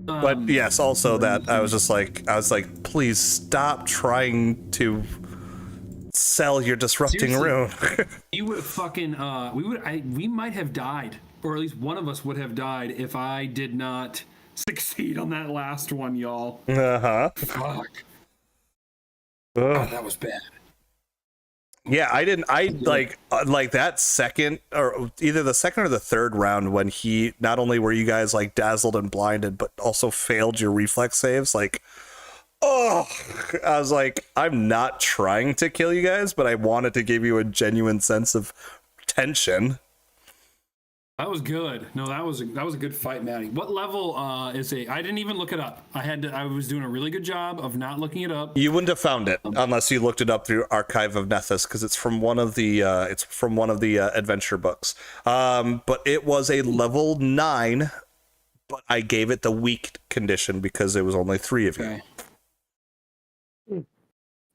But yes, also that I was like, please stop trying to sell your disrupting rune. You would fucking we might have died, or at least one of us would have died if I did not succeed on that last one, y'all. Fuck. God, that was bad. Yeah, I like that second, or either the second or the third round, when he, not only were you guys like dazzled and blinded, but also failed your reflex saves. Like, oh, I was like, I'm not trying to kill you guys, but I wanted to give you a genuine sense of tension. That was good. No, that was a good fight, Maddie. What level is it? I didn't even look it up. I was doing a really good job of not looking it up. You wouldn't have found it unless you looked it up through Archive of Nethys, because it's from one of the adventure books. But it was a level 9, but I gave it the weak condition because there was only 3 of you. Okay.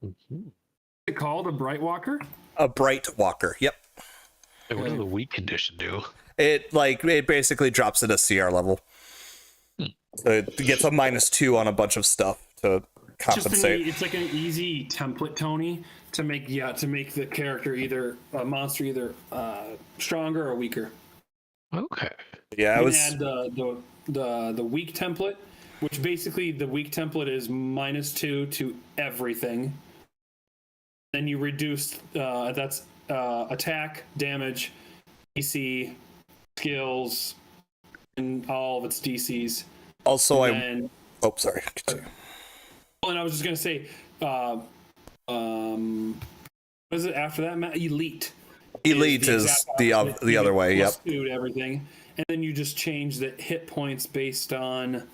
Is it called a Bright Walker? A Bright Walker. Yep. Hey, what does the weak condition do? It basically drops it a CR level. So it gets a -2 on a bunch of stuff to compensate. It's like an easy template, Tony, to make the character either a monster either stronger or weaker. Okay. Yeah, You add the weak template, which basically the weak template is -2 to everything. Then you reduce that's attack, damage, DC, skills, and all of its DCs. Also, and sorry. Continue. And I was just gonna say, what is it after that, Matt? Elite. Elite is the other way. Yep. To everything, and then you just change the hit points based on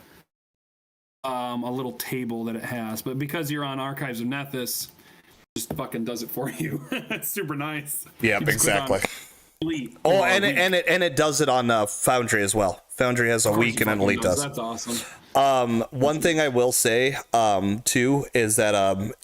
a little table that it has. But because you're on Archives of Nethys, it just fucking does it for you. It's super nice. Yep, exactly. Elite. Oh, and it does it on Foundry as well. Foundry has a weak and an elite does. That's awesome. One thing I will say, too, is that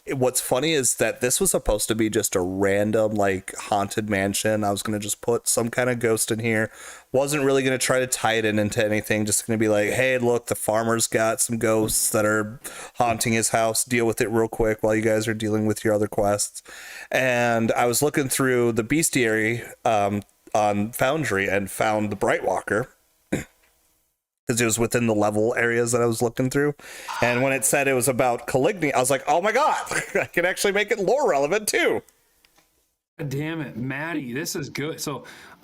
what's funny is that this was supposed to be just a random, like, haunted mansion. I was going to just put some kind of ghost in here. Wasn't really going to try to tie it into anything. Just going to be like, hey, look, the farmer's got some ghosts that are haunting his house. Deal with it real quick while you guys are dealing with your other quests. And I was looking through the bestiary on Foundry and found the Bright Walker, because it was within the level areas that I was looking through. And when it said it was about Caligny, I was like, oh my god, I can actually make it lore relevant too. God damn it, Maddie, this is good. So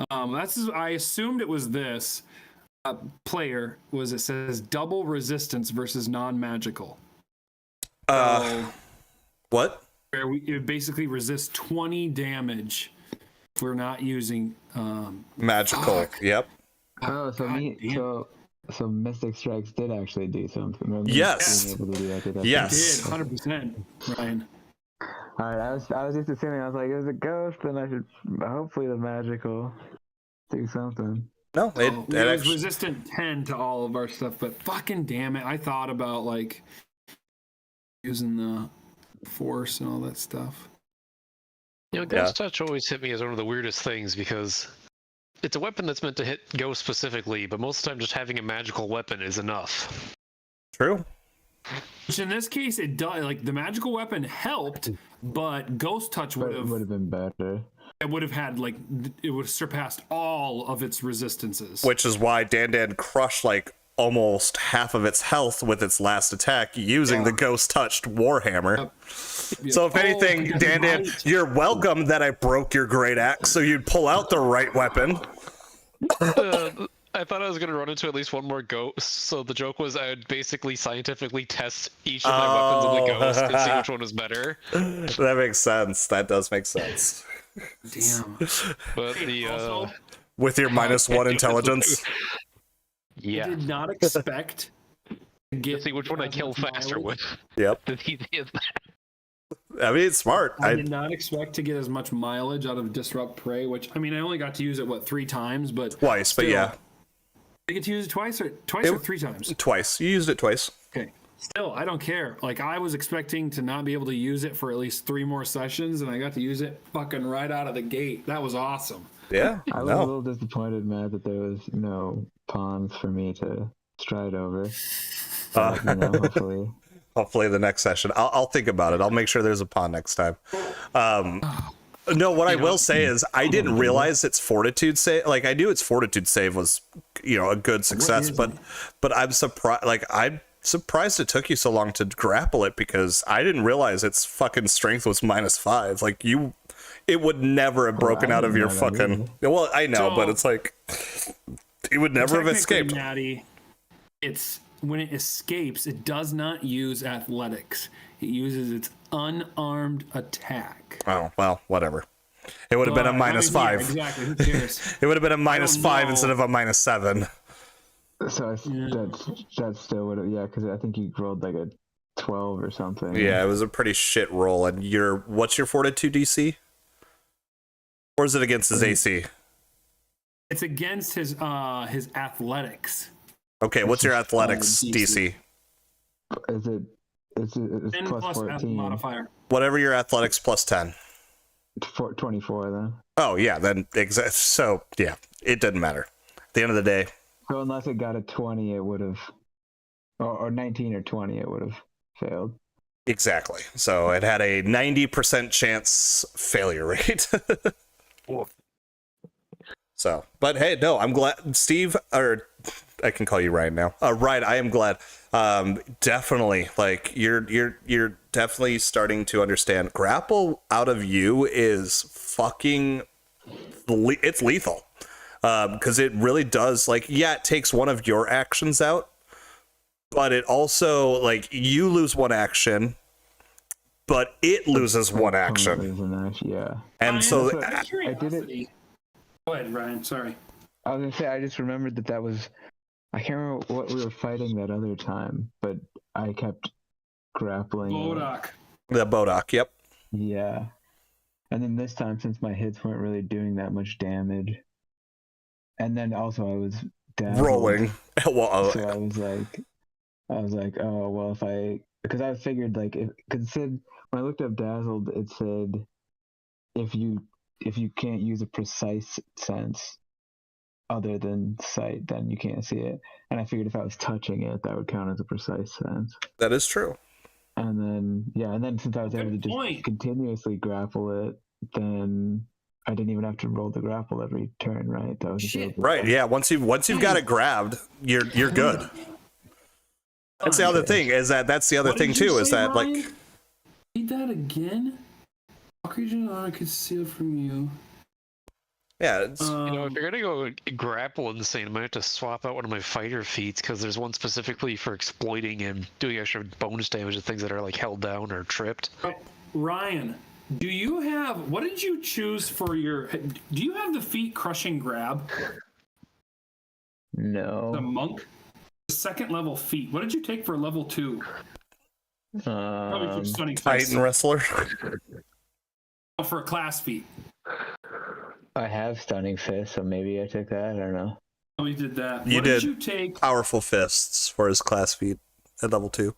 I assumed it was this player it says double resistance versus non-magical. What? Where it basically resists 20 damage if we're not using magical. Fuck. Yep. Oh, so Mystic Strikes did actually do something. Remember Yes. being able to do that? Yes. It did 100%, Ryan. All right, I was just assuming. I was like, it was a ghost, then I should hopefully the magical do something. No, it was actually, resistant 10 to all of our stuff, but fucking damn it, I thought about like using the force and all that stuff. You know, Ghost Touch always hit me as one of the weirdest things, because it's a weapon that's meant to hit ghosts specifically, but most of the time just having a magical weapon is enough. True. Which in this case, it does. Like, the magical weapon helped, but Ghost Touch would have been better. It would have had, like, it would have surpassed all of its resistances. Which is why Dan crushed like almost half of its health with its last attack using the Ghost Touched Warhammer. So if anything, Dan, you're welcome that I broke your great axe, so you'd pull out the right weapon. I thought I was gonna run into at least one more ghost, so the joke was I would basically scientifically test each of my weapons of the ghost and see which one was better. That makes sense. That does make sense. Damn. But the Also, With your -1 intelligence. yeah, I did not expect to get let's see which one I as kill much faster mileage. with. Yep. I mean, it's smart. I did not expect to get as much mileage out of Disrupt Prey, which I mean, I only got to use it 3 times, but Twice, but still, yeah. I get to use it twice or 3 times. Twice. You used it twice. Okay. Still, I don't care. Like, I was expecting to not be able to use it for at least 3 more sessions, and I got to use it fucking right out of the gate. That was awesome. Yeah. I was a little disappointed, Matt, that there was no pawns for me to stride over. But, hopefully. Hopefully the next session. I'll think about it. I'll make sure there's a pawn next time. No, what I will say is I didn't realize its fortitude save. Like, I knew its fortitude save was, a good success, but I'm surprised. Like, I'm surprised it took you so long to grapple it, because I didn't realize its fucking strength was -5. Like, it would never have broken out of your fucking. Well, I know, but it's like it would never have escaped. Natty, it's when it escapes, it does not use athletics. It uses its unarmed attack. Oh well, whatever. It would have been a -5. Yeah, exactly. Who cares? It would have been a -5 instead of a -7. So that still would have, because I think you rolled like a 12 or something. Yeah, it was a pretty shit roll. And what's your fortitude DC? Or is it against his AC? It's against his athletics. Okay, what's your athletics DC? It's 10 plus plus 14. modifier. Whatever your athletics plus 10. 24 then. Oh yeah, then so yeah, it doesn't matter. At the end of the day. So unless it got a 20, it would have, or 19 or 20, it would have failed. Exactly. So it had a 90% chance failure rate. So, but hey, no, I'm glad, Steve, or I can call you Ryan now. Ryan, I am glad. Definitely, like you're definitely starting to understand. Grapple out of you is fucking, it's lethal. Because it really does, like, yeah, it takes one of your actions out, but it also, like, you lose one action, but it loses one action. Yeah. And so I did it. Go ahead, Ryan. Sorry. I was gonna say, I just remembered that was, I can't remember what we were fighting that other time, but I kept grappling. Bodok. The Bodok, yep. Yeah. And then this time, since my hits weren't really doing that much damage, and then also I was dazzled, rolling. Well, so I was like, oh well, because I figured, like, because it said, when I looked up dazzled, it said if you can't use a precise sense other than sight, then you can't see it. And I figured if I was touching it, that would count as a precise sense. that is true. And then since I was able to just continuously grapple it, then I didn't even have to roll the grapple every turn, right? That was just Right, yeah. Once you've got it grabbed, you're good. That's the other thing, is that's the other thing too, is that, like, Read that again? Occlusion I could steal from you. yeah, it's, if you're gonna go grapple insane, I might have to swap out one of my fighter feats, because there's one specifically for exploiting and doing extra bonus damage to things that are like held down or tripped. Ryan, do you have, what did you choose for your, do you have the feat crushing grab? No. The monk? The 2nd level feat. What did you take for level 2? Probably for stunning fist. Titan Wrestler. Oh, for a class feat. I have Stunning Fist, so maybe I took that. I don't know. Oh, you did that. You What did. you take? Powerful Fists for his class feat at level 2.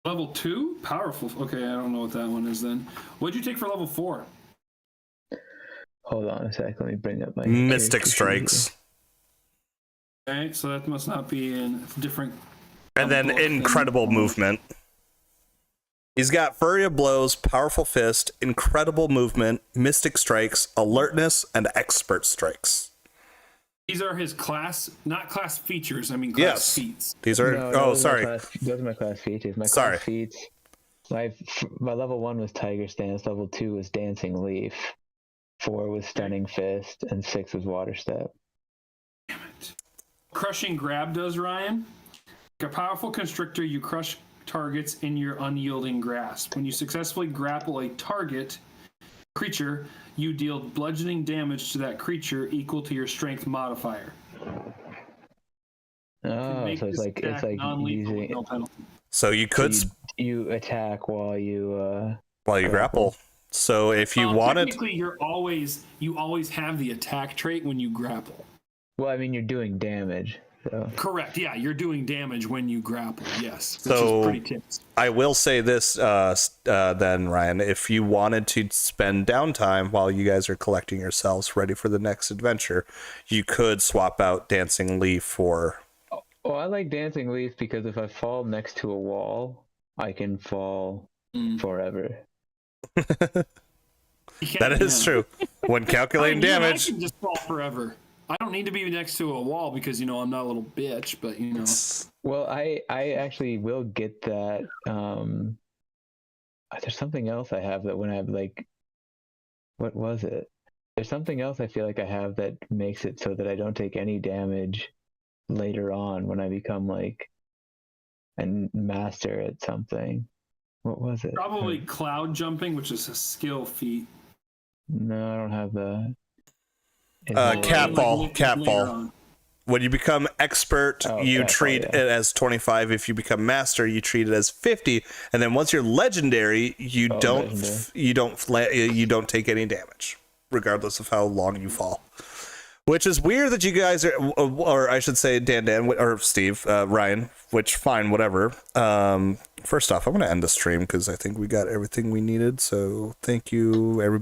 Level 2? Powerful. Okay, I don't know what that one is then. What did you take for level 4? Hold on a sec. Let me bring up my Mystic character Strikes. Okay, so that must not be in different. And then book incredible movement. He's got Flurry of Blows, Powerful Fist, Incredible Movement, Mystic Strikes, Alertness, and Expert Strikes. These are his class, not class features. I mean class feats. These are. No, oh, those are sorry. those are my class features. My Sorry. class feats My level 1 was Tiger Stance, level 2 was Dancing Leaf, 4 was Stunning Fist, and 6 was Water Step. Damn it. Crushing Grab does, Ryan. Like a powerful constrictor, you crush targets in your unyielding grasp. When you successfully grapple a creature, you deal bludgeoning damage to that creature equal to your strength modifier. Oh, so it's like non-lethal with using. no penalty. So you could You attack while you grapple. So if you wanted, Technically, you always have the attack trait when you grapple. well, I mean, you're doing damage. So. Correct. Yeah, you're doing damage when you grapple. Yes. So- Which is pretty tips. I will say this then, Ryan, if you wanted to spend downtime while you guys are collecting yourselves ready for the next adventure, you could swap out Dancing Leaf for. Well, I like Dancing Leaf because if I fall next to a wall, I can fall forever. That is true. When calculating damage. I can just fall forever. I don't need to be next to a wall because, I'm not a little bitch, but, Well, I actually will get that. There's something else I have that when I what was it? There's something else I feel like I have that makes it so that I don't take any damage later on when I become like a master at something. What was it? Probably cloud jumping, which is a skill feat. No, I don't have the. Catfall. When you become expert, you treat it as 25. If you become master, you treat it as 50. And then once you're legendary, you don't take any damage, regardless of how long you fall. Which is weird that you guys are, or I should say, Dan, or Steve, Ryan. Which fine, whatever. First off, I'm going to end the stream because I think we got everything we needed. So thank you, everybody.